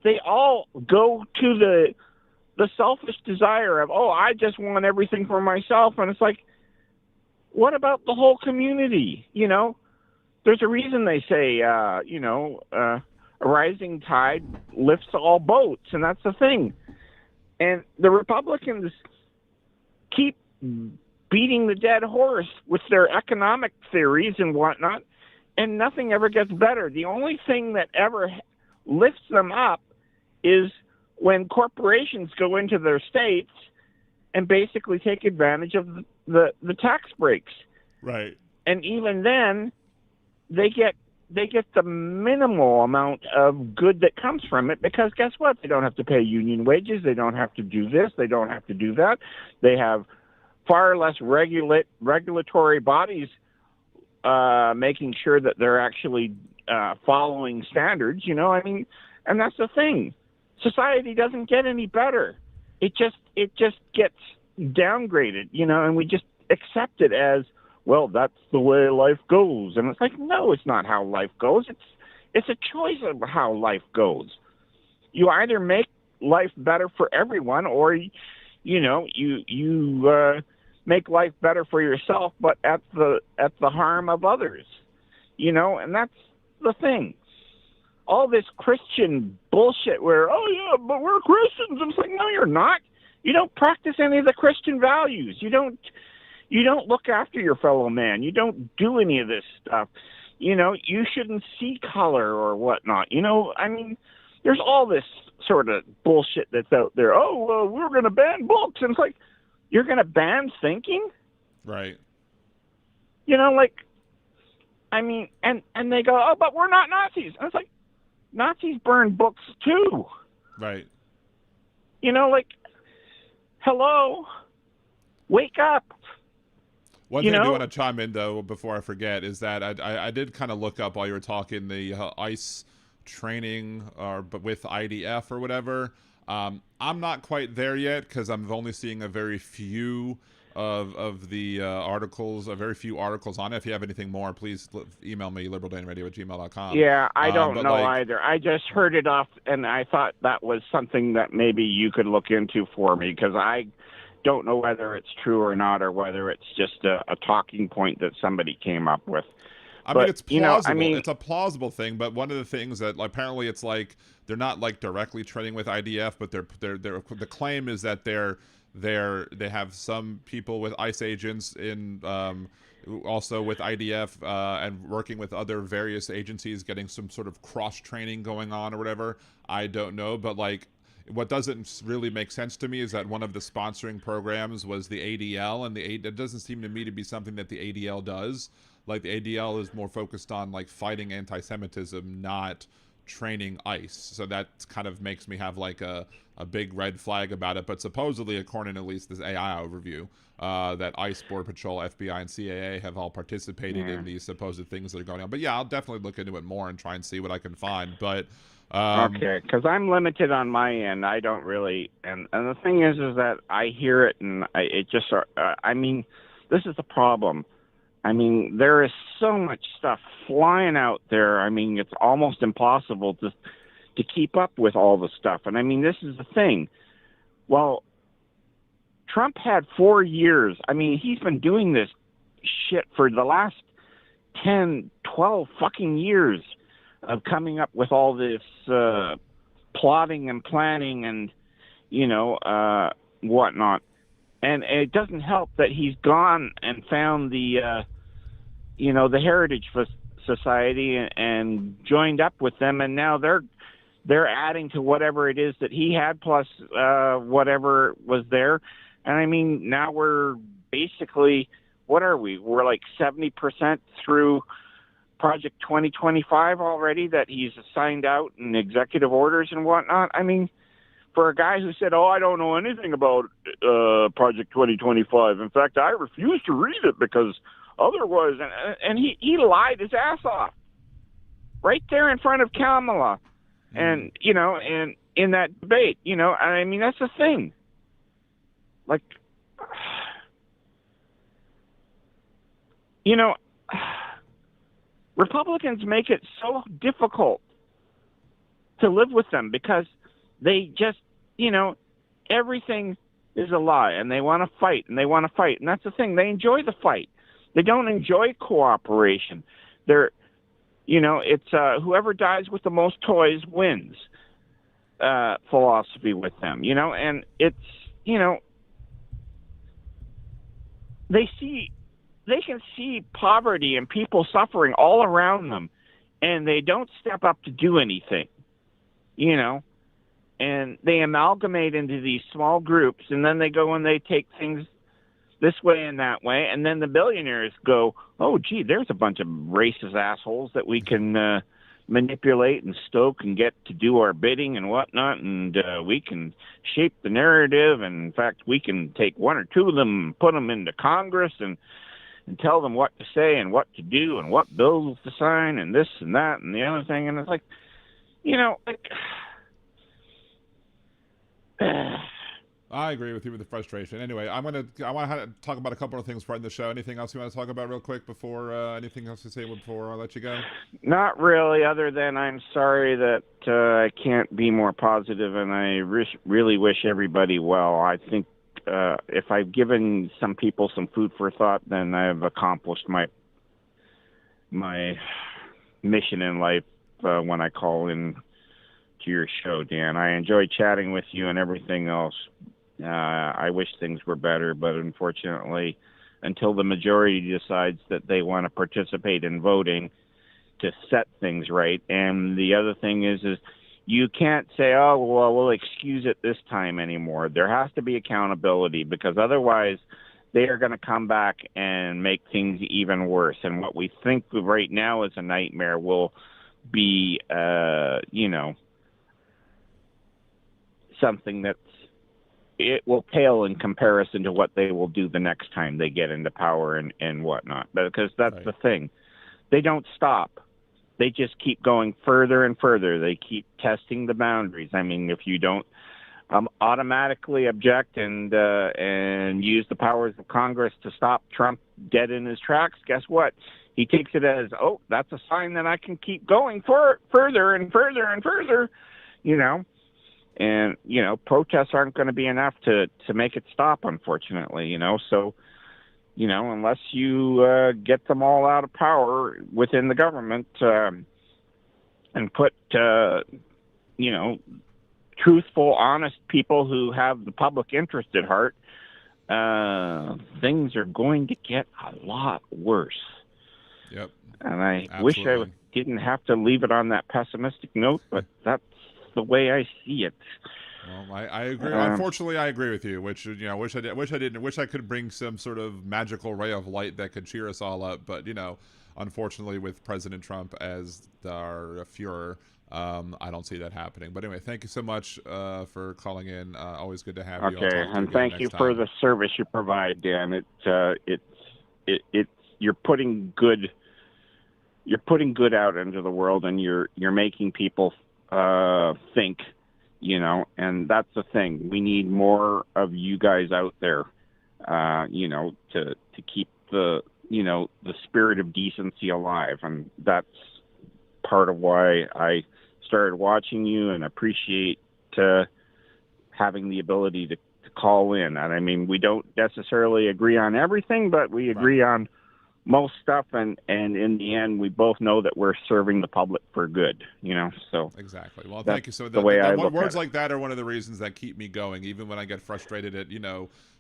They all go to the selfish desire of, oh, I just want everything for myself. And it's like, what about the whole community? There's a reason they say, a rising tide lifts all boats, and that's the thing. And the Republicans keep beating the dead horse with their economic theories and whatnot, and nothing ever gets better. The only thing that ever lifts them up is when corporations go into their states and basically take advantage of the tax breaks. Right. And even then, they get the minimal amount of good that comes from it, because guess what? They don't have to pay union wages. They don't have to do this. They don't have to do that. They have far less regulatory bodies making sure that they're actually following standards, and that's the thing. Society doesn't get any better. It just gets downgraded, and we just accept it as, well, that's the way life goes. And it's like, no, it's not how life goes. It's a choice of how life goes. You either make life better for everyone, or you make life better for yourself, but at the harm of others. And that's the thing. All this Christian bullshit where, oh yeah, but we're Christians. And it's like, no, you're not. You don't practice any of the Christian values. You don't look after your fellow man. You don't do any of this stuff. You shouldn't see color or whatnot. There's all this sort of bullshit that's out there. Oh, well, we're going to ban books. And it's like, you're going to ban thinking? Right. And they go, oh, but we're not Nazis. And it's like, Nazis burn books too. Right. Hello, wake up. One thing I do want to chime in, though, before I forget, is that I did kind of look up while you were talking the ICE training, but with IDF or whatever. I'm not quite there yet, because I'm only seeing a very few of the articles, very few articles on it. If you have anything more, please email me, liberaldanradio@gmail.com. Yeah, I don't know either. I just heard it off, and I thought that was something that maybe you could look into for me, because I don't know whether it's true or not, or whether it's just a talking point that somebody came up with. I mean, it's plausible. It's a plausible thing, but one of the things that apparently it's like they're not like directly training with IDF, but the claim is that they have some people with ICE agents in also with IDF and working with other various agencies, getting some sort of cross training going on or whatever. I don't know, but what doesn't really make sense to me is that one of the sponsoring programs was the ADL, and it doesn't seem to me to be something that the ADL does. Like, the ADL is more focused on fighting anti-Semitism, not training ICE. So that kind of makes me have a big red flag about it. But supposedly, according to at least this AI overview, that ICE, Border Patrol, FBI, and CAA have all participated in these supposed things that are going on. But yeah, I'll definitely look into it more and try and see what I can find. But okay, because I'm limited on my end. I don't really, and the thing is that I hear it, and it just, this is the problem. There is so much stuff flying out there. It's almost impossible to keep up with all the stuff. And this is the thing. Well, Trump had 4 years. He's been doing this shit for the last 10, 12 fucking years of coming up with all this plotting and planning and, whatnot. And it doesn't help that he's gone and found the Heritage Society and joined up with them, and now they're adding to whatever it is that he had, plus whatever was there. And I mean, now we're basically, what are we? We're like 70% through Project 2025 already that he's signed out and executive orders and whatnot. I mean, for a guy who said, "Oh, I don't know anything about Project 2025. In fact, I refuse to read it because otherwise," and he lied his ass off right there in front of Kamala, and and in that debate, I mean, that's the thing. Like, Republicans make it so difficult to live with them because they just, everything is a lie, and they want to fight, and they want to fight. And that's the thing. They enjoy the fight. They don't enjoy cooperation. They're, it's whoever dies with the most toys wins philosophy with them, and it's, they can see poverty and people suffering all around them, and they don't step up to do anything, and they amalgamate into these small groups, and then they go and they take things this way and that way, and then the billionaires go, "Oh, gee, there's a bunch of racist assholes that we can manipulate and stoke and get to do our bidding and whatnot, and we can shape the narrative, and in fact, we can take one or two of them and put them into Congress and tell them what to say and what to do and what bills to sign and this and that and the other thing." And it's like, I agree with you with the frustration. Anyway, I want to talk about a couple of things for the show. Anything else you want to talk about real quick before anything else to say before I let you go? Not really, other than I'm sorry that I can't be more positive, and I really wish everybody well. I think if I've given some people some food for thought, then I've accomplished my mission in life when I call in to your show, Dan. I enjoy chatting with you and everything else. I wish things were better, but unfortunately, until the majority decides that they want to participate in voting to set things right. And the other thing is you can't say, "Oh, well, we'll excuse it this time" anymore. There has to be accountability, because otherwise they are going to come back and make things even worse. And what we think right now is a nightmare will be, something that's, it will pale in comparison to what they will do the next time they get into power and whatnot. Because that's the thing. They don't stop. They just keep going further and further. They keep testing the boundaries. I mean, if you don't automatically object and use the powers of Congress to stop Trump dead in his tracks, guess what? He takes it as, "Oh, that's a sign that I can keep going further and further and further," And, protests aren't going to be enough to make it stop, unfortunately, So, unless you get them all out of power within the government and put, truthful, honest people who have the public interest at heart, things are going to get a lot worse. Yep. And I wish I didn't have to leave it on that pessimistic note, but that's the way I see it. Well, I agree. Unfortunately, I agree with you. Which wish I could bring some sort of magical ray of light that could cheer us all up. But unfortunately, with President Trump as our Führer, I don't see that happening. But anyway, thank you so much for calling in. Always good to have you. Okay, and thank you for the service you provide, Dan. You're putting good out into the world, and you're making people think, and that's the thing. We need more of you guys out there, to keep the spirit of decency alive. And that's part of why I started watching you and appreciate having the ability to call in. And I mean, we don't necessarily agree on everything, but we agree on most stuff, and in the end, we both know that we're serving the public for good, so. Exactly. Well, thank you. So the way I look words at like that are one of the reasons that keep me going, even when I get frustrated at,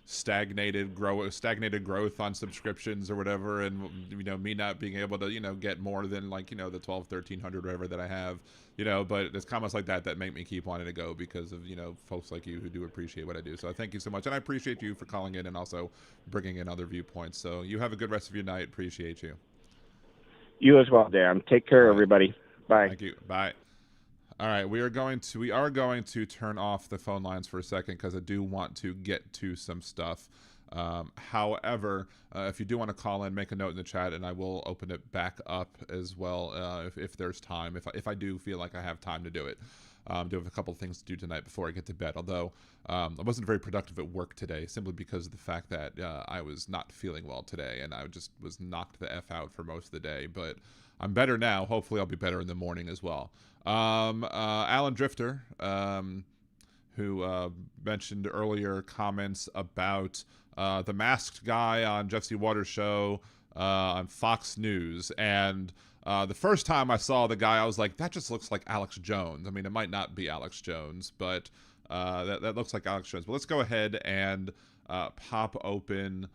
stagnated growth on subscriptions or whatever, and me not being able to get more than like the 1,200-1,300 whatever that I have, but it's comments like that make me keep wanting to go, because of folks like you who do appreciate what I do. So I thank you so much, and I appreciate you for calling in and also bringing in other viewpoints. So you have a good rest of your night. Appreciate you. You as well, Dan. Take care, All right. everybody. Bye. Thank you. Bye. All right, we are going to turn off the phone lines for a second, because I do want to get to some stuff. However, if you do want to call in, make a note in the chat, and I will open it back up as well if there's time. If I do feel like I have time to do it. Do have a couple of things to do tonight before I get to bed. Although I wasn't very productive at work today, simply because of the fact that I was not feeling well today, and I just was knocked the F out for most of the day. But I'm better now. Hopefully, I'll be better in the morning as well. Alan Drifter, who mentioned earlier comments about the masked guy on Jeff C. Waters' show on Fox News, and the first time I saw the guy, I was like, that just looks like Alex Jones. I mean, it might not be Alex Jones, but that looks like Alex Jones. But let's go ahead and pop open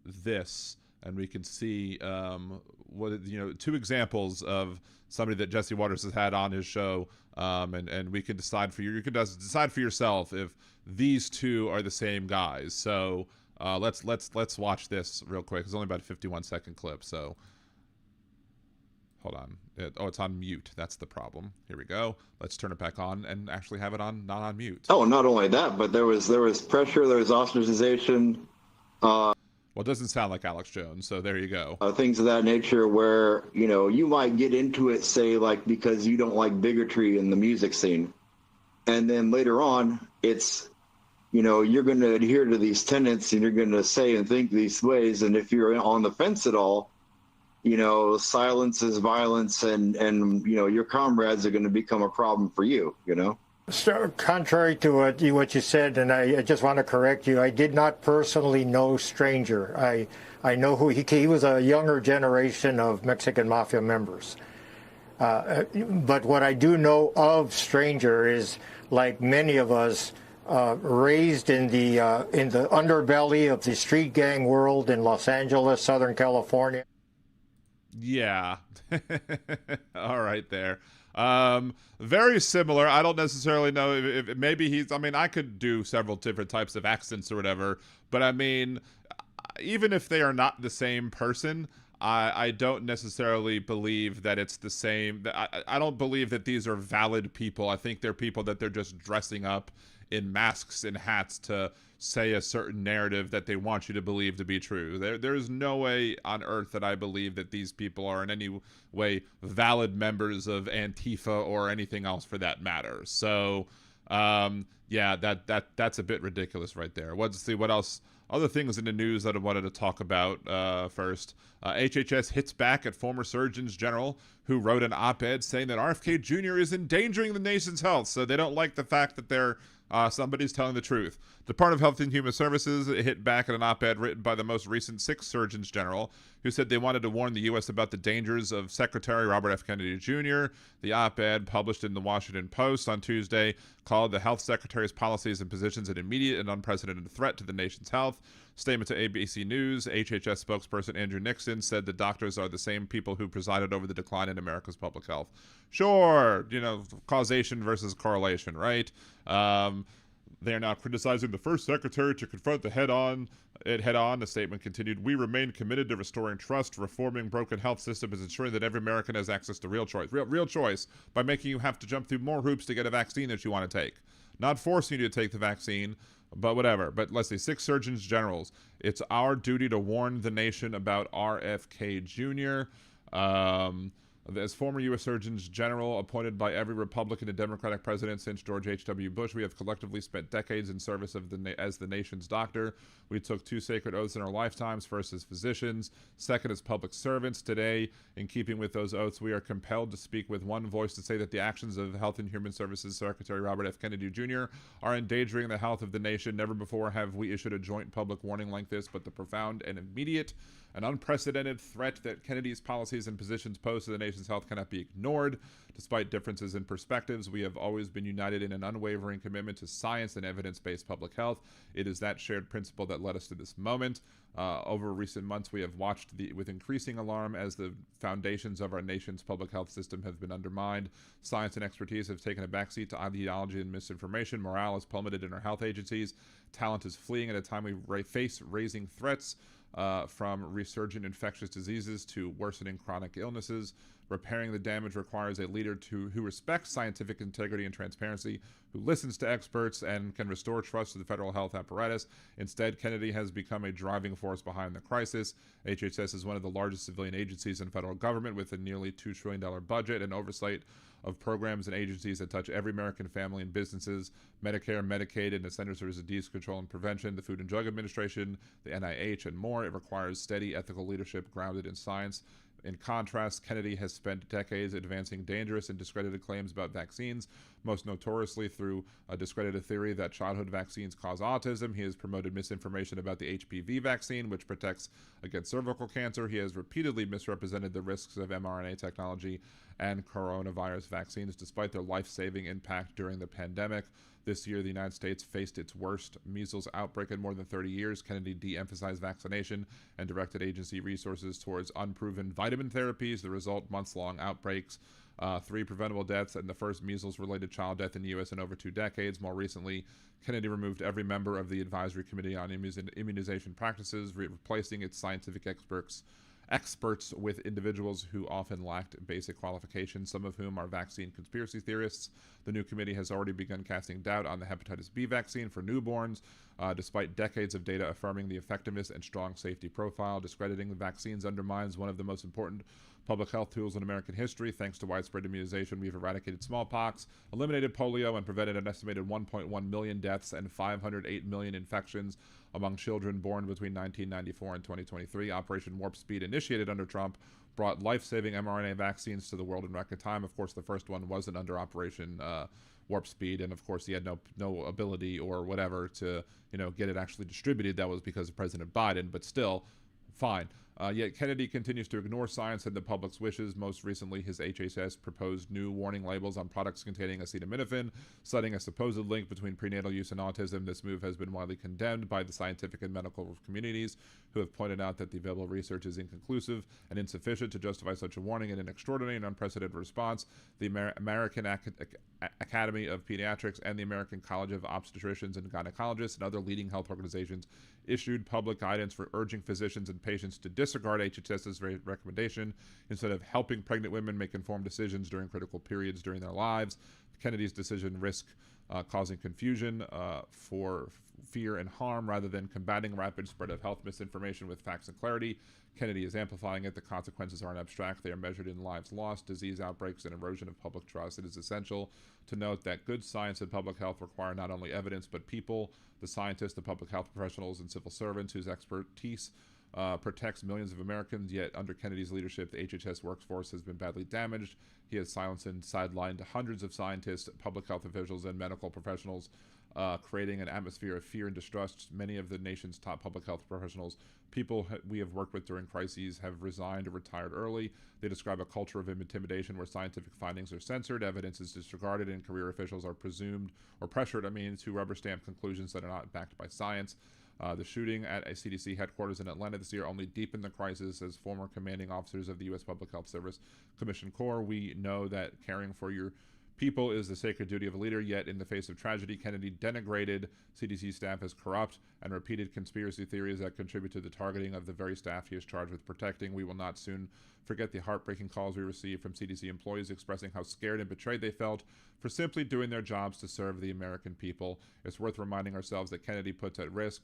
this, and we can see two examples of somebody that Jesse Waters has had on his show, and we can decide for you. You can decide for yourself if these two are the same guys. So let's watch this real quick. It's only about a 51-second clip, so. Hold on. It's on mute. That's the problem. Here we go. Let's turn it back on and actually have it on, not on mute. Oh, not only that, but there was pressure, there was ostracization. Well, it doesn't sound like Alex Jones, so there you go. Things of that nature where, you might get into it, say, like, because you don't like bigotry in the music scene. And then later on, it's, you're going to adhere to these tenets, and you're going to say and think these ways. And if you're on the fence at all, silence is violence, and your comrades are going to become a problem for you, So, contrary to what you said, and I just want to correct you, I did not personally know Stranger. I know who he was a younger generation of Mexican mafia members. But what I do know of Stranger is, like many of us, raised in the underbelly of the street gang world in Los Angeles, Southern California. Yeah. All right there. Very similar. I don't necessarily know if maybe he's, I could do several different types of accents or whatever, but even if they are not the same person, I don't necessarily believe that it's the same. I don't believe that these are valid people. I think they're people that they're just dressing up in masks and hats to say a certain narrative that they want you to believe to be true. There's no way on earth that I believe that these people are in any way valid members of Antifa or anything else for that matter. So, yeah, that's a bit ridiculous right there. Let's see what else. Other things in the news that I wanted to talk about first. HHS hits back at former Surgeons General who wrote an op-ed saying that RFK Jr. is endangering the nation's health. So they don't like the fact that somebody's telling the truth. Department of Health and Human Services hit back at an op-ed written by the most recent 6 Surgeons General who said they wanted to warn the U.S. about the dangers of Secretary Robert F. Kennedy Jr. The op-ed, published in the Washington Post on Tuesday, called the health secretary's policies and positions an immediate and unprecedented threat to the nation's health. Statement to ABC News, HHS spokesperson Andrew Nixon said the doctors are the same people who presided over the decline in America's public health. Sure, causation versus correlation, right? They are now criticizing the first secretary to confront it head on. The statement continued, "We remain committed to restoring trust, reforming broken health system, and ensuring that every American has access to real choice. Real choice by making you have to jump through more hoops to get a vaccine that you want to take. Not forcing you to take the vaccine, but whatever." But let's see, 6 Surgeons Generals. It's our duty to warn the nation about RFK Jr. As former U.S. Surgeons General appointed by every Republican and Democratic president since George H.W. Bush, we have collectively spent decades in service of as the nation's doctor. We took 2 sacred oaths in our lifetimes, first as physicians, second as public servants. Today, in keeping with those oaths, we are compelled to speak with one voice to say that the actions of Health and Human Services Secretary Robert F. Kennedy Jr. are endangering the health of the nation. Never before have we issued a joint public warning like this, but the profound and immediate and unprecedented threat that Kennedy's policies and positions pose to the nation nation's health cannot be ignored. Despite differences in perspectives, we have always been united in an unwavering commitment to science and evidence-based public health. It is that shared principle that led us to this moment. Over recent months, we have watched with increasing alarm as the foundations of our nation's public health system have been undermined. Science and expertise have taken a backseat to ideology and misinformation. Morale has plummeted in our health agencies. Talent is fleeing at a time we face raising threats from resurgent infectious diseases to worsening chronic illnesses. Repairing the damage requires a leader who respects scientific integrity and transparency, who listens to experts, and can restore trust to the federal health apparatus. Instead, Kennedy has become a driving force behind the crisis. HHS is one of the largest civilian agencies in federal government, with a nearly $2 trillion budget and oversight of programs and agencies that touch every American family and businesses: Medicare, Medicaid, and the Centers for Disease Control and Prevention, the Food and Drug Administration, the NIH, and more. It requires steady ethical leadership grounded in science. In contrast, Kennedy has spent decades advancing dangerous and discredited claims about vaccines, most notoriously through a discredited theory that childhood vaccines cause autism. He has promoted misinformation about the HPV vaccine, which protects against cervical cancer. He has repeatedly misrepresented the risks of mRNA technology and coronavirus vaccines, despite their life-saving impact during the pandemic. This year, the United States faced its worst measles outbreak in more than 30 years. Kennedy de-emphasized vaccination and directed agency resources towards unproven vitamin therapies. The result, months-long outbreaks, 3 preventable deaths, and the first measles-related child death in the U.S. in over 2 decades. More recently, Kennedy removed every member of the Advisory Committee on Immunization Practices, replacing its scientific experts with individuals who often lacked basic qualifications, some of whom are vaccine conspiracy theorists. The new committee has already begun casting doubt on the hepatitis B vaccine for newborns, despite decades of data affirming the effectiveness and strong safety profile. Discrediting the vaccines undermines one of the most important public health tools in American history. Thanks to widespread immunization, we've eradicated smallpox, eliminated polio, and prevented an estimated 1.1 million deaths and 508 million infections among children born between 1994 and 2023. Operation Warp Speed, initiated under Trump, brought life-saving mRNA vaccines to the world in record time. Of course, the first one wasn't under Operation Warp Speed, and of course he had no ability or whatever to get it actually distributed. That was because of President Biden, but still, fine. Yet Kennedy continues to ignore science and the public's wishes. Most recently, his HHS proposed new warning labels on products containing acetaminophen, citing a supposed link between prenatal use and autism. This move has been widely condemned by the scientific and medical communities, who have pointed out that the available research is inconclusive and insufficient to justify such a warning. In an extraordinary and unprecedented response, the American Academy of Pediatrics and the American College of Obstetricians and Gynecologists and other leading health organizations issued public guidance for urging physicians and patients to disregard HHS's recommendation instead of helping pregnant women make informed decisions during critical periods during their lives. Kennedy's decision risked causing confusion for fear and harm rather than combating rapid spread of health misinformation with facts and clarity. Kennedy is amplifying it. The consequences aren't abstract. They are measured in lives lost, disease outbreaks, and erosion of public trust. It is essential to note that good science and public health require not only evidence, but people, the scientists, the public health professionals, and civil servants whose expertise protects millions of Americans. Yet under Kennedy's leadership, the HHS workforce has been badly damaged. He has silenced and sidelined hundreds of scientists, public health officials, and medical professionals, creating an atmosphere of fear and distrust. Many of the nation's top public health professionals, people we have worked with during crises, have resigned or retired early. They describe a culture of intimidation where scientific findings are censored, evidence is disregarded, and career officials are pressured to rubber stamp conclusions that are not backed by science. The shooting at a CDC headquarters in Atlanta this year only deepened the crisis. As former commanding officers of the U.S. Public Health Service Commission Corps, we know that caring for your people is the sacred duty of a leader. Yet in the face of tragedy, Kennedy denigrated CDC staff as corrupt and repeated conspiracy theories that contribute to the targeting of the very staff he is charged with protecting. We will not soon forget the heartbreaking calls we received from CDC employees expressing how scared and betrayed they felt for simply doing their jobs to serve the American people. It's worth reminding ourselves that Kennedy puts at risk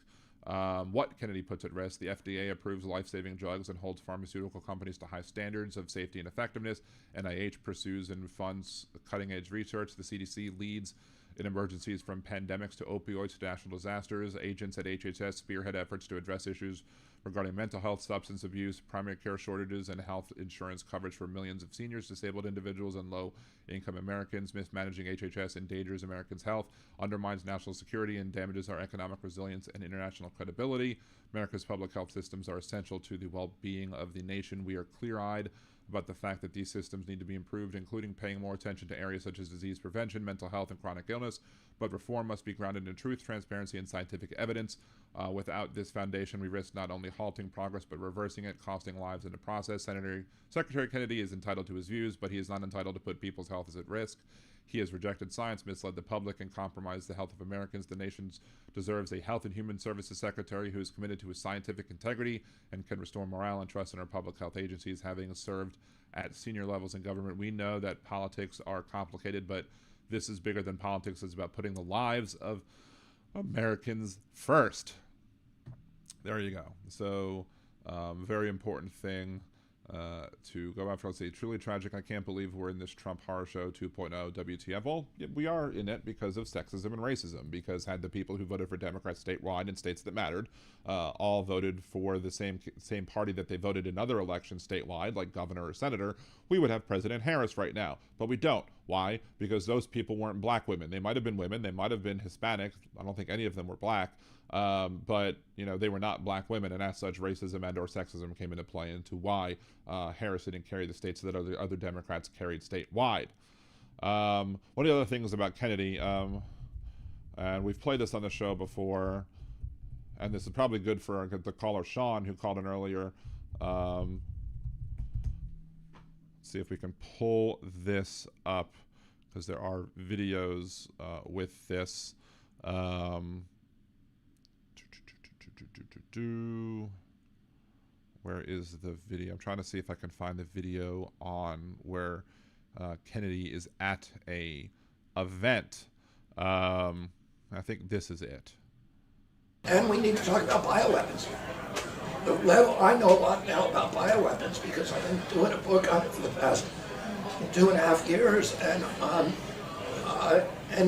what Kennedy puts at risk. The FDA approves life-saving drugs and holds pharmaceutical companies to high standards of safety and effectiveness. NIH pursues and funds cutting-edge research. The CDC leads in emergencies from pandemics to opioids to national disasters. Agents at HHS spearhead efforts to address issues regarding mental health, substance abuse, primary care shortages, and health insurance coverage for millions of seniors, disabled individuals, and low-income Americans. Mismanaging HHS endangers Americans' health, undermines national security, and damages our economic resilience and international credibility. America's public health systems are essential to the well-being of the nation. We are clear-eyed about the fact that these systems need to be improved, including paying more attention to areas such as disease prevention, mental health, and chronic illness. But reform must be grounded in truth, transparency, and scientific evidence. Without this foundation, we risk not only halting progress, but reversing it, costing lives in the process. Secretary Kennedy is entitled to his views, but he is not entitled to put people's health at risk. He has rejected science, misled the public, and compromised the health of Americans. The nation deserves a Health and Human Services Secretary who is committed to his scientific integrity and can restore morale and trust in our public health agencies. Having served at senior levels in government, we know that politics are complicated, but this is bigger than politics. It's about putting the lives of Americans first. There you go. So, very important thing to go after. Let's say, truly tragic. I can't believe we're in this Trump horror show 2.0 WTF. Well, we are in it because of sexism and racism, because had the people who voted for Democrats statewide in states that mattered all voted for the same party that they voted in other elections statewide, like governor or senator, we would have President Harris right now. But we don't. Why? Because those people weren't black women. They might have been women. They might have been Hispanic. I don't think any of them were black. But, you know, they were not black women, and as such, racism and or sexism came into play into why Harris didn't carry the states that other Democrats carried statewide. One of the other things about Kennedy, and we've played this on the show before, and this is probably good for the caller Sean, who called in earlier. Let's see if we can pull this up, because there are videos with this. Where is the video? I'm trying to see if I can find the video on where Kennedy is at a event. I think this is it. And we need to talk about bioweapons. The level, I know a lot now about bioweapons because I've been doing a book on it for the past 2.5 years, and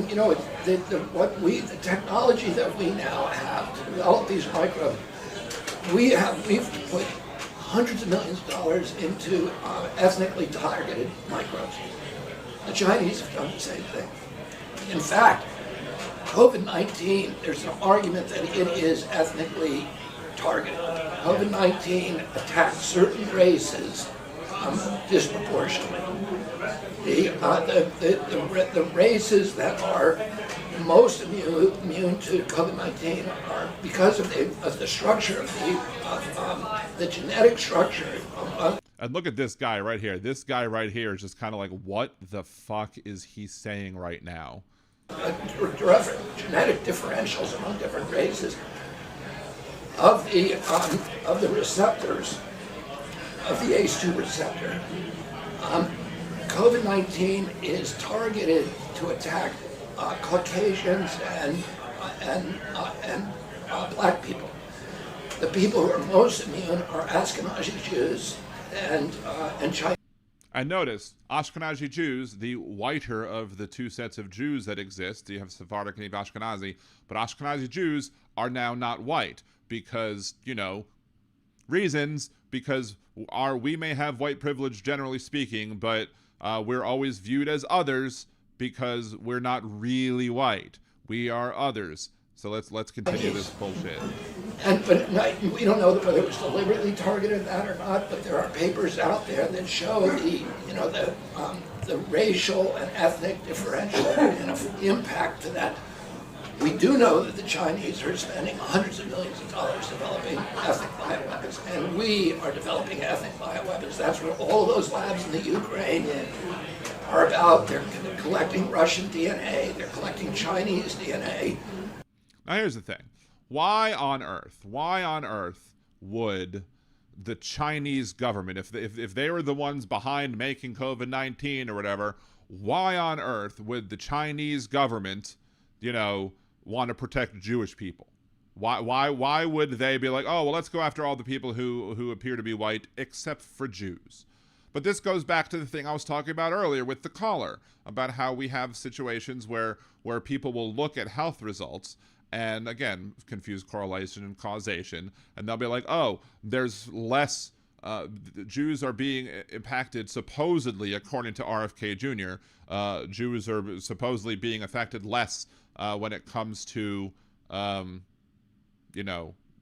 you know, the technology that we now have to develop these microbes, we've put hundreds of millions of dollars into ethnically targeted microbes. The Chinese have done the same thing. In fact, COVID-19, there's an argument that it is ethnically targeted. COVID-19 attacks certain races disproportionately. The races that are most immune to COVID-19 are because of the structure of the genetic structure. And look at this guy right here. This guy right here is just kind of like, what the fuck is he saying right now? Genetic differentials among different races of the receptors of the ACE2 receptor. COVID-19 is targeted to attack Caucasians and black people. The people who are most immune are Ashkenazi Jews and Chinese. And notice, Ashkenazi Jews, the whiter of the two sets of Jews that exist, you have Sephardic and you have Ashkenazi, but Ashkenazi Jews are now not white because, you know, reasons, because we may have white privilege generally speaking, but we're always viewed as others because we're not really white. We are others. So let's continue this bullshit. But we don't know whether it was deliberately targeted that or not. But there are papers out there that show the racial and ethnic differential impact to that. We do know that the Chinese are spending hundreds of millions of dollars developing ethnic bioweapons, and we are developing ethnic bioweapons. That's what all those labs in the Ukraine are about. They're collecting Russian DNA. They're collecting Chinese DNA. Now here's the thing. Why on earth would the Chinese government, if they were the ones behind making COVID-19 or whatever, why on earth would the Chinese government, want to protect Jewish people? Why would they be like, oh, well, let's go after all the people who appear to be white except for Jews? But this goes back to the thing I was talking about earlier with the caller, about how we have situations where people will look at health results and, again, confuse correlation and causation, and they'll be like, oh, there's less, Jews are being impacted, supposedly, according to RFK Jr., Jews are supposedly being affected less when it comes to,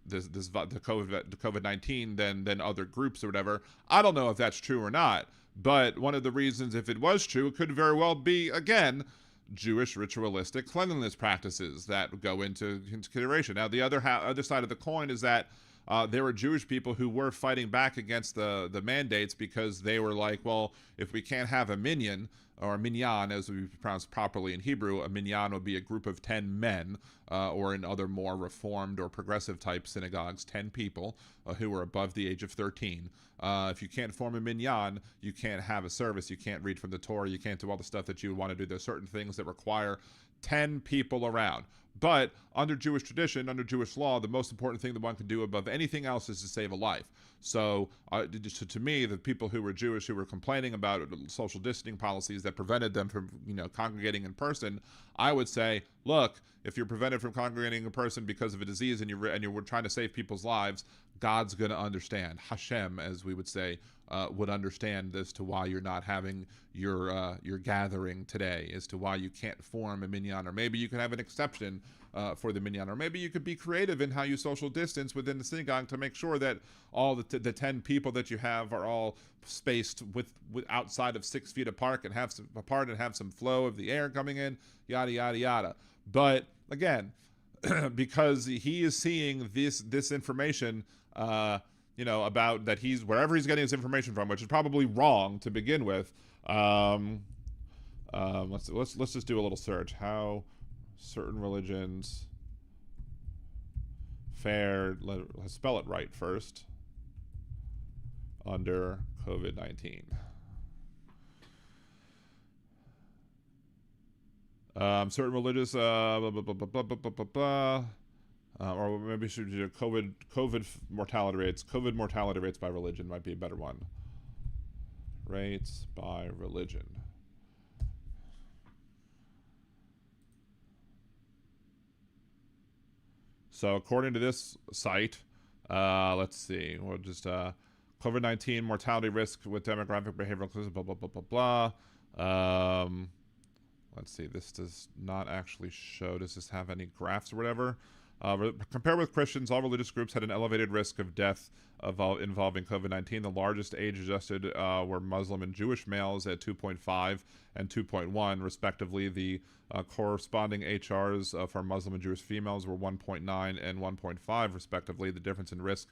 the COVID-19 than other groups or whatever. I don't know if that's true or not, but one of the reasons, if it was true, it could very well be, again, Jewish ritualistic cleanliness practices that go into consideration. Now, the other side of the coin is that there were Jewish people who were fighting back against the mandates because they were like, well, if we can't have a minyan, or a minyan, as we pronounce properly in Hebrew, a minyan would be a group of 10 men, or in other more reformed or progressive type synagogues, 10 people who are above the age of 13. If you can't form a minyan, you can't have a service, you can't read from the Torah, you can't do all the stuff that you would want to do. There's certain things that require 10 people around. But under Jewish tradition, under Jewish law, the most important thing that one can do above anything else is to save a life. So to me, the people who were Jewish who were complaining about social distancing policies that prevented them from, congregating in person, I would say, look, if you're prevented from congregating in person because of a disease and you're trying to save people's lives, God's going to understand. Hashem, as we would say, would understand as to why you're not having your gathering today, as to why you can't form a minyan, or maybe you can have an exception for the minyan, or maybe you could be creative in how you social distance within the synagogue to make sure that all the 10 people that you have are all spaced with outside of 6 feet apart and have some flow of the air coming in, yada yada yada. But again, because he is seeing this information, about that he's wherever he's getting his information from, which is probably wrong to begin with. Let's just do a little search. How certain religions fare. Let's spell it right first. Under COVID-19. Certain religious or maybe we should do COVID mortality rates. COVID mortality rates by religion might be a better one. Rates by religion. So according to this site, let's see. We'll just COVID-19 mortality risk with demographic behavioral clues, blah blah blah blah blah. Let's see. This does not actually show. Does this have any graphs or whatever? Compared with Christians, all religious groups had an elevated risk of death involving COVID-19. The largest age-adjusted were Muslim and Jewish males at 2.5 and 2.1, respectively. The corresponding HRs for Muslim and Jewish females were 1.9 and 1.5, respectively. The difference in risk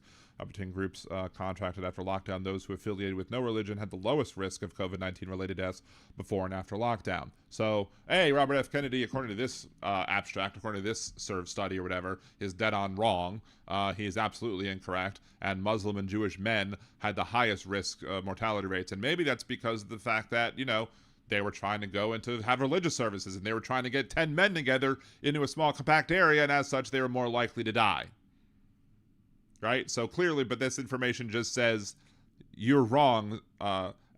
between groups contracted after lockdown. Those who affiliated with no religion had the lowest risk of COVID-19 related deaths before and after lockdown. So, hey, Robert F. Kennedy, according to this abstract, according to this sort of study or whatever, is dead on wrong. He is absolutely incorrect. And Muslim and Jewish men had the highest risk mortality rates. And maybe that's because of the fact that, they were trying to go into have religious services, and they were trying to get 10 men together into a small compact area, and as such, they were more likely to die. Right? So clearly, but this information just says, you're wrong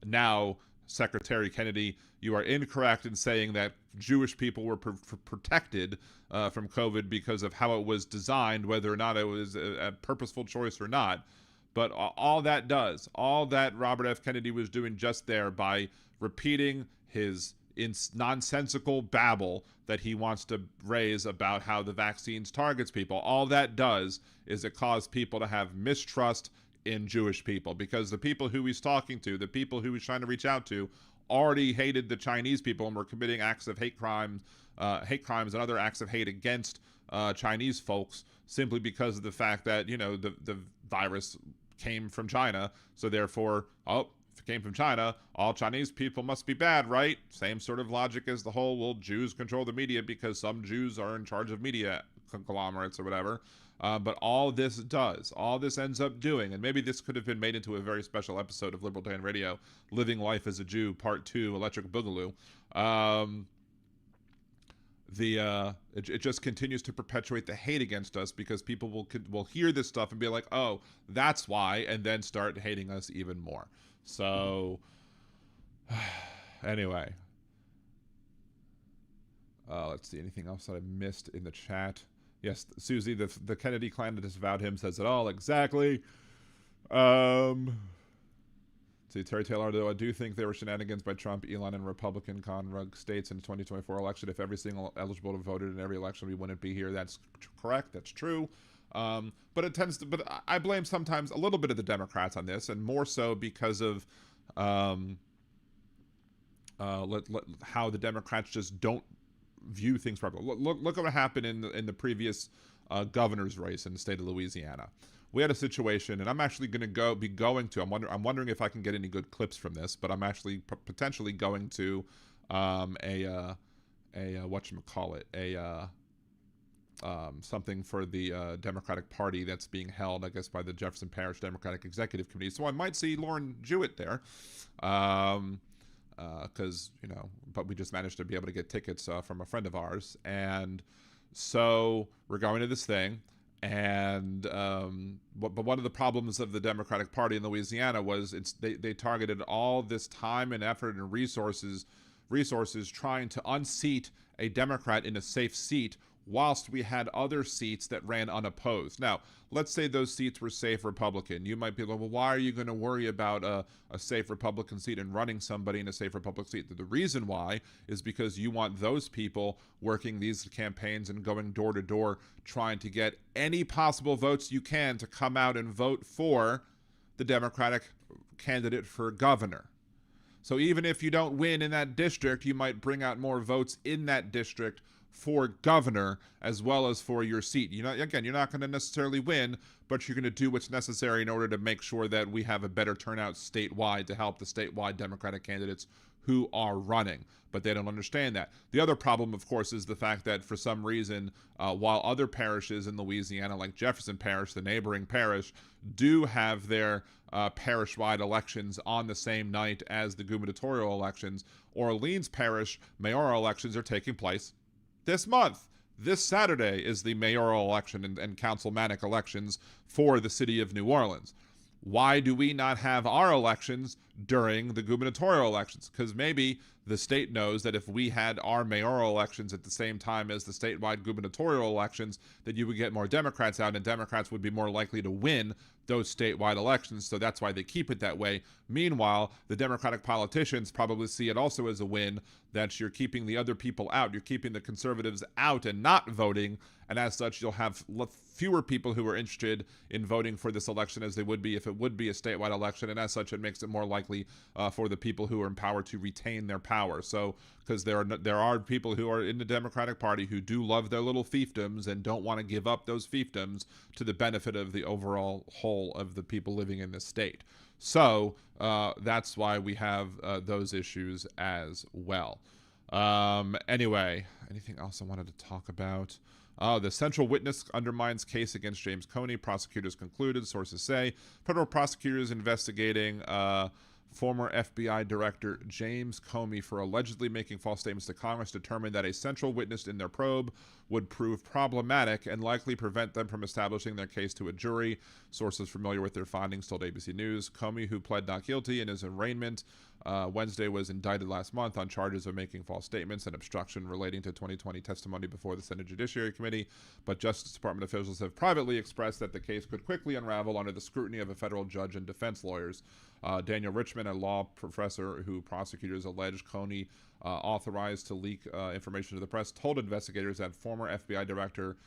now, Secretary Kennedy. You are incorrect in saying that Jewish people were protected from COVID because of how it was designed, whether or not it was a purposeful choice or not. But all that Robert F. Kennedy was doing just there by repeating his nonsensical babble that he wants to raise about how the vaccines targets people, all that does is it cause people to have mistrust in Jewish people, because the people who he's talking to, the people who he's trying to reach out to, already hated the Chinese people and were committing acts of hate crimes and other acts of hate against Chinese folks simply because of the fact that, the virus came from China. So therefore, if it came from China, all Chinese people must be bad, right? Same sort of logic as the whole, well, Jews control the media because some Jews are in charge of media conglomerates or whatever. But all this ends up doing, and maybe this could have been made into a very special episode of Liberal Dan Radio, Living Life as a Jew, Part 2, Electric Boogaloo. It just continues to perpetuate the hate against us because people will hear this stuff and be like, oh, that's why, and then start hating us even more. So, anyway. Let's see, anything else that I missed in the chat? Yes, Susie, the Kennedy clan that disavowed him says it all exactly. See, Terry Taylor, though, I do think there were shenanigans by Trump, Elon, and Republican con-rug states in the 2024 election. If every single eligible voted in every election, we wouldn't be here. That's correct. That's true. But it tends to. But I blame sometimes a little bit of the Democrats on this, and more so because of how the Democrats just don't view things properly. Look at what happened in the previous governor's race in the state of Louisiana. We had a situation, and I'm actually going to be going to. I'm wondering if I can get any good clips from this, but I'm actually potentially going to something for the Democratic Party that's being held, I guess, by the Jefferson Parish Democratic Executive Committee. So I might see Lauren Jewett there. Because, but we just managed to be able to get tickets from a friend of ours. And so we're going to this thing. And but one of the problems of the Democratic Party in Louisiana was they targeted all this time and effort and resources trying to unseat a Democrat in a safe seat, whilst we had other seats that ran unopposed. Now, let's say those seats were safe Republican. You might be like, well, why are you going to worry about a safe Republican seat and running somebody in a safe Republican seat? The reason why is because you want those people working these campaigns and going door to door, trying to get any possible votes you can to come out and vote for the Democratic candidate for governor. So even if you don't win in that district, you might bring out more votes in that district for governor as well as for your seat. You're not going to necessarily win, but you're going to do what's necessary in order to make sure that we have a better turnout statewide to help the statewide Democratic candidates who are running. But they don't understand that. The other problem, of course, is the fact that for some reason, while other parishes in Louisiana, like Jefferson Parish, the neighboring parish, do have their parish-wide elections on the same night as the gubernatorial elections, Orleans Parish mayoral elections are taking place this month. This Saturday is the mayoral election and councilmanic elections for the city of New Orleans. Why do we not have our elections during the gubernatorial elections? Because maybe the state knows that if we had our mayoral elections at the same time as the statewide gubernatorial elections, that you would get more Democrats out, and Democrats would be more likely to win those statewide elections. So that's why they keep it that way. Meanwhile, the Democratic politicians probably see it also as a win that you're keeping the other people out. You're keeping the conservatives out and not voting. And as such, you'll have fewer people who are interested in voting for this election as they would be if it would be a statewide election. And as such, it makes it more likely for the people who are in power to retain their power. So, because there are people who are in the Democratic Party who do love their little fiefdoms and don't want to give up those fiefdoms to the benefit of the overall whole of the people living in this state. So that's why we have those issues as well. Anyway, anything else I wanted to talk about? The central witness undermines case against James Comey. Prosecutors concluded, sources say. Federal prosecutors investigating former FBI Director James Comey for allegedly making false statements to Congress determined that a central witness in their probe would prove problematic and likely prevent them from establishing their case to a jury. Sources familiar with their findings told ABC News. Comey, who pled not guilty in his arraignment Wednesday, was indicted last month on charges of making false statements and obstruction relating to 2020 testimony before the Senate Judiciary Committee. But Justice Department officials have privately expressed that the case could quickly unravel under the scrutiny of a federal judge and defense lawyers. Daniel Richman, a law professor who prosecutors allege Comey authorized to leak information to the press, told investigators that former FBI director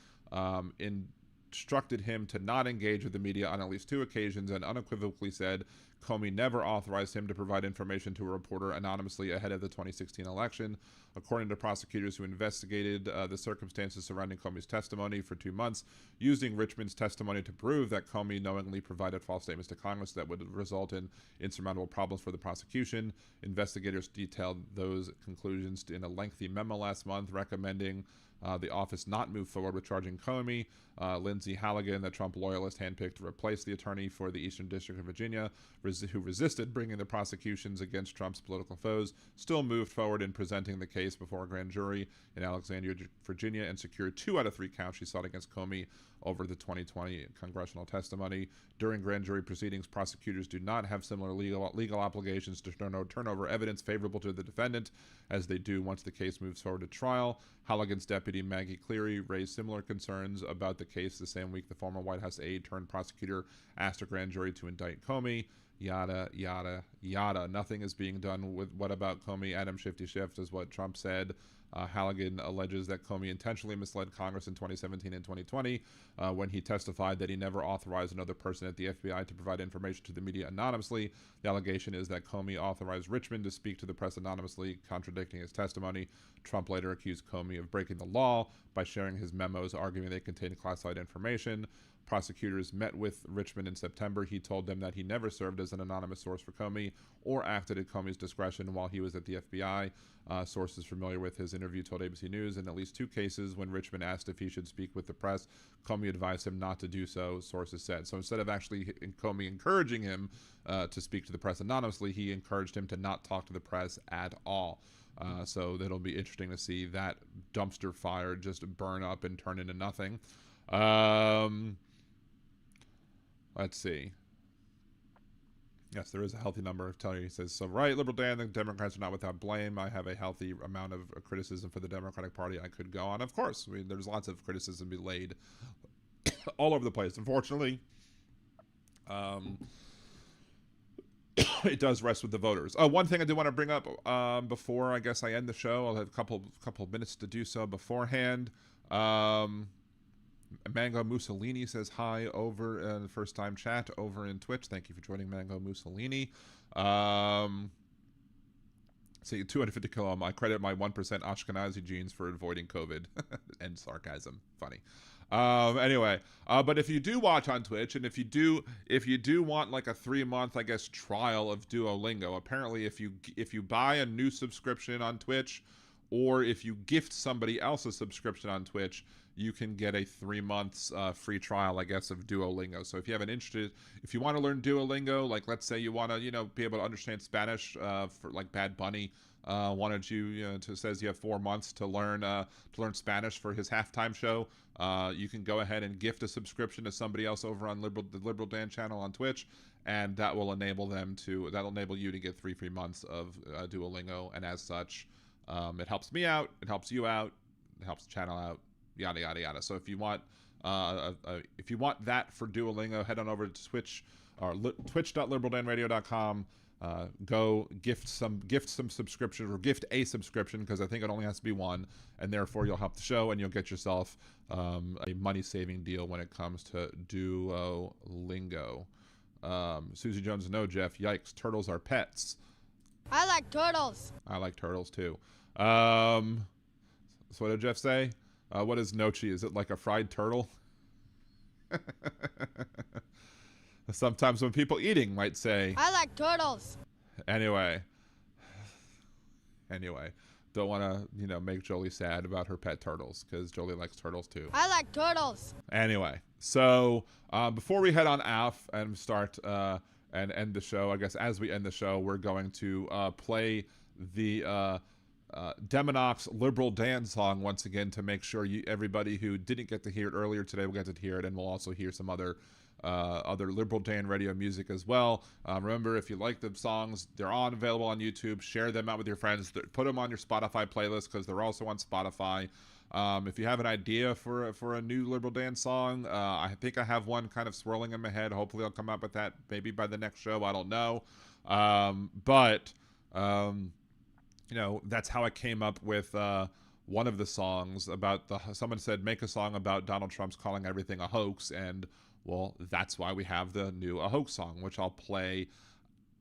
instructed him to not engage with the media on at least 2 occasions and unequivocally said Comey never authorized him to provide information to a reporter anonymously ahead of the 2016 election. According to prosecutors who investigated the circumstances surrounding Comey's testimony for 2 months, using Richmond's testimony to prove that Comey knowingly provided false statements to Congress that would result in insurmountable problems for the prosecution. Investigators detailed those conclusions in a lengthy memo last month recommending the office not move forward with charging Comey. Lindsay Halligan, the Trump loyalist handpicked to replace the attorney for the Eastern District of Virginia, who resisted bringing the prosecutions against Trump's political foes, still moved forward in presenting the case before a grand jury in Alexandria, Virginia, and secured 2 out of 3 counts she sought against Comey over the 2020 congressional testimony. During grand jury proceedings, prosecutors do not have similar legal obligations to turn over evidence favorable to the defendant as they do once the case moves forward to trial. Halligan's deputy Maggie Cleary raised similar concerns about the case the same week the former White House aide turned prosecutor asked a grand jury to indict Comey. Yada, yada, yada. Nothing is being done with what about Comey? Adam Shifty Shift is what Trump said. Halligan alleges that Comey intentionally misled Congress in 2017 and 2020 when he testified that he never authorized another person at the FBI to provide information to the media anonymously. The allegation is that Comey authorized Richmond to speak to the press anonymously, contradicting his testimony. Trump later accused Comey of breaking the law by sharing his memos, arguing they contained classified information. Prosecutors met with Richmond in September. He told them that he never served as an anonymous source for Comey or acted at Comey's discretion while he was at the FBI. Sources familiar with his interview told ABC News in at least 2 cases when Richmond asked if he should speak with the press, Comey advised him not to do so, sources said. So instead of actually Comey encouraging him to speak to the press anonymously, he encouraged him to not talk to the press at all. So it'll be interesting to see that dumpster fire just burn up and turn into nothing. Let's see. Yes, there is a healthy number of telling. He says, so right, Liberal Dan, the Democrats are not without blame. I have a healthy amount of criticism for the Democratic Party. I could go on. Of course, I mean, there's lots of criticism be laid all over the place. Unfortunately, it does rest with the voters. One thing I do want to bring up before I guess I end the show, I'll have a couple minutes to do so beforehand. Mango Mussolini says hi over in the first time chat over in Twitch. Thank you for joining, Mango Mussolini. Say 250 kilo. I credit my 1% Ashkenazi genes for avoiding COVID. And sarcasm. Funny. Anyway, but if you do watch on Twitch, and if you do want like a 3-month, I guess, trial of Duolingo, apparently if you buy a new subscription on Twitch, or if you gift somebody else a subscription on Twitch, you can get a 3 months free trial, I guess, of Duolingo. So if you have if you want to learn Duolingo, like let's say you want to, be able to understand Spanish for like Bad Bunny, wanted you, says you have 4 months to learn Spanish for his halftime show. You can go ahead and gift a subscription to somebody else over on the Liberal Dan channel on Twitch, and that will enable you to get 3 free months of Duolingo. And as such, it helps me out, it helps you out, it helps the channel out, yada yada yada. So if you want that for Duolingo, head on over to Twitch or twitch.liberaldanradio.com. Go gift some subscription, or gift a subscription, because I think it only has to be one, and therefore you'll help the show and you'll get yourself a money-saving deal when it comes to Duolingo. Susie Jones, no, Jeff, yikes, turtles are pets. I like turtles. I like turtles too. So what did Jeff say? What is nochi? Is it like a fried turtle? Sometimes when people eating might say, I like turtles. Anyway, don't want to, make Jolie sad about her pet turtles, because Jolie likes turtles too. I like turtles. Anyway, so before we head on off and start and end the show, I guess as we end the show, we're going to play the Demonox Liberal Dan song once again, to make sure everybody who didn't get to hear it earlier today will get to hear it, and we'll also hear some other Liberal Dan radio music as well. Remember, if you like the songs, they're available on YouTube. Share them out with your friends. Put them on your Spotify playlist, because they're also on Spotify. If you have an idea for a new Liberal Dan song, I think I have one kind of swirling in my head. Hopefully I'll come up with that maybe by the next show. I don't know. That's how I came up with one of the songs about someone said, make a song about Donald Trump's calling everything a hoax, and well, that's why we have the new A Hoax song, which I'll play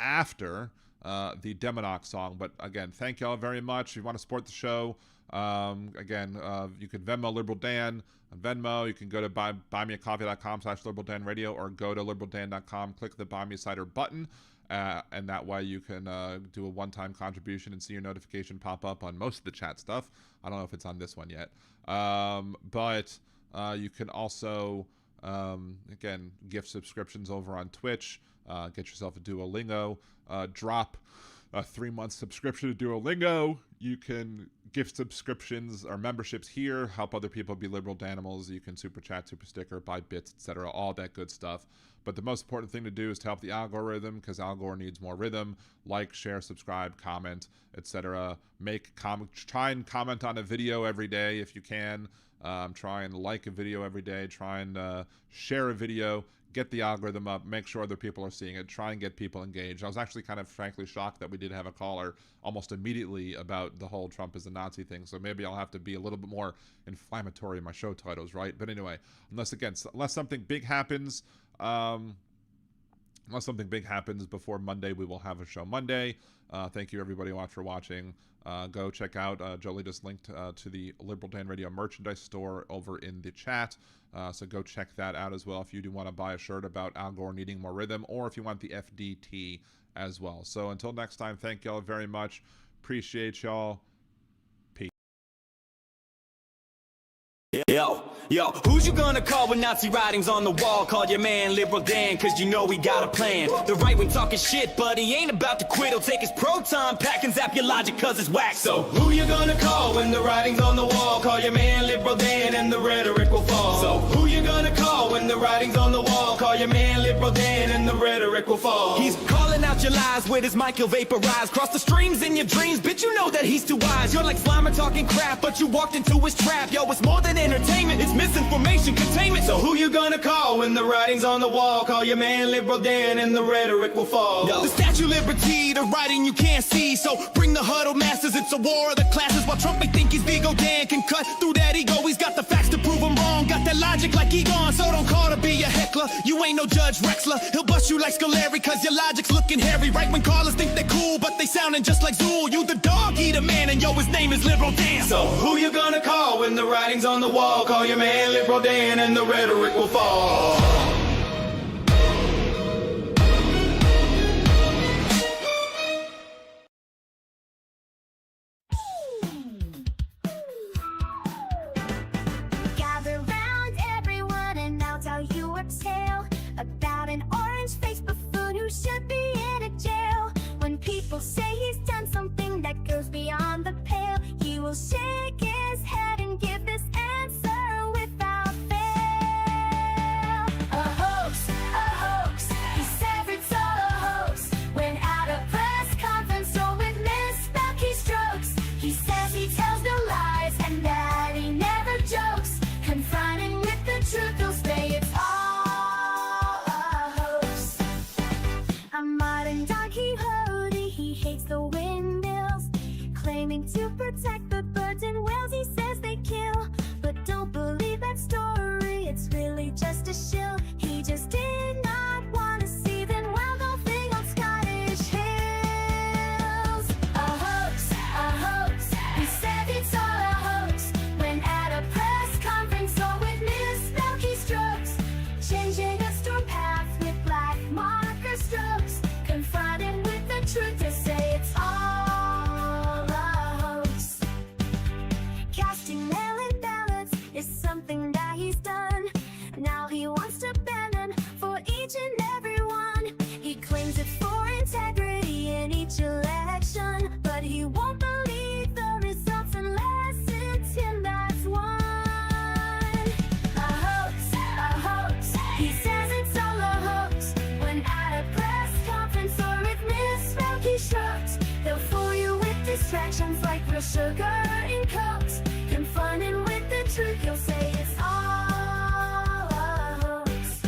after the Demonox song. But again, thank y'all very much. If you want to support the show, you can Venmo Liberal Dan on Venmo. You can go to buymeacoffee.com/liberaldanradio, or go to liberaldan.com, click the Buy Me a Cider button, and that way you can do a one-time contribution and see your notification pop up on most of the chat stuff. I don't know if it's on this one yet. But you can also, again, gift subscriptions over on Twitch. Get yourself a Duolingo. Drop a 3-month subscription to Duolingo. You can gift subscriptions or memberships here, help other people be liberal danimals. You can super chat, super sticker, buy bits, etc., all that good stuff. But the most important thing to do is to help the algorithm, because Algor needs more rhythm. Like, share, subscribe, comment, etc. Try and comment on a video every day if you can. Try and like a video every day. Try and share a video. Get the algorithm up. Make sure other people are seeing it. Try and get people engaged. I was actually kind of frankly shocked that we did have a caller almost immediately about the whole Trump is a Nazi thing. So maybe I'll have to be a little bit more inflammatory in my show titles, right? But anyway, unless something big happens, before Monday, we will have a show Monday. Thank you everybody for watching. Go check out, Jolie just linked to the Liberal Dan Radio merchandise store over in the chat. So go check that out as well if you do want to buy a shirt about Al Gore needing more rhythm, or if you want the FDT as well. So until next time, thank y'all very much. Appreciate y'all. Yo, who's you gonna call when Nazi writings on the wall? Call your man Liberal Dan, cause you know he got a plan. The right wing talking shit, but he ain't about to quit. He'll take his proton pack and zap your logic cause it's whack. So who you gonna call when the writing's on the wall? Call your man Liberal Dan and the rhetoric will fall. So who you gonna call when the writing's on the wall? Call your man Liberal Dan and the rhetoric will fall. He's calling out your lies with his mic, he'll vaporize. Cross the streams in your dreams, bitch, you know that he's too wise. You're like Slimer talking crap, but you walked into his trap. Yo, it's more than entertainment, it's misinformation containment. So who you gonna call when the writing's on the wall? Call your man Liberal Dan and the rhetoric will fall. The Statue of Liberty, the writing you can't see. So bring the huddle masters, it's a war of the classes. While Trump may think he's Vigo Dan can cut through that ego. He's got the facts to prove him wrong, got that logic like Egon. So don't call to be a heckler, you ain't no Judge Rexler. He'll bust you like Scolari cause your logic's looking hairy. Right when callers think they're cool, but they sounding just like Zool. You the dog eater man and yo, his name is Liberal Dan. So who you gonna call when the writing's on the wall? Call your man Liberal Dan and the rhetoric will fall. Gather round everyone and I'll tell you a tale about an orange-faced buffoon who should be in a jail. When people say he's done something that goes beyond the pale, he will shake his head and give this answer without fail. A hoax, he says it's all a hoax. When at a press conference or with misspelled keystrokes, he says he tells no lies and that he never jokes. Confronting with the truth, he'll say it's all a hoax. A modern Don Quixote, he hates the windmills, claiming to protect the birds and whales he says they kill. But don't believe that story, it's really just a shill. He just did not want to see them wild golfing on Scottish hills. A hoax, he said it's all a hoax. When at a press conference or with misspelled keystrokes, changing a storm path with black marker strokes. Confronted with the truth, to say it's all a hoax. Casting mail-in ballots is something that he's done. Now he wants to ban them for each and every one. He claims it's for integrity in each election, but he won't believe the results unless it's him that's won. A hoax, he says it's all a hoax. When at a press conference or with misspelled keystrokes, they'll fool you with distractions like real sugar in Cokes. Confronting with the truth, he'll say it's all a hoax.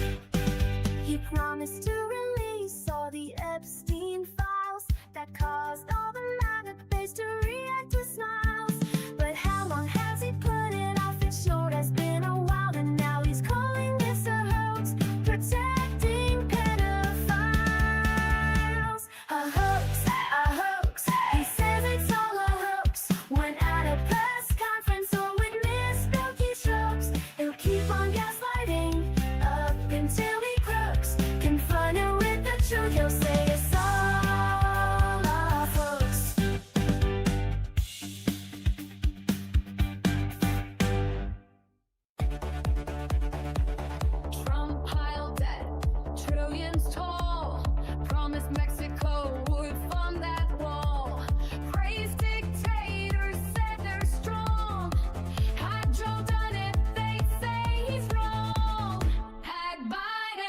He promised to release all the Epstein files that caused all the MAGA base to react with smiles. But how long has he put it off? It sure has been a while, and now he's calling this a hoax, protecting pedophiles. A hoax, he says it's all a hoax. When at a press conference or with misspelled keystrokes, he'll keep on gaslighting up until he croaks. Confronted with the truth, he'll say it's all a hoax. Trump piled debt, trillions tall. Promised Mexico would fund that wall. Praised dictators, said they're strong. Had Joe done it, they'd say he's wrong. Had Biden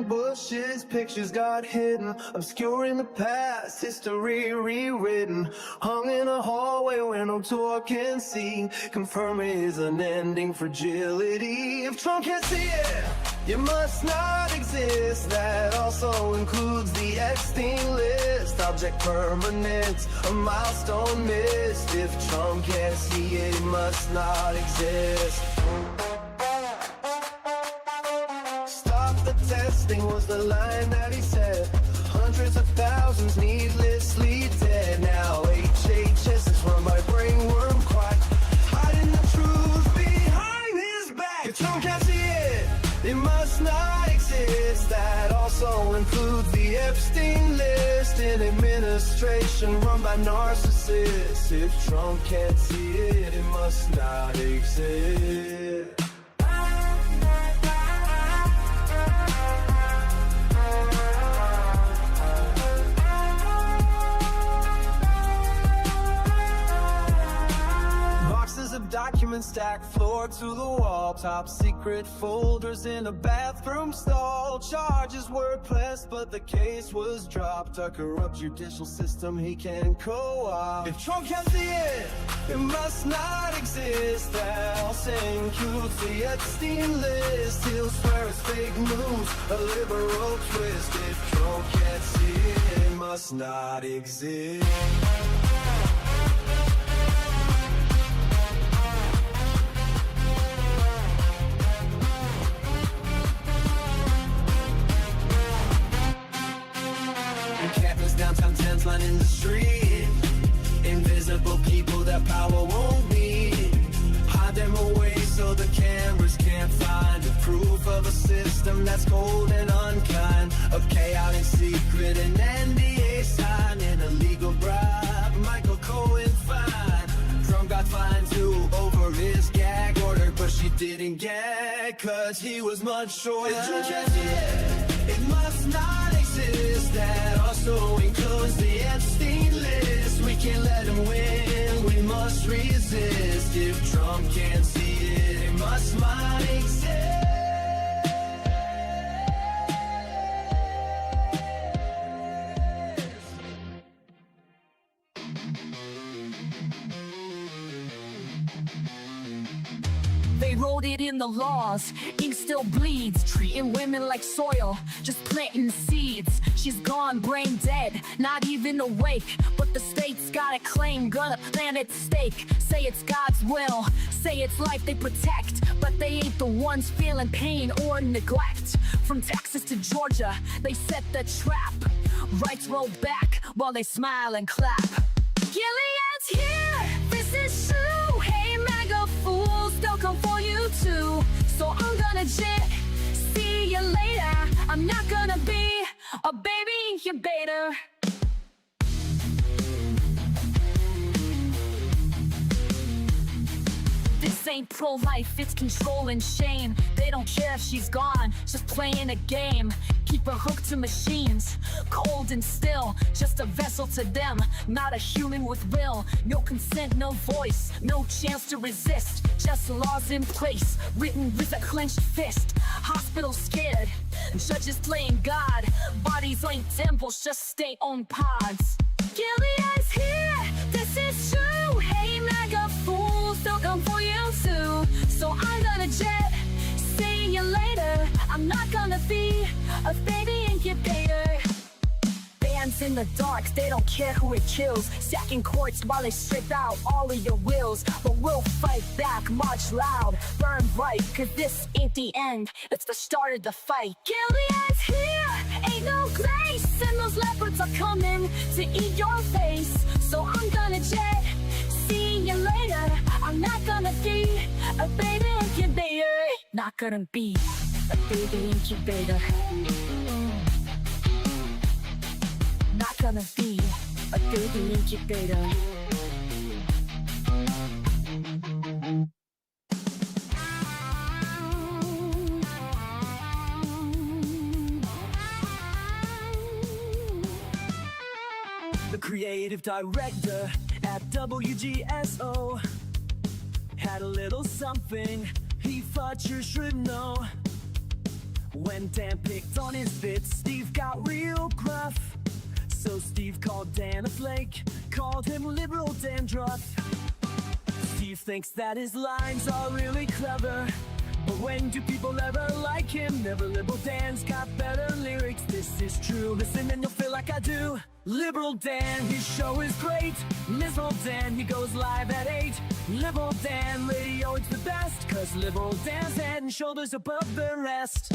in bushes, pictures got hidden, obscuring the past, history rewritten. Hung in a hallway where no door can see, confirming his unending fragility. If Trump can't see it, you must not exist. That also includes the Epstein list. Object permanent, a milestone missed. If Trump can't see it, he must not exist. Stop the testing was the line that he said. Hundreds of thousands needlessly dead. Now HHS is run by brainworm quack, hiding the truth behind his back. If Trump can't see it, it must not exist. That also includes the Epstein list. An administration run by narcissists. If Trump can't see it, it must not exist. Documents stacked floor to the wall, top secret folders in a bathroom stall. Charges were pressed but the case was dropped. A corrupt judicial system he can co-opt. If Trump can't see it, it must not exist. That also includes the Epstein list. He'll swear it's fake news, a liberal twist. If Trump can't see it, it must not exist. Downtown tents lining the street. Invisible people that power won't meet. Hide them away so the cameras can't find it. Proof of a system that's cold and unkind. Of chaotic secret and NDA sign. An illegal bribe, Michael Cohen fine. Trump got fined too over his gag order, but she didn't gag cause he was much shorter. It must not exist. That also includes the Epstein list. We can't let him win, we must resist. If Trump can't see it, it must not exist. They wrote it in the laws, ink still bleeds. Treating women like soil, just planting seeds. She's gone, brain dead, not even awake. But the state's got a claim, gonna plant its stake. Say it's God's will, say it's life they protect. But they ain't the ones feeling pain or neglect. From Texas to Georgia, they set the trap. Rights roll back while they smile and clap. Gilead's here, this is true. Hey MAGA fools, they'll come for you too. So I'm gonna jet, see you later. I'm not gonna be a baby incubator. This ain't pro-life, it's control and shame. They don't care if she's gone, just playing a game. Keep her hooked to machines, cold and still. Just a vessel to them, not a human with will. No consent, no voice, no chance to resist. Just laws in place, written with a clenched fist. Hospitals scared, judges playing God. Bodies ain't temples, just state-owned pods. Gilead's here, this is true. Hey MAGA fools, they'll come for you too. So I'm gonna jet, see you later. I'm not gonna be a baby incubator. Bands in the dark, they don't care who it kills. Sacking courts while they strip out all of your wills. But we'll fight back, march loud, burn bright. Cause this ain't the end, it's the start of the fight. Gilead's here, ain't no grace. And those leopards are coming to eat your face. So I'm gonna jet, see you later. I'm not gonna be a baby incubator. Not gonna be a baby incubator. Not gonna be a baby incubator. The creative director at WGSO had a little something he thought you should know. When Dan picked on his bits, Steve got real gruff. So Steve called Dan a flake, called him liberal dandruff. Steve thinks that his lines are really clever, but when do people ever like him? Never. Liberal Dan's got better lyrics, this is true. Listen and you'll feel like I do. Liberal Dan, his show is great. Liberal Dan, he goes live at 8. Liberal Dan radio, it's the best, cause Liberal Dan's head and shoulders above the rest.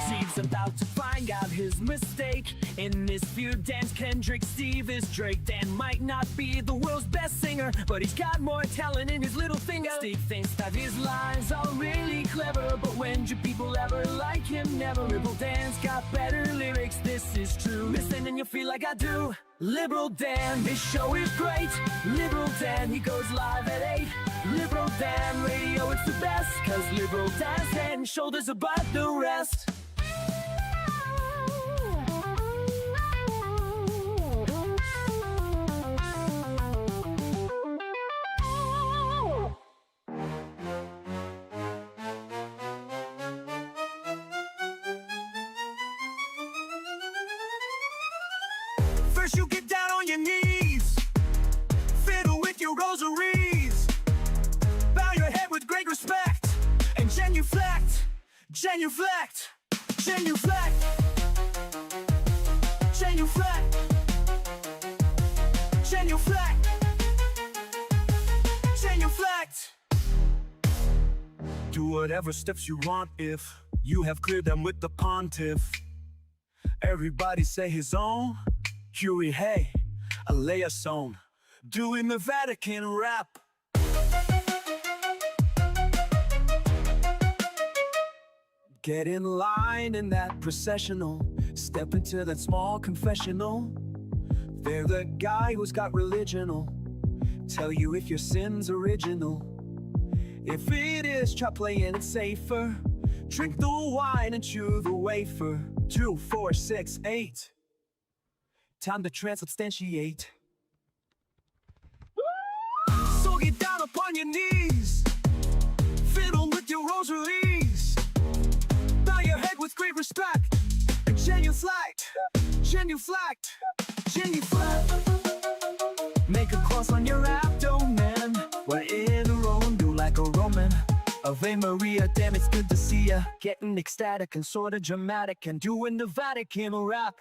Steve's about to find out his mistake. In this feud, Dan's Kendrick, Steve is Drake. Dan might not be the world's best singer, but he's got more talent in his little finger. Steve thinks that his lines are really clever, but when do people ever like him? Never. Liberal Dan's got better lyrics, this is true. Listen and you'll feel like I do. Liberal Dan, his show is great. Liberal Dan, he goes live at 8. Liberal Dan radio, it's the best, cause Liberal Dan's head and shoulders above the rest. First you get down on your knees, fiddle with your rosaries, bow your head with great respect, and genuflect, genuflect, genuflect, genuflect, genuflect, genuflect. Do whatever steps you want if you have cleared them with the pontiff. Everybody say his own. Huey, hey, a lay a song, doing the Vatican rap. Get in line in that processional, step into that small confessional. They're the guy who's got religional, tell you if your sin's original. If it is, try playing it safer. Drink the wine and chew the wafer. 2, 4, 6, 8. Time to transubstantiate. So get down upon your knees, fiddle with your rosaries, bow your head with great respect, and genuflect, genuflect, genuflect. Make a cross on your abdomen, we're in Rome, do like a Roman. Ave Maria, damn it's good to see ya. Getting ecstatic and sorta dramatic, and doing the Vatican rap.